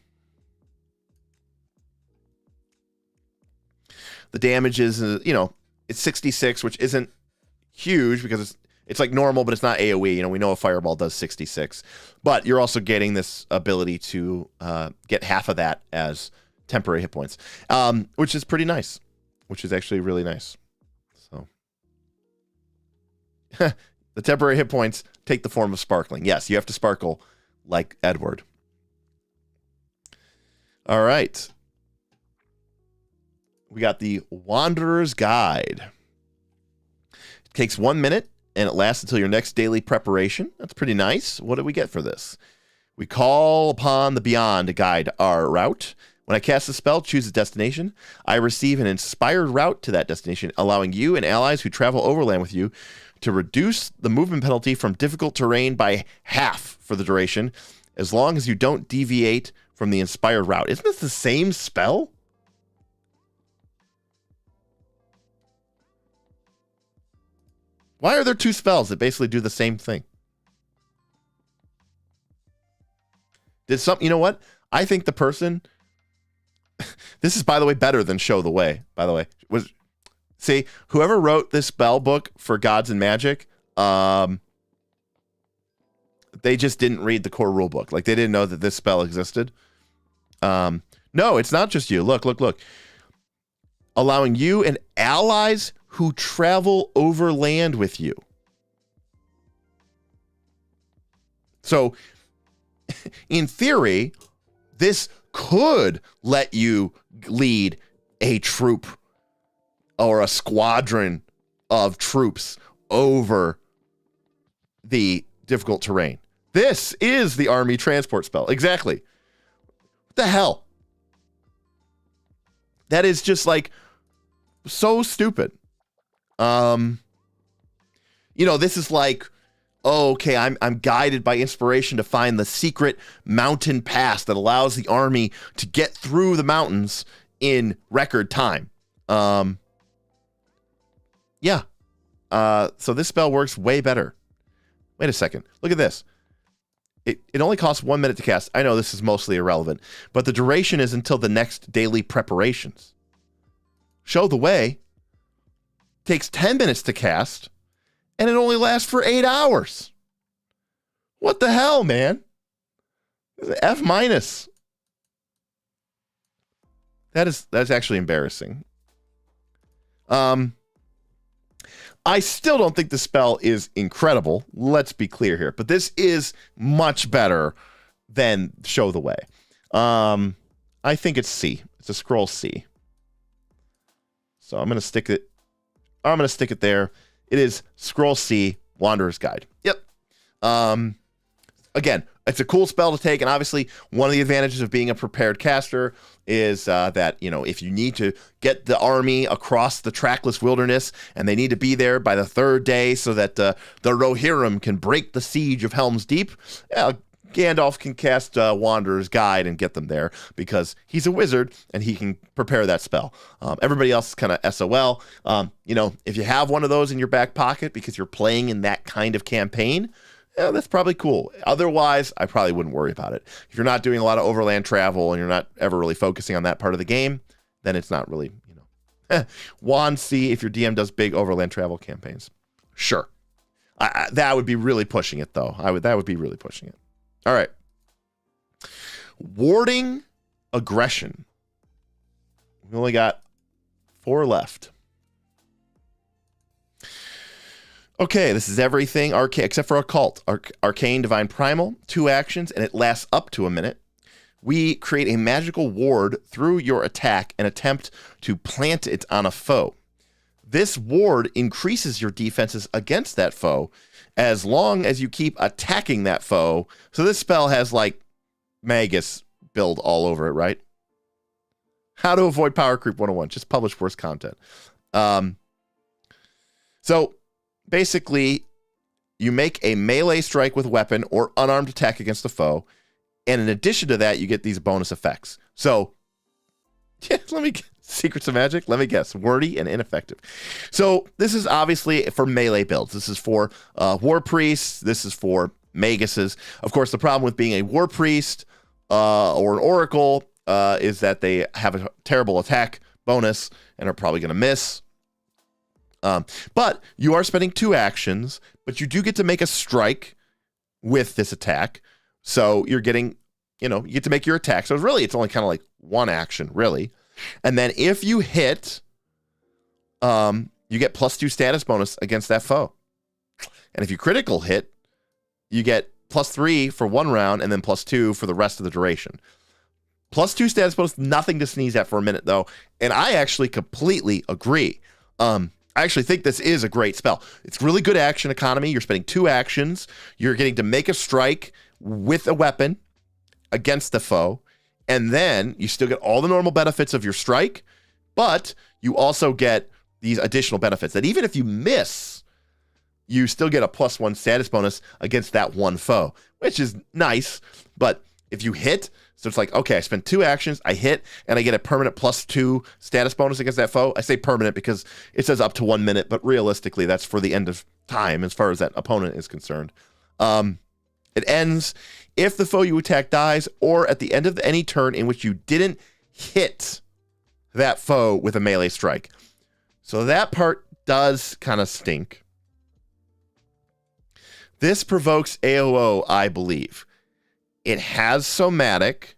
The damage is, it's 66, which isn't huge because it's like normal, but it's not AoE. We know a fireball does 66. But you're also getting this ability to get half of that as temporary hit points, which is pretty nice, which is actually really nice. So the temporary hit points take the form of sparkling. Yes, you have to sparkle like Edward. All right. We got the Wanderer's Guide. It takes 1 minute, and it lasts until your next daily preparation. That's pretty nice. What do we get for this? We call upon the Beyond to guide our route. When I cast a spell, choose a destination. I receive an inspired route to that destination, allowing you and allies who travel overland with you to reduce the movement penalty from difficult terrain by half for the duration, as long as you don't deviate from the inspired route. Isn't this the same spell? Why are there two spells that basically do the same thing? You know what? I think the person, this is, by the way, better than Show the Way, by the way. See, whoever wrote this spell book for Gods and Magic, they just didn't read the core rule book. Like, they didn't know that this spell existed. No, it's not just you. Look. Allowing you and allies who travel overland with you. So, in theory, this could let you lead a troop or a squadron of troops over the difficult terrain. This is the army transport spell. Exactly. What the hell? That is just like so stupid. This is like, oh, okay, I'm guided by inspiration to find the secret mountain pass that allows the army to get through the mountains in record time. Yeah. So this spell works way better. Wait a second. Look at this. It only costs 1 minute to cast. I know this is mostly irrelevant, but the duration is until the next daily preparations. Show the Way takes 10 minutes to cast, and it only lasts for 8 hours. What the hell, man? F minus. That's actually embarrassing. I still don't think the spell is incredible. Let's be clear here. But this is much better than Show the Way. I think it's C. It's a scroll C. So I'm going to stick it. I'm going to stick it there. It is scroll C, Wanderer's Guide. Yep. Again, it's a cool spell to take, and obviously one of the advantages of being a prepared caster is that, if you need to get the army across the trackless wilderness and they need to be there by the 3rd day so that the Rohirrim can break the siege of Helm's Deep, Gandalf can cast Wanderer's Guide and get them there because he's a wizard and he can prepare that spell. Everybody else is kind of SOL. If you have one of those in your back pocket because you're playing in that kind of campaign, that's probably cool. Otherwise, I probably wouldn't worry about it. If you're not doing a lot of overland travel and you're not ever really focusing on that part of the game, then it's not really, Wand C if your DM does big overland travel campaigns. Sure. That would be really pushing it, though. That would be really pushing it. All right. Warding Aggression. We only got 4 left. Okay, this is everything except for Occult. Arcane, Divine, Primal, 2 actions, and it lasts up to a minute. We create a magical ward through your attack and attempt to plant it on a foe. This ward increases your defenses against that foe as long as you keep attacking that foe. So this spell has like Magus build all over it, right? How to avoid power creep 101. Just publish worse content. So basically, you make a melee strike with weapon or unarmed attack against the foe. And in addition to that, you get these bonus effects. So, Secrets of Magic, let me guess, wordy and ineffective. So this is obviously for melee builds. This is for War Priests. This is for Maguses. Of course, the problem with being a War Priest or an Oracle is that they have a terrible attack bonus and are probably going to miss. But you are spending 2 actions, but you do get to make a strike with this attack. So you're getting, you get to make your attack. So it's only kind of like 1 action, really. And then if you hit, you get +2 status bonus against that foe. And if you critical hit, you get +3 for 1 round and then +2 for the rest of the duration. +2 status bonus, nothing to sneeze at for a minute, though. And I actually completely agree. I actually think this is a great spell. It's really good action economy. You're spending 2 actions. You're getting to make a strike with a weapon against the foe. And then you still get all the normal benefits of your strike, but you also get these additional benefits that even if you miss, you still get a +1 status bonus against that one foe, which is nice. But if you hit, so it's like, okay, I spent 2 actions, I hit, and I get a permanent +2 status bonus against that foe. I say permanent because it says up to 1 minute, but realistically, that's for the end of time as far as that opponent is concerned. It ends if the foe you attack dies, or at the end of any turn in which you didn't hit that foe with a melee strike. So that part does kind of stink. This provokes AOO, I believe. It has Somatic.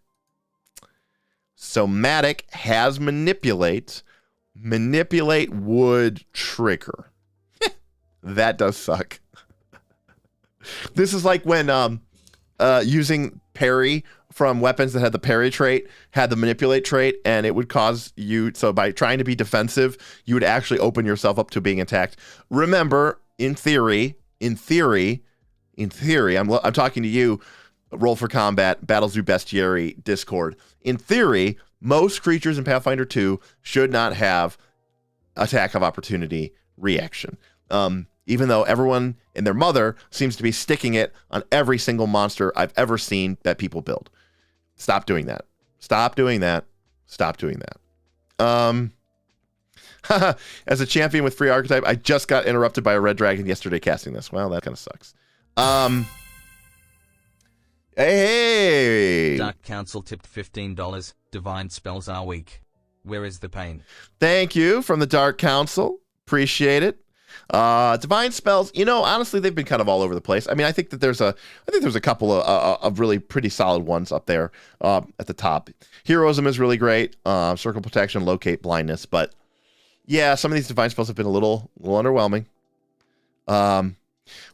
Somatic has Manipulate. Manipulate would trigger. That does suck. This is like when using parry from weapons that had the parry trait had the Manipulate trait, and it would cause you, so by trying to be defensive, you would actually open yourself up to being attacked. Remember, in theory, I'm talking to you, Roll for Combat, Battles Du Bestiary, Discord. In theory, most creatures in Pathfinder 2 should not have attack of opportunity reaction. Even though everyone and their mother seems to be sticking it on every single monster I've ever seen that people build. Stop doing that. Stop doing that. Stop doing that. As a champion with free archetype, I just got interrupted by a red dragon yesterday casting this. Well, that kind of sucks. Hey! Dark Council tipped $15. Divine spells are weak. Where is the pain? Thank you from the Dark Council. Appreciate it. Divine spells, honestly, they've been kind of all over the place. I mean, I think there's a couple of really pretty solid ones up there at the top. Heroism is really great. Circle Protection, Locate, Blindness. But yeah, some of these divine spells have been a little underwhelming.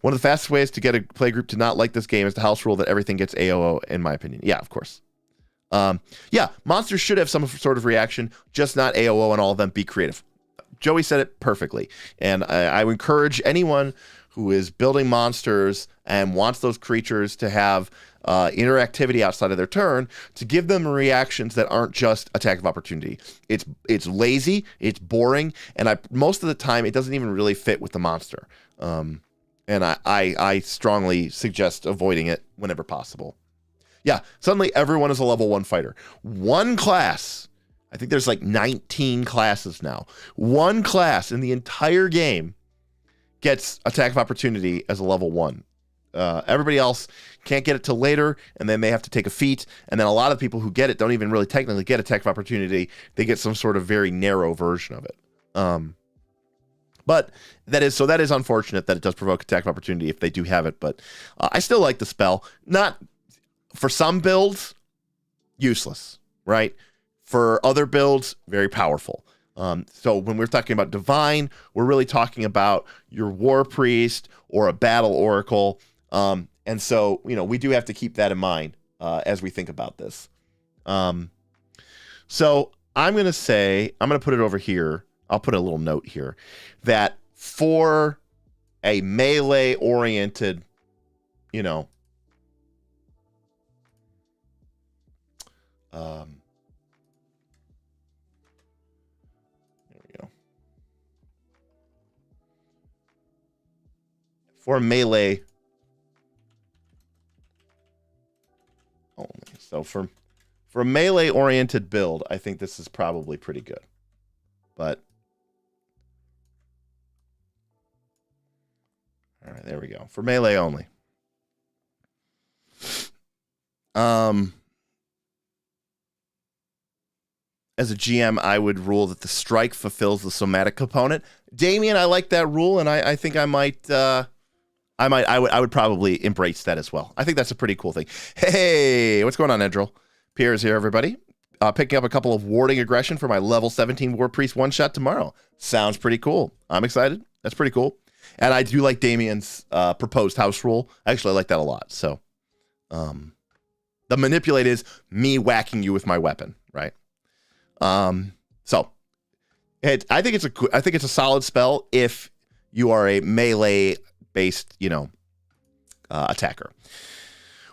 One of the fastest ways to get a play group to not like this game is to house rule that everything gets AOO, in my opinion. Yeah, of course. Yeah, monsters should have some sort of reaction, just not AOO and all of them. Be creative. Joey said it perfectly. And I would encourage anyone who is building monsters and wants those creatures to have interactivity outside of their turn to give them reactions that aren't just attack of opportunity. It's lazy, it's boring, and most of the time it doesn't even really fit with the monster. And I strongly suggest avoiding it whenever possible. Yeah, suddenly everyone is a level 1 fighter. One class, I think there's like 19 classes now. One class in the entire game gets attack of opportunity as a level 1. Everybody else can't get it till later, and then they have to take a feat. And then a lot of people who get it don't even really technically get attack of opportunity. They get some sort of very narrow version of it. But that is unfortunate that it does provoke attack of opportunity if they do have it. But I still like the spell. Not for some builds, useless, right? For other builds, very powerful. So when we're talking about divine, we're really talking about your war priest or a battle oracle. And so, we do have to keep that in mind as we think about this. So I'm going to put it over here. I'll put a little note here that for a melee oriented, there we go. For a melee only. So for a melee oriented build, I think this is probably pretty good. But all right, there we go. For melee only. As a GM, I would rule that the strike fulfills the somatic component. Damien, I like that rule, and I think I would probably embrace that as well. I think that's a pretty cool thing. Hey, what's going on, Edril? Pierre's here, everybody. Picking up a couple of warding aggression for my level 17 War Priest one-shot tomorrow. Sounds pretty cool. I'm excited. That's pretty cool. And I do like Damien's proposed house rule. Actually, I like that a lot. So, the manipulate is me whacking you with my weapon, right? So, I think it's a solid spell if you are a melee-based, attacker.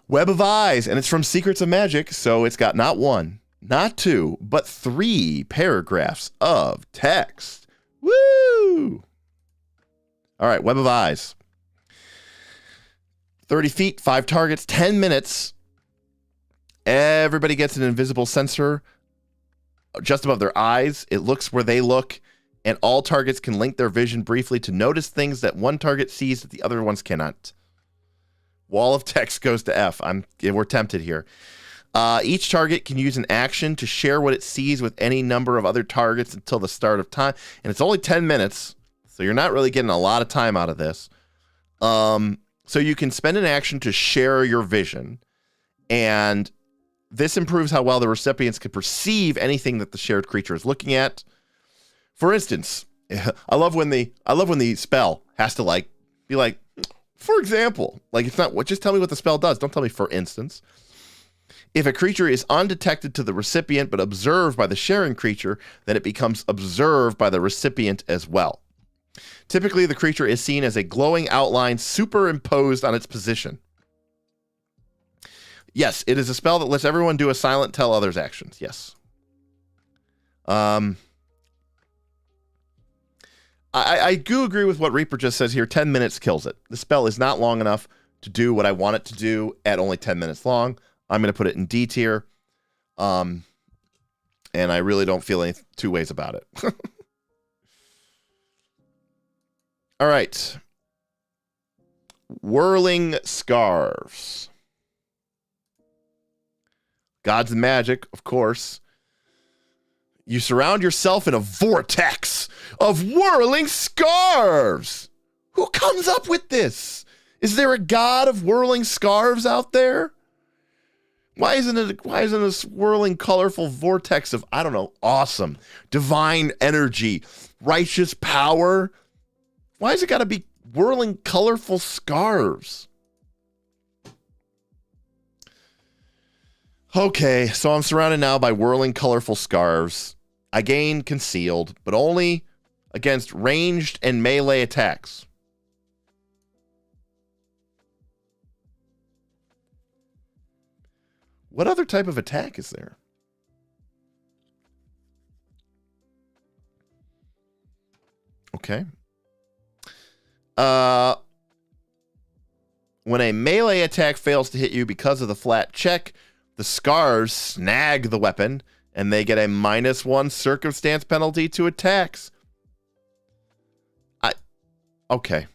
Web of Eyes, and it's from Secrets of Magic, so it's got not 1, not 2, but 3 paragraphs of text. Woo! All right, Web of Eyes. 30 feet, 5 targets, 10 minutes. Everybody gets an invisible sensor just above their eyes. It looks where they look, and all targets can link their vision briefly to notice things that one target sees that the other ones cannot. Wall of text goes to F. We're tempted here. Each target can use an action to share what it sees with any number of other targets until the start of time. And it's only 10 minutes, so you're not really getting a lot of time out of this. So you can spend an action to share your vision, and this improves how well the recipients can perceive anything that the shared creature is looking at. For instance, I love when the spell has to be like, for example, it's not what, just tell me what the spell does. Don't tell me for instance. If a creature is undetected to the recipient but observed by the sharing creature, then it becomes observed by the recipient as well. Typically, the creature is seen as a glowing outline superimposed on its position. Yes, it is a spell that lets everyone do a silent tell others actions. Yes. I do agree with what Reaper just says here. 10 minutes kills it. The spell is not long enough to do what I want it to do at only 10 minutes long. I'm going to put it in D tier. And I really don't feel any two ways about it. All right. Whirling Scarves. Gods and magic, of course. You surround yourself in a vortex of whirling scarves. Who comes up with this? Is there a god of whirling scarves out there? Why isn't this whirling colorful vortex of, I don't know, awesome, divine energy, righteous power? Why has it got to be whirling colorful scarves? Okay, so I'm surrounded now by whirling colorful scarves. I gain concealed, but only against ranged and melee attacks. What other type of attack is there? Okay. When a melee attack fails to hit you because of the flat check, the scarves snag the weapon, and they get a -1 circumstance penalty to attacks. Okay.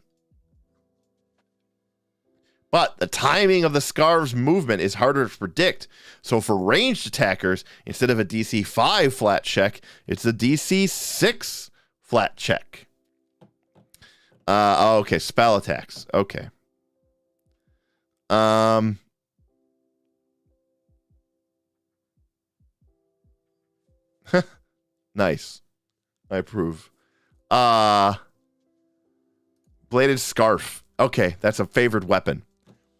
But the timing of the scarves' movement is harder to predict. So for ranged attackers, instead of a DC 5 flat check, it's a DC 6 flat check. Okay, spell attacks. Okay. Nice. I approve. Bladed scarf. Okay, that's a favored weapon.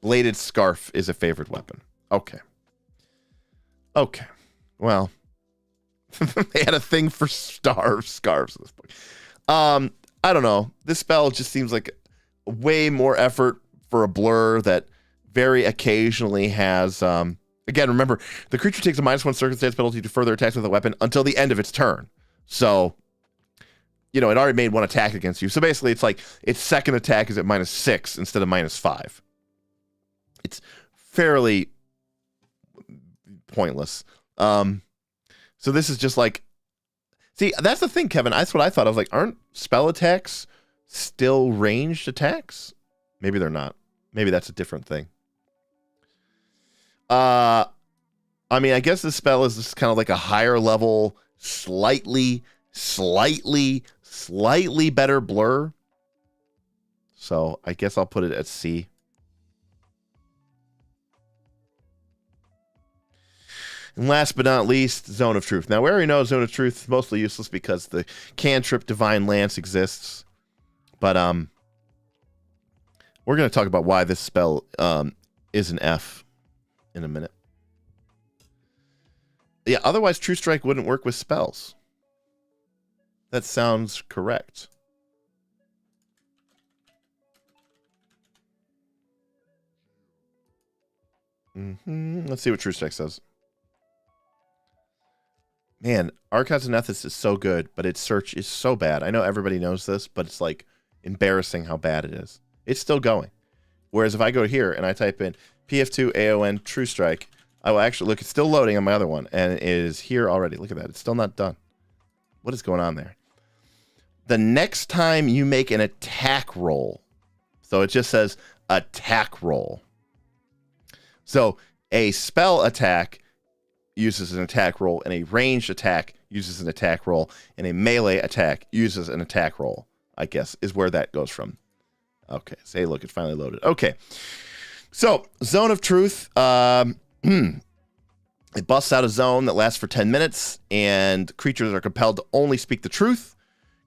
Bladed scarf is a favored weapon. Okay. Okay. Well, they had a thing for scarves in this book. I don't know. This spell just seems like way more effort for a blur that very occasionally has. Again, remember, the creature takes a -1 circumstance penalty to further attacks with a weapon until the end of its turn. So, it already made one attack against you. So basically, it's like its second attack is at -6 instead of -5. It's fairly pointless. So this is just like, see, that's the thing, Kevin. That's what I thought. I was like, aren't spell attacks still ranged attacks? Maybe they're not. Maybe that's a different thing. I mean, I guess this spell is just kind of like a higher level, slightly better blur. So I guess I'll put it at C. And last but not least, Zone of Truth. Now, we already know Zone of Truth is mostly useless because the cantrip Divine Lance exists. But we're going to talk about why this spell is an F in a minute. Yeah, otherwise True Strike wouldn't work with spells. That sounds correct. Let's see what True Strike says. Man, Archives and Ethos is so good, but its search is so bad. I know everybody knows this, but it's like embarrassing how bad it is. It's still going. Whereas if I go here and I type in PF2 AON True Strike, I will actually look. It's still loading on my other one, and it is here already. Look at that. It's still not done. What is going on there? The next time you make an attack roll, so it just says attack roll. So a spell attack uses an attack roll, and a ranged attack uses an attack roll, and a melee attack uses an attack roll, I guess, is where that goes from. Okay, say, look, it finally loaded. Okay, so Zone of Truth, it busts out a zone that lasts for 10 minutes, and creatures are compelled to only speak the truth.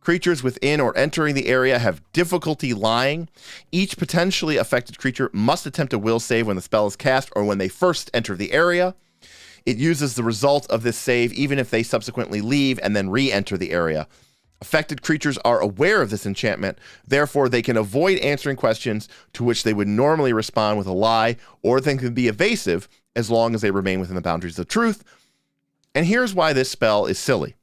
Creatures within or entering the area have difficulty lying. Each potentially affected creature must attempt a will save when the spell is cast or when they first enter the area. It uses the result of this save even if they subsequently leave and then re-enter the area. Affected creatures are aware of this enchantment, therefore they can avoid answering questions to which they would normally respond with a lie, or they can be evasive as long as they remain within the boundaries of truth. And here's why this spell is silly.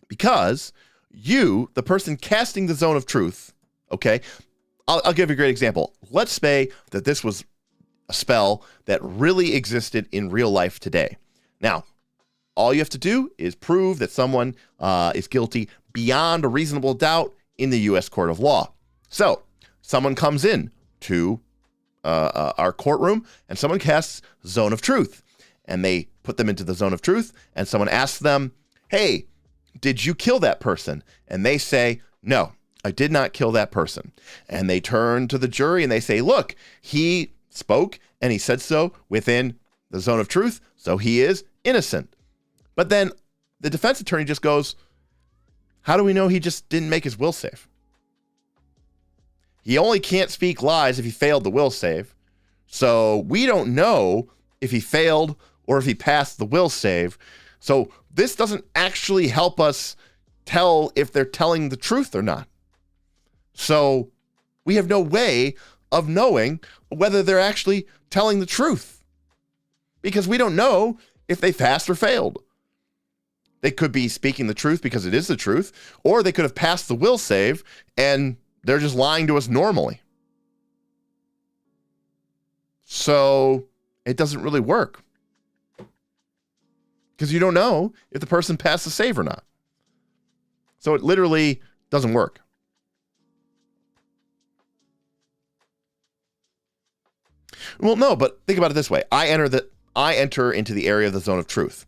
Because you, the person casting the Zone of Truth, okay, I'll give you a great example. Let's say that this was a spell that really existed in real life today. Now, all you have to do is prove that someone is guilty beyond a reasonable doubt in the U.S. court of law. So, someone comes in to our courtroom, and someone casts Zone of Truth, and they put them into the zone of truth, and someone asks them, hey, did you kill that person? And they say, no, I did not kill that person. And they turn to the jury and they say, look, he spoke and he said so within the zone of truth, so he is innocent. But then the defense attorney just goes, how do we know he just didn't make his will save? He only can't speak lies if he failed the will save. So we don't know if he failed or if he passed the will save. So this doesn't actually help us tell if they're telling the truth or not. So we have no way of knowing whether they're actually telling the truth, because we don't know if they passed or failed. They could be speaking the truth because it is the truth, or they could have passed the will save and they're just lying to us normally. So it doesn't really work, because you don't know if the person passed the save or not. So it literally doesn't work. Well, no, but think about it this way. I enter into the area of the zone of truth.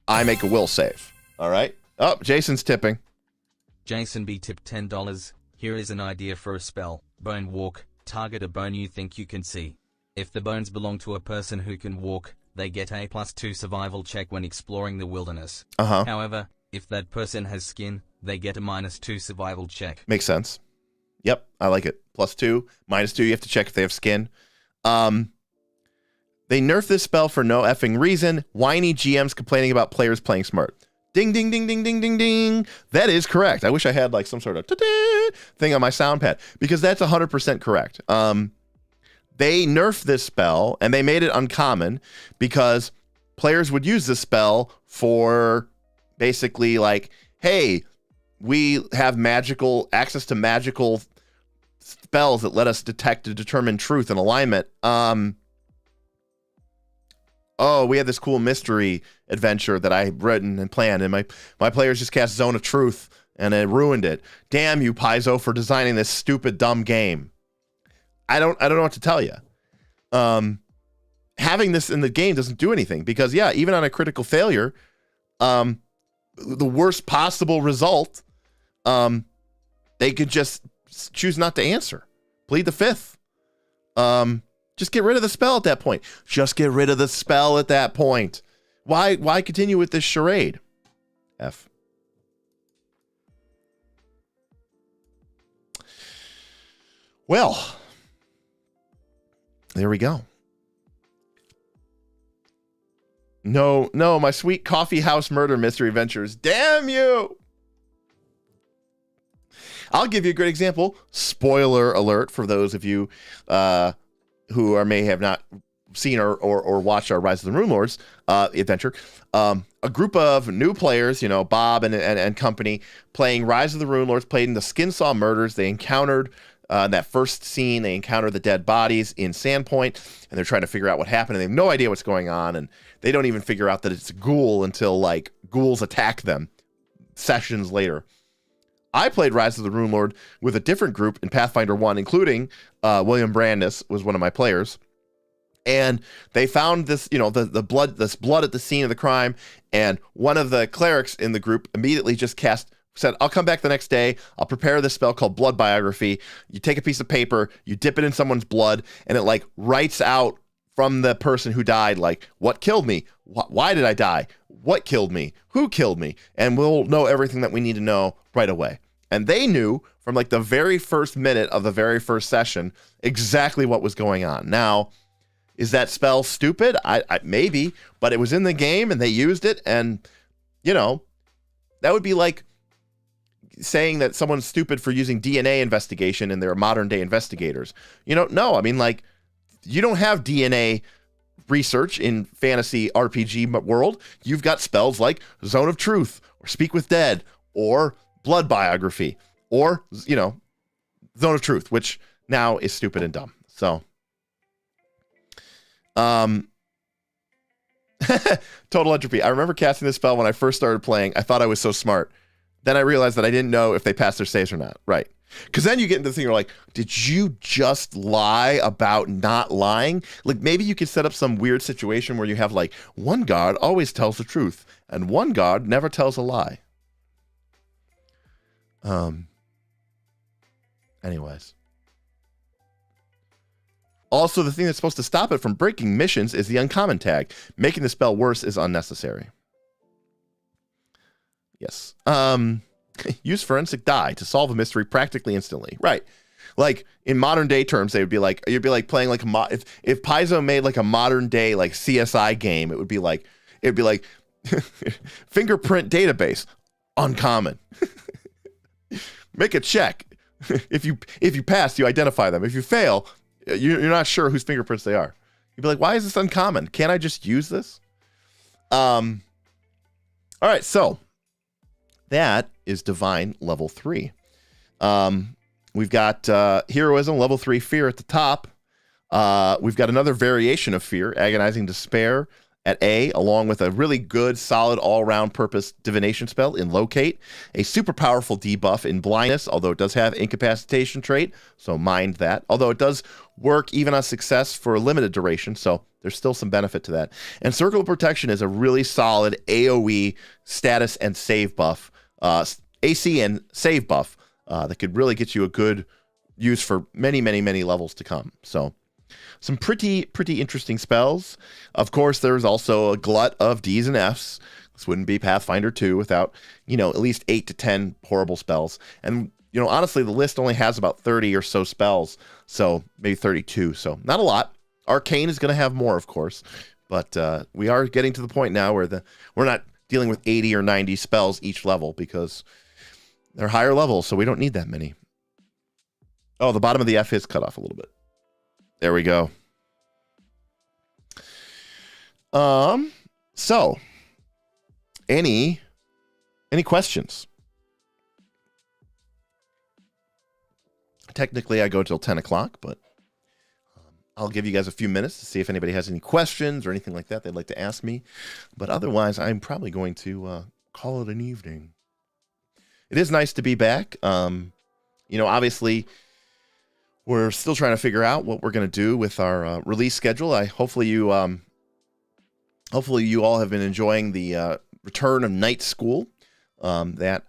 I make a will save. All right. Oh, Jason's tipping. Jason B tipped $10. Here is an idea for a spell. Bone walk. Target a bone you think you can see. If the bones belong to a person who can walk, they get a +2 survival check when exploring the wilderness. However, if that person has skin, they get a -2 survival check. Makes sense. Yep, I like it. +2, -2, you have to check if they have skin. They nerfed this spell for no effing reason. Whiny GMs complaining about players playing smart. Ding, ding, ding, ding, ding, ding, ding. That is correct. I wish I had like some sort of thing on my sound pad, because that's 100% correct. They nerfed this spell and they made it uncommon because players would use this spell for basically like, hey, we have access to magical spells that let us detect and determine truth and alignment. Oh, we had this cool mystery adventure that I written and planned, and my players just cast Zone of Truth and it ruined it. Damn you, Paizo, for designing this stupid, dumb game. I don't know what to tell you. Having this in the game doesn't do anything, because yeah, even on a critical failure, the worst possible result, they could just choose not to answer. Plead the fifth. Just get rid of the spell at that point. Just get rid of the spell at that point. Why continue with this charade? F. Well, there we go. No, my sweet coffee house murder mystery adventures. Damn you! I'll give you a great example. Spoiler alert for those of you who may have not seen or watched our Rise of the Rune Lords adventure. A group of new players, Bob and company, playing Rise of the Rune Lords, played in the Skinsaw Murders. They encountered that first scene, they encounter the dead bodies in Sandpoint, and they're trying to figure out what happened, and they have no idea what's going on, and they don't even figure out that it's a ghoul until, like, ghouls attack them sessions later. I played Rise of the Rune Lord with a different group in Pathfinder 1, including William Blindness was one of my players. And they found this, the blood at the scene of the crime, and one of the clerics in the group immediately just said, I'll come back the next day. I'll prepare this spell called Blood Biography. You take a piece of paper, you dip it in someone's blood, and it like writes out from the person who died, like, what killed me? Why did I die? What killed me? Who killed me? And we'll know everything that we need to know right away. And they knew from like the very first minute of the very first session exactly what was going on. Now, is that spell stupid? I maybe, but it was in the game and they used it, and that would be like saying that someone's stupid for using DNA investigation and they're modern day investigators. No, I mean, like, you don't have DNA research in fantasy RPG world. You've got spells like Zone of Truth or Speak with Dead or Blood Biography or, Zone of Truth, which now is stupid and dumb. So, Total Entropy. I remember casting this spell when I first started playing. I thought I was so smart. Then I realized that I didn't know if they passed their saves or not. Right. Because then you get into the thing, you're like, did you just lie about not lying? Like, maybe you could set up some weird situation where you have, like, one god always tells the truth, and one god never tells a lie. Anyways. Also, the thing that's supposed to stop it from breaking missions is the uncommon tag. Making the spell worse is unnecessary. Yes. Use forensic die to solve a mystery practically instantly. Right. Like in modern day terms, they would be like, you'd be like playing like if Paizo made like a modern day like CSI game, it'd be like fingerprint database, uncommon. Make a check. If you pass, you identify them. If you fail, you're not sure whose fingerprints they are. You'd be like, why is this uncommon? Can't I just use this? All right, so that is Divine level 3. We've got Heroism level 3 Fear at the top. We've got another variation of Fear, Agonizing Despair at A, along with a really good, solid, all-around purpose divination spell in Locate, a super powerful debuff in Blindness, although it does have incapacitation trait, so mind that. Although it does work even on success for a limited duration, so there's still some benefit to that. And Circle of Protection is a really solid AoE status and save buff, AC and save buff that could really get you a good use for many, many, many levels to come. So some pretty interesting spells. Of course, there's also a glut of Ds and Fs. This wouldn't be Pathfinder 2 without, at least 8 to 10 horrible spells. And, honestly, the list only has about 30 or so spells. So maybe 32. So not a lot. Arcane is going to have more, of course. But we are getting to the point now where we're not dealing with 80 or 90 spells each level because they're higher levels. So we don't need that many. Oh, the bottom of the F is cut off a little bit. There we go. So any questions? Technically, I go till 10 o'clock, but I'll give you guys a few minutes to see if anybody has any questions or anything like that they'd like to ask me. But otherwise, I'm probably going to call it an evening. It is nice to be back. Obviously, we're still trying to figure out what we're going to do with our release schedule. Hopefully you all have been enjoying the return of Night School. That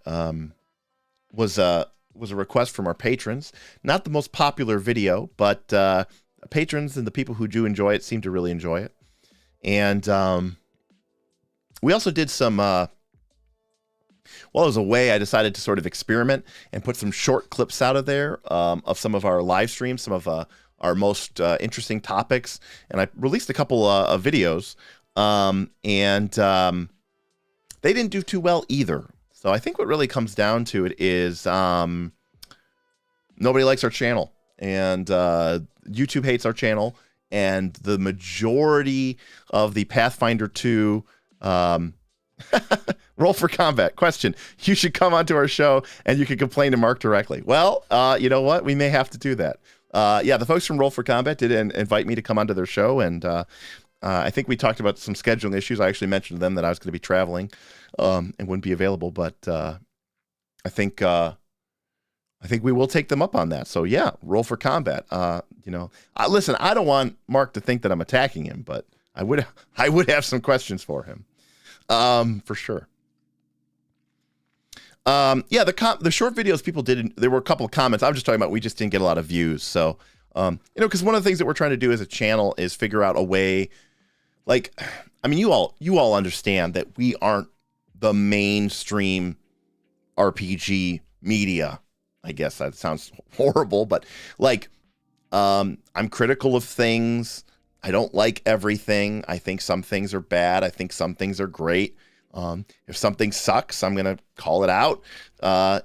was a request from our patrons. Not the most popular video, but patrons and the people who do enjoy it seem to really enjoy it. And we also did some. As a way, I decided to sort of experiment and put some short clips out of there of some of our live streams, some of our most interesting topics. And I released a couple of videos, and they didn't do too well either. So I think what really comes down to it is nobody likes our channel, and YouTube hates our channel, and the majority of the Pathfinder 2 Roll for Combat question. You should come onto our show and you can complain to Mark directly. Well, you know what? We may have to do that. The folks from Roll for Combat did invite me to come onto their show, and I think we talked about some scheduling issues. I actually mentioned to them that I was going to be traveling and wouldn't be available, but I think we will take them up on that. So yeah, Roll for Combat. Listen, I don't want Mark to think that I'm attacking him, but I would have some questions for him. For sure. The short videos people did, there were a couple of comments. I'm just talking about we just didn't get a lot of views. So, because one of the things that we're trying to do as a channel is figure out a way, you all understand that we aren't the mainstream RPG media. I guess that sounds horrible, but I'm critical of things. I don't like everything. I think some things are bad. I think some things are great. If something sucks, I'm going to call it out.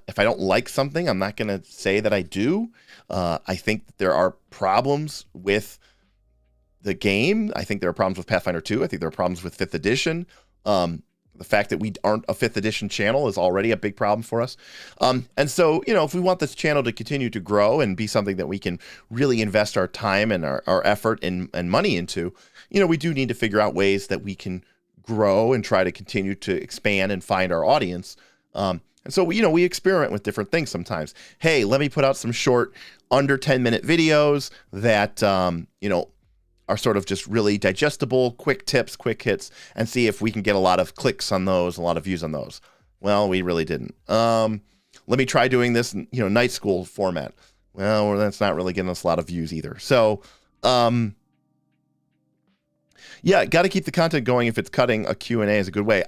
If I don't like something, I'm not going to say that I do. I think that there are problems with the game. I think there are problems with Pathfinder 2. I think there are problems with 5th edition. The fact that we aren't a 5th edition channel is already a big problem for us. And so, if we want this channel to continue to grow and be something that we can really invest our time and our effort and money into, we do need to figure out ways that we can grow and try to continue to expand and find our audience. And so, we experiment with different things sometimes. Hey, let me put out some short, under 10-minute videos that, are sort of just really digestible, quick tips, quick hits, and see if we can get a lot of clicks on those, a lot of views on those. Well, we really didn't. Let me try doing this in, night school format. Well, that's not really getting us a lot of views either. So, yeah, got to keep the content going. If it's cutting, a Q&A is a good way.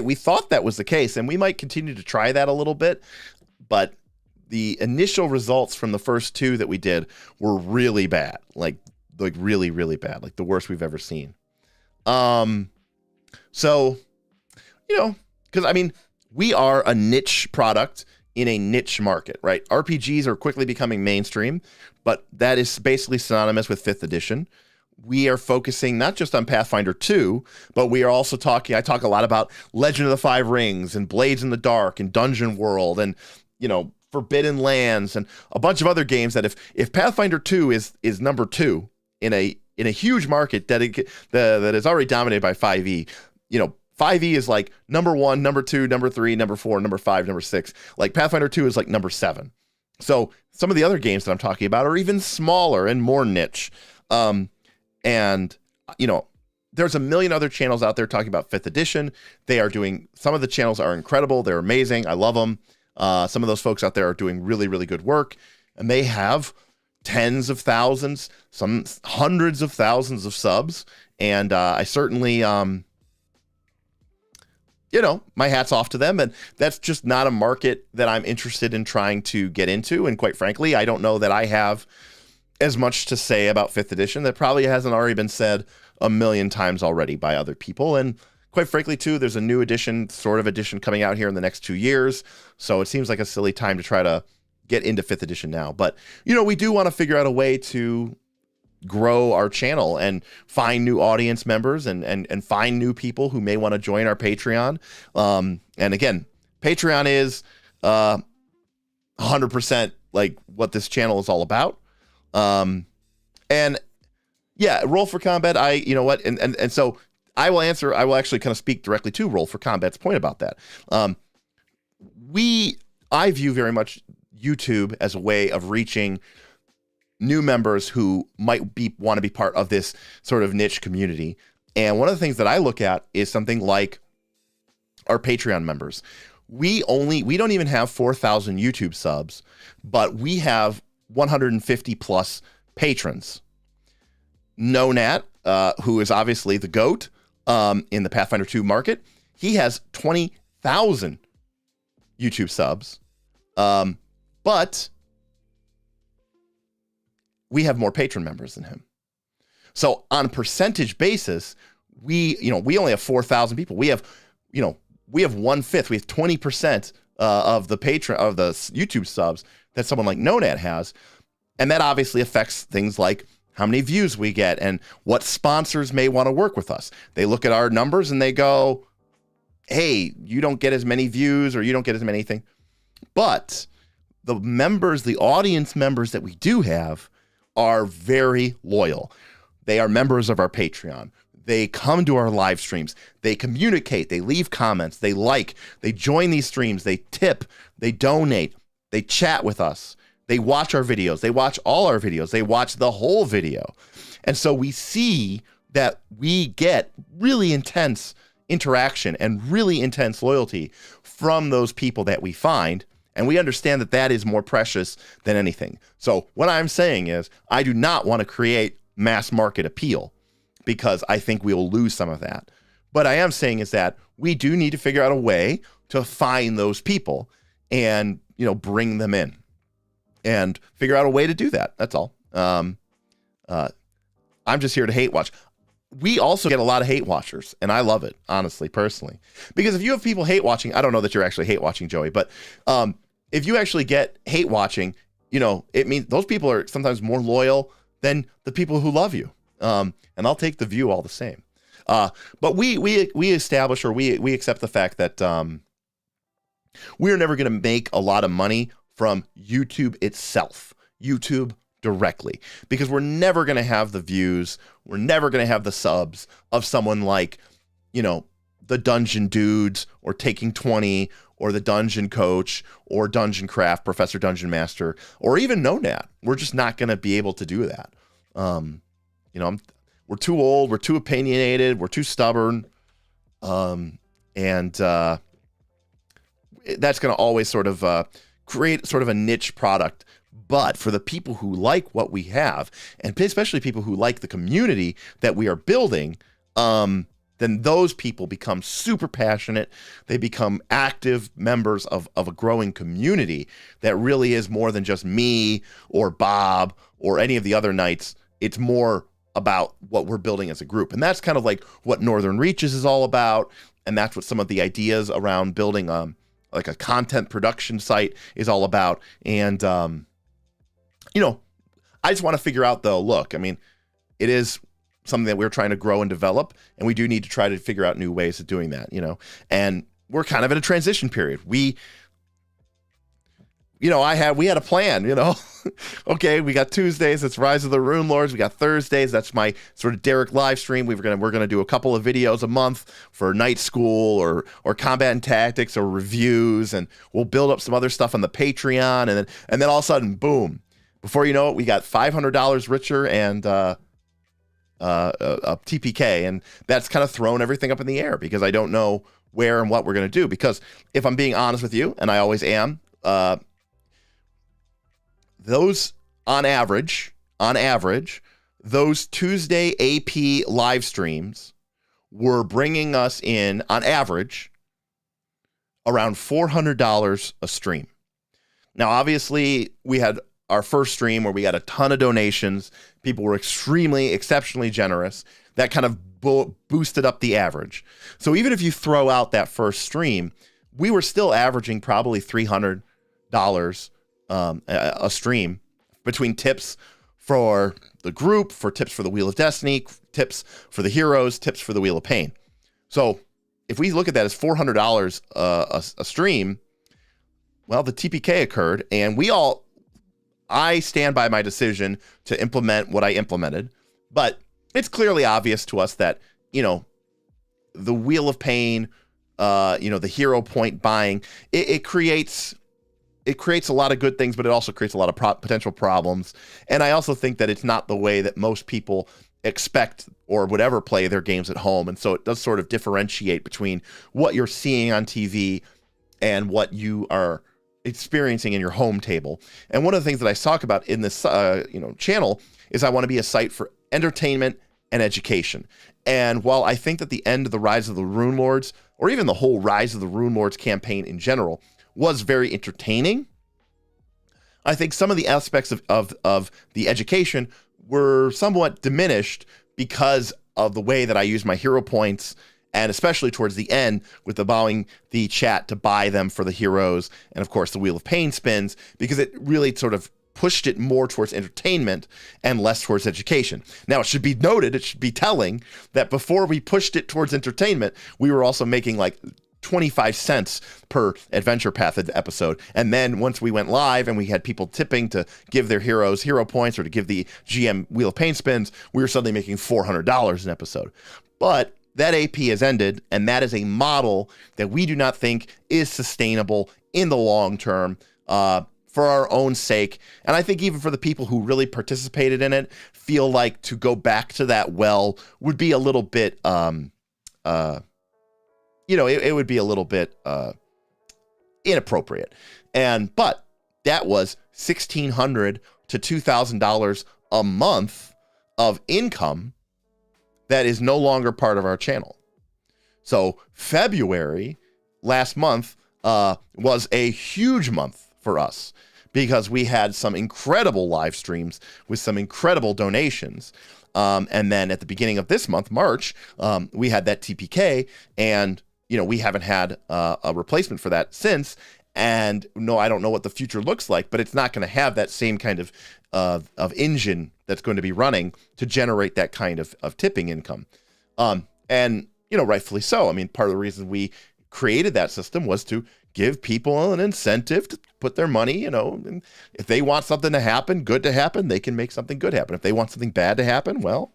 We thought that was the case, and we might continue to try that a little bit, but the initial results from the first 2 that we did were really bad, like really, really bad, like the worst we've ever seen. So, because we are a niche product in a niche market, right? RPGs are quickly becoming mainstream, but that is basically synonymous with 5th edition. We are focusing not just on Pathfinder 2, but we are also I talk a lot about Legend of the Five Rings and Blades in the Dark and Dungeon World and, Forbidden Lands and a bunch of other games that if Pathfinder 2 is number 2 in a huge market that is already dominated by 5e, 5e is like number 1, number 2, number 3, number 4, number 5, number 6. Like Pathfinder 2 is like number 7. So some of the other games that I'm talking about are even smaller and more niche. And, there's a million other channels out there talking about 5th edition. Some of the channels are incredible. They're amazing. I love them. Some of those folks out there are doing really, really good work. And they have tens of thousands, some hundreds of thousands of subs. And I certainly, my hat's off to them. And that's just not a market that I'm interested in trying to get into. And quite frankly, I don't know that I have as much to say about 5th edition that probably hasn't already been said a million times already by other people. And quite frankly, too, there's a new edition coming out here in the next 2 years. So it seems like a silly time to try to get into 5th edition now. But, we do want to figure out a way to grow our channel and find new audience members and find new people who may want to join our Patreon. And again, Patreon is 100% like what this channel is all about. And yeah, Roll for Combat, and so I will actually kind of speak directly to Roll for Combat's point about that. I view very much YouTube as a way of reaching new members who might want to be part of this sort of niche community. And one of the things that I look at is something like our Patreon members. We don't even have 4,000 YouTube subs, but we have 150 plus patrons. No Nat, who is obviously the GOAT in the Pathfinder 2 market, he has 20,000 YouTube subs, but we have more patron members than him. So on a percentage basis, we only have 4,000 people. We have 1/5. We have 20% of the YouTube subs that someone like Nonat has. And that obviously affects things like how many views we get and what sponsors may want to work with us. They look at our numbers and they go, hey, you don't get as many views or you don't get as many things. But the audience members that we do have are very loyal. They are members of our Patreon. They come to our live streams. They communicate. They leave comments. They join these streams. They tip. They donate. They chat with us. They watch our videos. They watch all our videos. They watch the whole video. And so we see that we get really intense interaction and really intense loyalty from those people that we find. And we understand that that is more precious than anything. So what I'm saying is I do not want to create mass market appeal because I think we will lose some of that. What I am saying is that we do need to figure out a way to find those people and, bring them in and figure out a way to do that. That's all. I'm just here to hate watch. We also get a lot of hate watchers, and I love it, honestly, personally. Because if you have people hate watching, I don't know that you're actually hate watching, Joey, but if you actually get hate watching, it means those people are sometimes more loyal than the people who love you. And I'll take the view all the same. But we establish, or we accept the fact that we're never going to make a lot of money from YouTube itself, YouTube directly, because we're never going to have the views, we're never going to have the subs of someone like, the dungeon dudes or taking 20 or the dungeon coach or dungeon craft, Professor Dungeon Master, or even No Nat. We're just not going to be able to do that. We're too old. We're too opinionated. We're too stubborn. And that's going to always sort of create sort of a niche product. But for the people who like what we have, and especially people who like the community that we are building, then those people become super passionate. They become active members of a growing community that really is more than just me or Bob or any of the other knights. It's more about what we're building as a group. And that's kind of like what Northern Reaches is all about. And that's what some of the ideas around building like a content production site is all about. And, I just want to figure out, though, look, I mean, it is something that we're trying to grow and develop, and we do need to try to figure out new ways of doing that, and we're kind of in a transition period. We had a plan, okay, we got Tuesdays, that's Rise of the Rune Lords. We got Thursdays, that's my sort of Derek live stream. We're gonna do a couple of videos a month for night school or combat and tactics or reviews, and we'll build up some other stuff on the Patreon, and then all of a sudden, boom, before you know it, we got $500 richer and a TPK, and that's kind of thrown everything up in the air because I don't know where and what we're going to do. Because if I'm being honest with you, and I always am, those on average, those Tuesday AP live streams were bringing us in, on average, around $400 a stream. Now, obviously, we had our first stream where we got a ton of donations. People were exceptionally generous. That kind of boosted up the average. So even if you throw out that first stream, we were still averaging probably $300 a stream between tips for the group, for tips for the Wheel of Destiny, tips for the heroes, tips for the Wheel of Pain. So if we look at that as $400 a stream, well, the TPK occurred, and I stand by my decision to implement what I implemented, but it's clearly obvious to us that, the Wheel of Pain, the hero point buying, it creates a lot of good things, but it also creates a lot of potential problems. And I also think that it's not the way that most people expect or would ever play their games at home. And so it does sort of differentiate between what you're seeing on TV and what you are experiencing in your home table. And one of the things that I talk about in this channel is I want to be a site for entertainment and education. And while I think that the end of the Rise of the Rune Lords, or even the whole Rise of the Rune Lords campaign in general, was very entertaining, I think some of the aspects of the education were somewhat diminished because of the way that I use my hero points, and especially towards the end with allowing the chat to buy them for the heroes, and of course the Wheel of Pain spins, because it really sort of pushed it more towards entertainment and less towards education. Now, it should be noted, it should be telling that before we pushed it towards entertainment, we were also making like 25 cents per adventure path episode. And then once we went live and we had people tipping to give their heroes hero points or to give the GM Wheel of Pain spins, we were suddenly making $400 an episode. But that AP has ended, and that is a model that we do not think is sustainable in the long term for our own sake. And I think even for the people who really participated in it, feel like to go back to that well would be a little bit, it would be a little bit inappropriate. But that was $1,600 to $2,000 a month of income that is no longer part of our channel. So February last month was a huge month for us because we had some incredible live streams with some incredible donations. And then at the beginning of this month, March, we had that TPK, and we haven't had a replacement for that since. And no, I don't know what the future looks like, but it's not going to have that same kind of engine that's going to be running to generate that kind of tipping income. And rightfully so. I mean, part of the reason we created that system was to give people an incentive to put their money, and if they want something to happen, good to happen, they can make something good happen. If they want something bad to happen, well,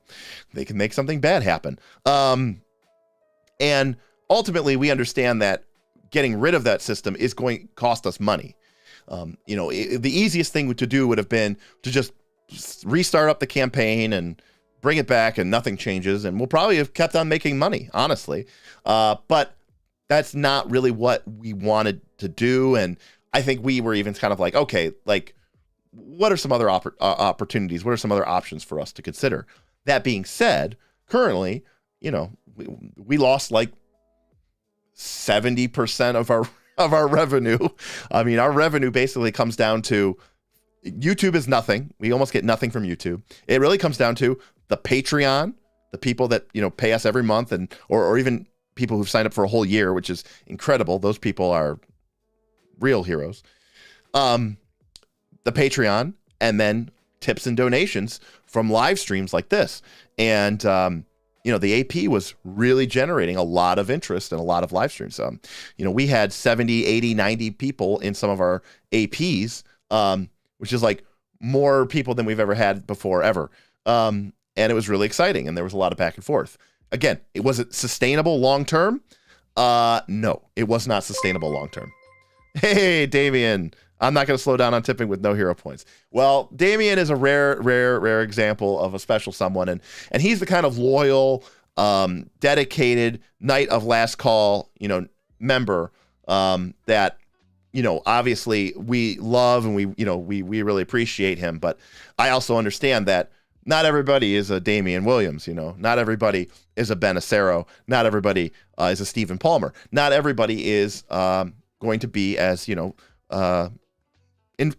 they can make something bad happen. And ultimately we understand that getting rid of that system is going to cost us money. The easiest thing to do would have been to just restart up the campaign and bring it back and nothing changes, and we'll probably have kept on making money, honestly. But that's not really what we wanted to do, and I think we were even kind of like, okay, like, what are some other opportunities? What are some other options for us to consider? That being said, currently, we lost like 70% of our revenue. I mean, our revenue basically comes down to YouTube is nothing. We almost get nothing from YouTube. It really comes down to the Patreon, the people that, pay us every month, and or even people who've signed up for a whole year, which is incredible. Those people are real heroes. The Patreon, and then tips and donations from live streams like this. And, the AP was really generating a lot of interest and a lot of live streams. We had 70, 80, 90 people in some of our APs, which is like more people than we've ever had before, ever. And it was really exciting, and there was a lot of back and forth. Again, was it sustainable long-term? No, it was not sustainable long-term. Hey, Damien, I'm not going to slow down on tipping with no hero points. Well, Damien is a rare example of a special someone, and he's the kind of loyal, dedicated Knight of Last Call, member that, obviously we love, and we really appreciate him. But I also understand that not everybody is a Damian Williams, not everybody is a Ben Acero, not everybody is a Stephen Palmer, not everybody is going to be as,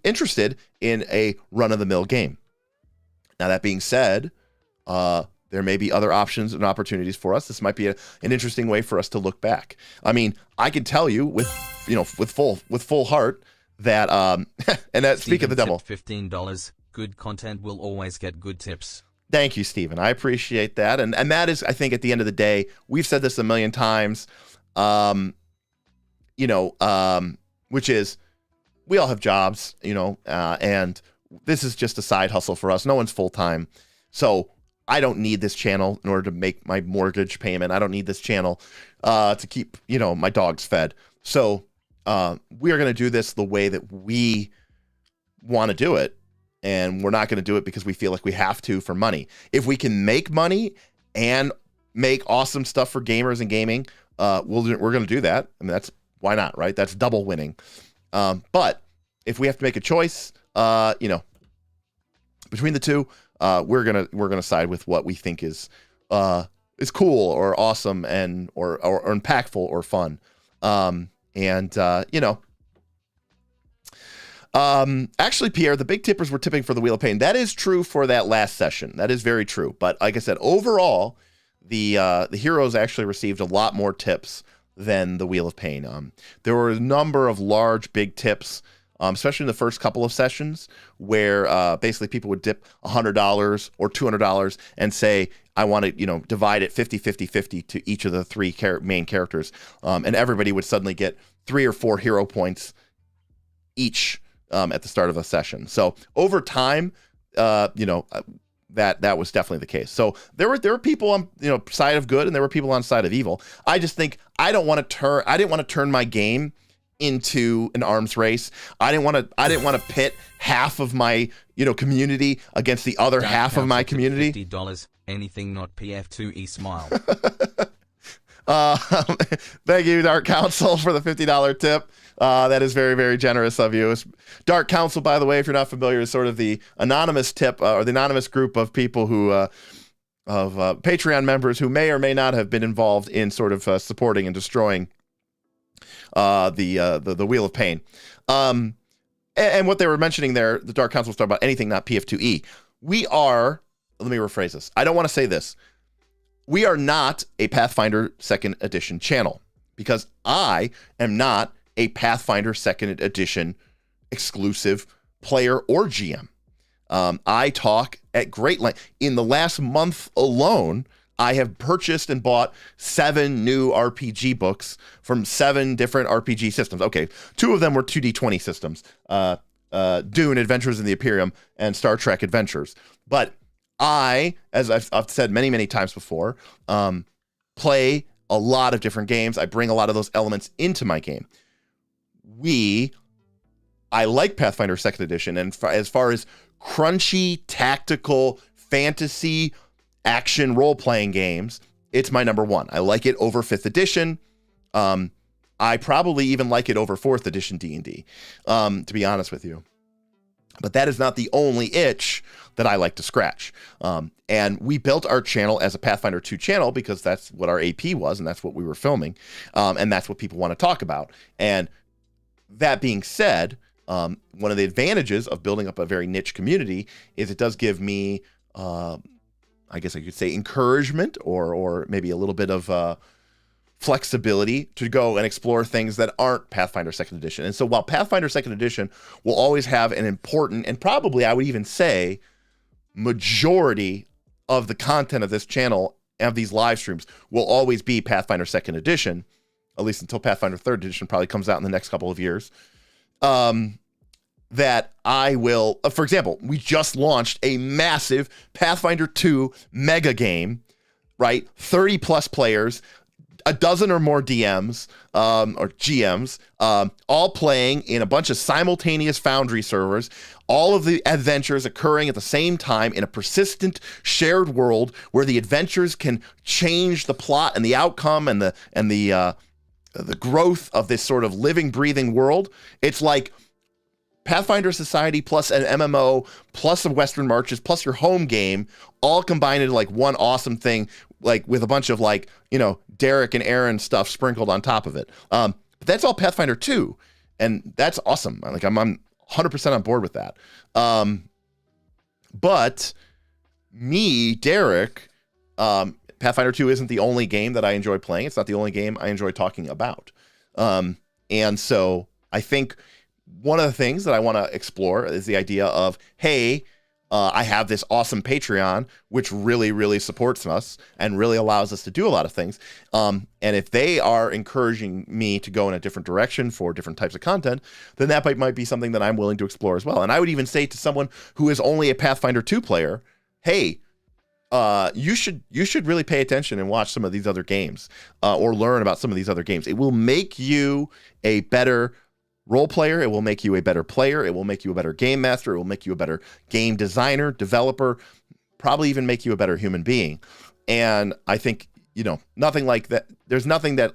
interested in a run-of-the-mill game. Now, that being said, there may be other options and opportunities for us. This might be an interesting way for us to look back. I mean, I can tell you with full heart that, and that, speak of the devil, $15. Good content will always get good tips. Thank you, Stephen. I appreciate that. And that is, I think, at the end of the day, we've said this a million times, which is, we all have jobs, and this is just a side hustle for us. No one's full-time. So I don't need this channel in order to make my mortgage payment. I don't need this channel to keep, my dogs fed. So we are going to do this the way that we want to do it. And we're not going to do it because we feel like we have to for money. If we can make money and make awesome stuff for gamers and gaming, we're going to do that. I mean, why not, right? That's double winning. But if we have to make a choice, between the two, we're gonna side with what we think is cool or awesome and or impactful or fun. Actually, Pierre, the big tippers were tipping for the Wheel of Pain. That is true for that last session. That is very true. But like I said, overall, the heroes actually received a lot more tips than the Wheel of Pain. There were a number of large, big tips, especially in the first couple of sessions, where basically people would dip $100 or $200 and say, I want to, divide it 50-50-50 to each of the three main characters. And everybody would suddenly get 3 or 4 hero points each at the start of a session. So over time, that was definitely the case. So there were people on side of good, and there were people on side of evil. I just think I didn't want to turn my game into an arms race. I didn't want to pit half of my community against the other half of my community. $50, anything not PF2E smile. Thank you, Dark Council, for the $50 tip. That is very, very generous of you. Dark Council, by the way, if you're not familiar, is sort of the anonymous tip or the anonymous group of people who of Patreon members who may or may not have been involved in sort of supporting and destroying the Wheel of Pain. And what they were mentioning there, the Dark Council was talking about anything not PF2E. We are, let me rephrase this. I don't want to say this. We are not a Pathfinder 2nd Edition channel, because I am not a Pathfinder 2nd Edition exclusive player or GM. I talk at great length. In the last month alone, I have purchased and bought 7 new RPG books from 7 different RPG systems. Okay, 2 of them were 2D20 systems, Dune, Adventures in the Imperium, and Star Trek Adventures. But I, as I've said many, many times before, play a lot of different games. I bring a lot of those elements into my game. I like Pathfinder 2nd Edition, and as far as crunchy, tactical, fantasy, action role-playing games, it's my number one. I like it over 5th Edition. I probably even like it over 4th Edition D&D, to be honest with you. But that is not the only itch that I like to scratch. And we built our channel as a Pathfinder 2 channel because that's what our AP was, and that's what we were filming, and that's what people want to talk about. And that being said, one of the advantages of building up a very niche community is it does give me, I guess I could say, encouragement or maybe a little bit of flexibility to go and explore things that aren't Pathfinder 2nd Edition. And so while Pathfinder 2nd Edition will always have an important, and probably I would even say majority of the content of this channel and of these live streams will always be Pathfinder 2nd Edition, at least until Pathfinder 3rd Edition probably comes out in the next couple of years. That I will, for example, we just launched a massive Pathfinder 2 mega game, right? 30 plus players, a dozen or more DMs or GMs, all playing in a bunch of simultaneous Foundry servers, all of the adventures occurring at the same time in a persistent shared world where the adventures can change the plot and the outcome and the growth of this sort of living, breathing world. It's like Pathfinder Society plus an MMO plus some Western Marches plus your home game all combined into like one awesome thing, like with a bunch of like, you know, Derek and Aaron stuff sprinkled on top of it. But that's all Pathfinder 2, and that's awesome. Like I'm 100% on board with that. But me, Derek, Pathfinder 2 isn't the only game that I enjoy playing. It's not the only game I enjoy talking about. And so I think one of the things that I want to explore is the idea of, hey, I have this awesome Patreon, which really, really supports us and really allows us to do a lot of things. And if they are encouraging me to go in a different direction for different types of content, then that might be something that I'm willing to explore as well. And I would even say to someone who is only a Pathfinder 2 player, hey, you should really pay attention and watch some of these other games or learn about some of these other games. It will make you a better role player. It will make you a better player. It will make you a better game master. It will make you a better game designer, developer, probably even make you a better human being. And I think, you know, nothing like that. There's nothing that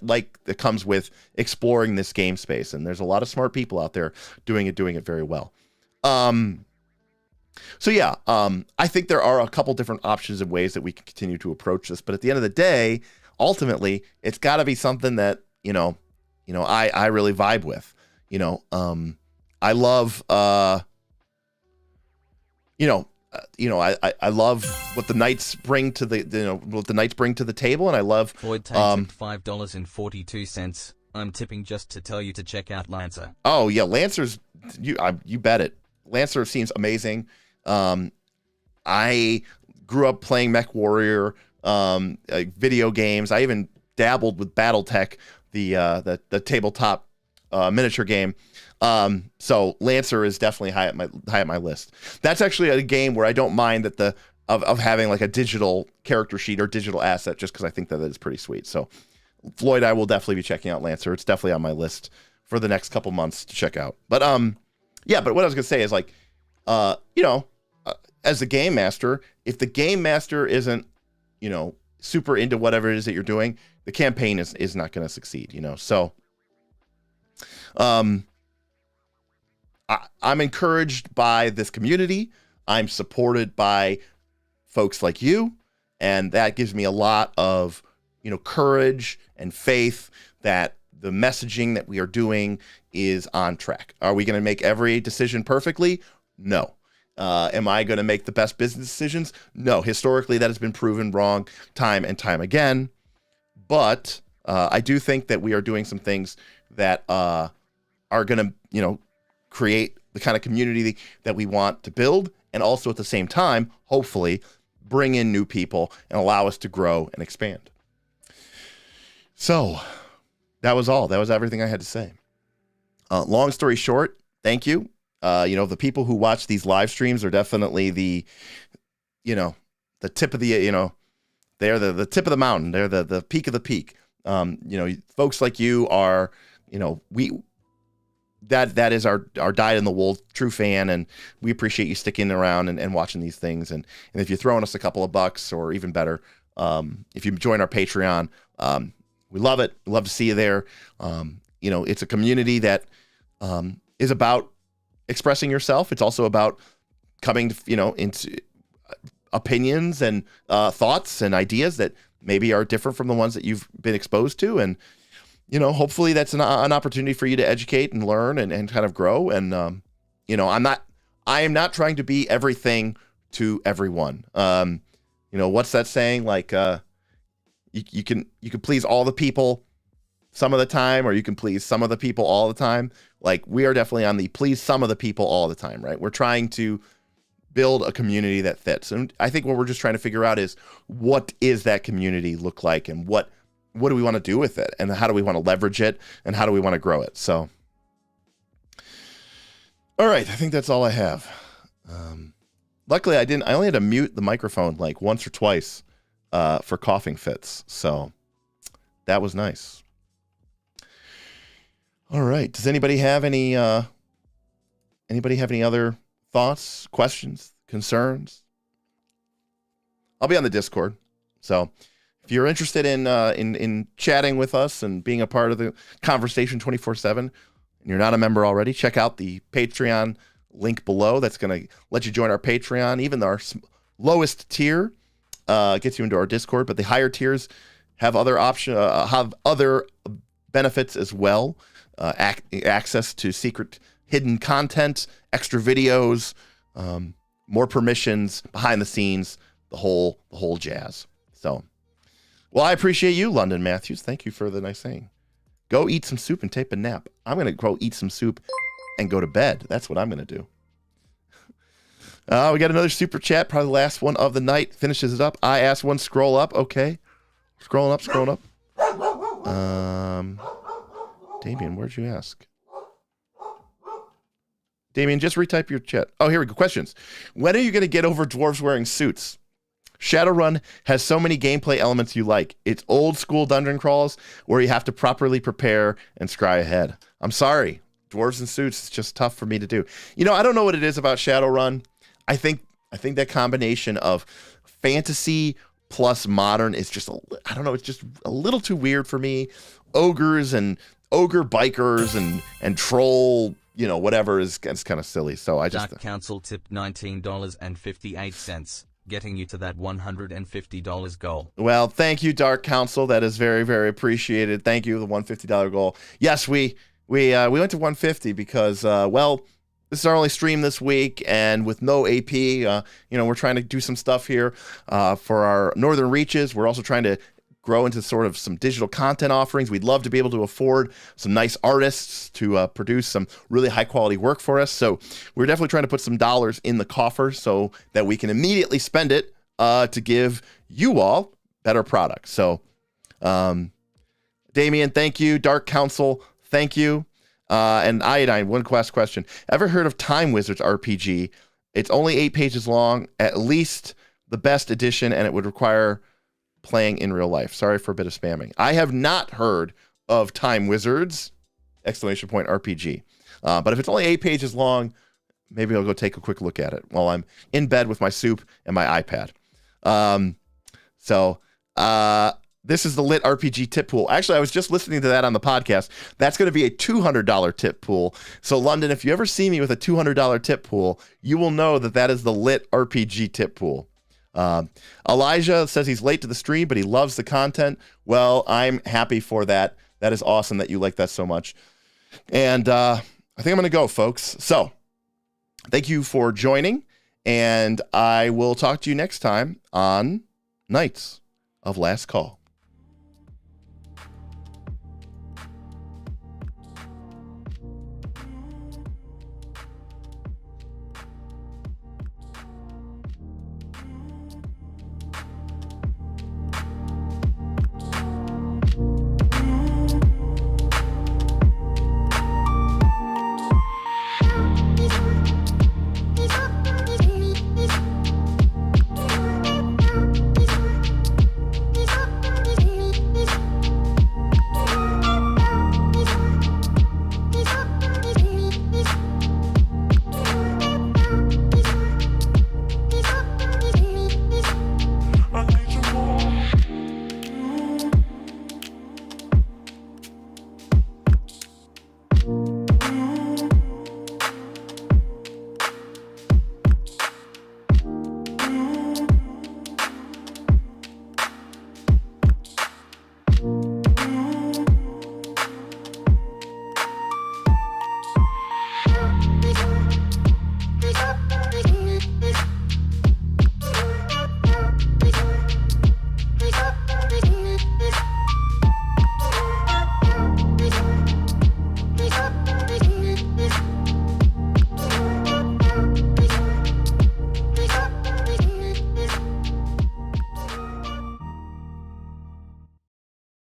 comes with exploring this game space. And there's a lot of smart people out there doing it very well. So yeah, I think there are a couple different options and ways that we can continue to approach this. But at the end of the day, ultimately, it's got to be something that, I really vibe with. I love, I love what the knights bring to the table, and I love. Floyd takes $5.42. I'm tipping just to tell you to check out Lancer. Oh yeah, Lancer's you bet it. Lancer seems amazing. I grew up playing Mech Warrior video games. I even dabbled with BattleTech, the tabletop miniature game. So Lancer is definitely high at my list. That's actually a game where I don't mind that of having like a digital character sheet or digital asset, just because I think that is pretty sweet. So Floyd, I will definitely be checking out Lancer. It's definitely on my list for the next couple months to check out. But yeah, but what I was gonna say is like, as a game master, if the game master isn't, super into whatever it is that you're doing, the campaign is not going to succeed, So I'm encouraged by this community. I'm supported by folks like you, and that gives me a lot of, courage and faith that the messaging that we are doing is on track. Are we going to make every decision perfectly? No. Am I going to make the best business decisions? No. Historically, that has been proven wrong time and time again. But I do think that we are doing some things that are going to, create the kind of community that we want to build, and also at the same time, hopefully, bring in new people and allow us to grow and expand. So that was all. That was everything I had to say. Long story short, thank you. The people who watch these live streams are definitely the tip of the, they're the tip of the mountain. They're the peak of the peak. Folks like you are, that is our dyed in the wool true fan, and we appreciate you sticking around and watching these things. And if you're throwing us a couple of bucks, or even better, if you join our Patreon, we love it. We love to see you there. It's a community that is about expressing yourself. It's also about coming to, into opinions and thoughts and ideas that maybe are different from the ones that you've been exposed to. And, hopefully that's an opportunity for you to educate and learn and kind of grow. And, I am not trying to be everything to everyone. What's that saying? Like, you can please all the people some of the time, or you can please some of the people all the time. Like, we are definitely on the please some of the people all the time, right? We're trying to build a community that fits. And I think what we're just trying to figure out is, what is that community look like, and what do we want to do with it, and how do we want to leverage it, and how do we want to grow it? So, all right, I think that's all I have. Luckily, I only had to mute the microphone like once or twice for coughing fits. So that was nice. All right. Does anybody have any other thoughts, questions, concerns? I'll be on the Discord. So if you're interested in chatting with us and being a part of the conversation 24/7, and you're not a member already, check out the Patreon link below. That's going to let you join our Patreon. Even our lowest tier gets you into our Discord, but the higher tiers have other benefits as well. Access to secret hidden content, extra videos, more permissions, behind the scenes, the whole jazz. So, well, I appreciate you, London Matthews. Thank you for the nice saying. Go eat some soup and take a nap. I'm going to go eat some soup and go to bed. That's what I'm going to do. We got another super chat, probably the last one of the night. Finishes it up. I asked one, scroll up. Okay. Scrolling up. Damien, where'd you ask? Damien, just retype your chat. Oh, here we go. Questions. When are you going to get over dwarves wearing suits? Shadowrun has so many gameplay elements you like. It's old school dungeon crawls where you have to properly prepare and scry ahead. I'm sorry. Dwarves in suits is just tough for me to do. I don't know what it is about Shadowrun. I think that combination of fantasy plus modern is just, it's just a little too weird for me. Ogres and ogre bikers and troll, whatever is kind of silly. So I just... Dark Council tipped $19.58, getting you to that $150 goal. Well, thank you, Dark Council. That is very, very appreciated. Thank you, the $150 goal. Yes, we went to 150 because, this is our only stream this week, and with no AP, we're trying to do some stuff here for our northern reaches. We're also trying to grow into sort of some digital content offerings. We'd love to be able to afford some nice artists to produce some really high quality work for us. So we're definitely trying to put some dollars in the coffer so that we can immediately spend it to give you all better products. So, Damien, thank you. Dark Council, thank you. And Iodine, one question. Ever heard of Time Wizards RPG? It's only 8 pages long, at least the best edition, and it would require playing in real life. Sorry for a bit of spamming. I have not heard of Time Wizards, ! RPG. But if it's only 8 pages long, maybe I'll go take a quick look at it while I'm in bed with my soup and my iPad. This is the Lit RPG tip pool. Actually, I was just listening to that on the podcast. That's going to be a $200 tip pool. So, London, if you ever see me with a $200 tip pool, you will know that is the Lit RPG tip pool. Elijah says he's late to the stream, but he loves the content. Well, I'm happy for that. That is awesome that you like that so much. And I think I'm going to go, folks. So, thank you for joining, and I will talk to you next time on Knights of Last Call.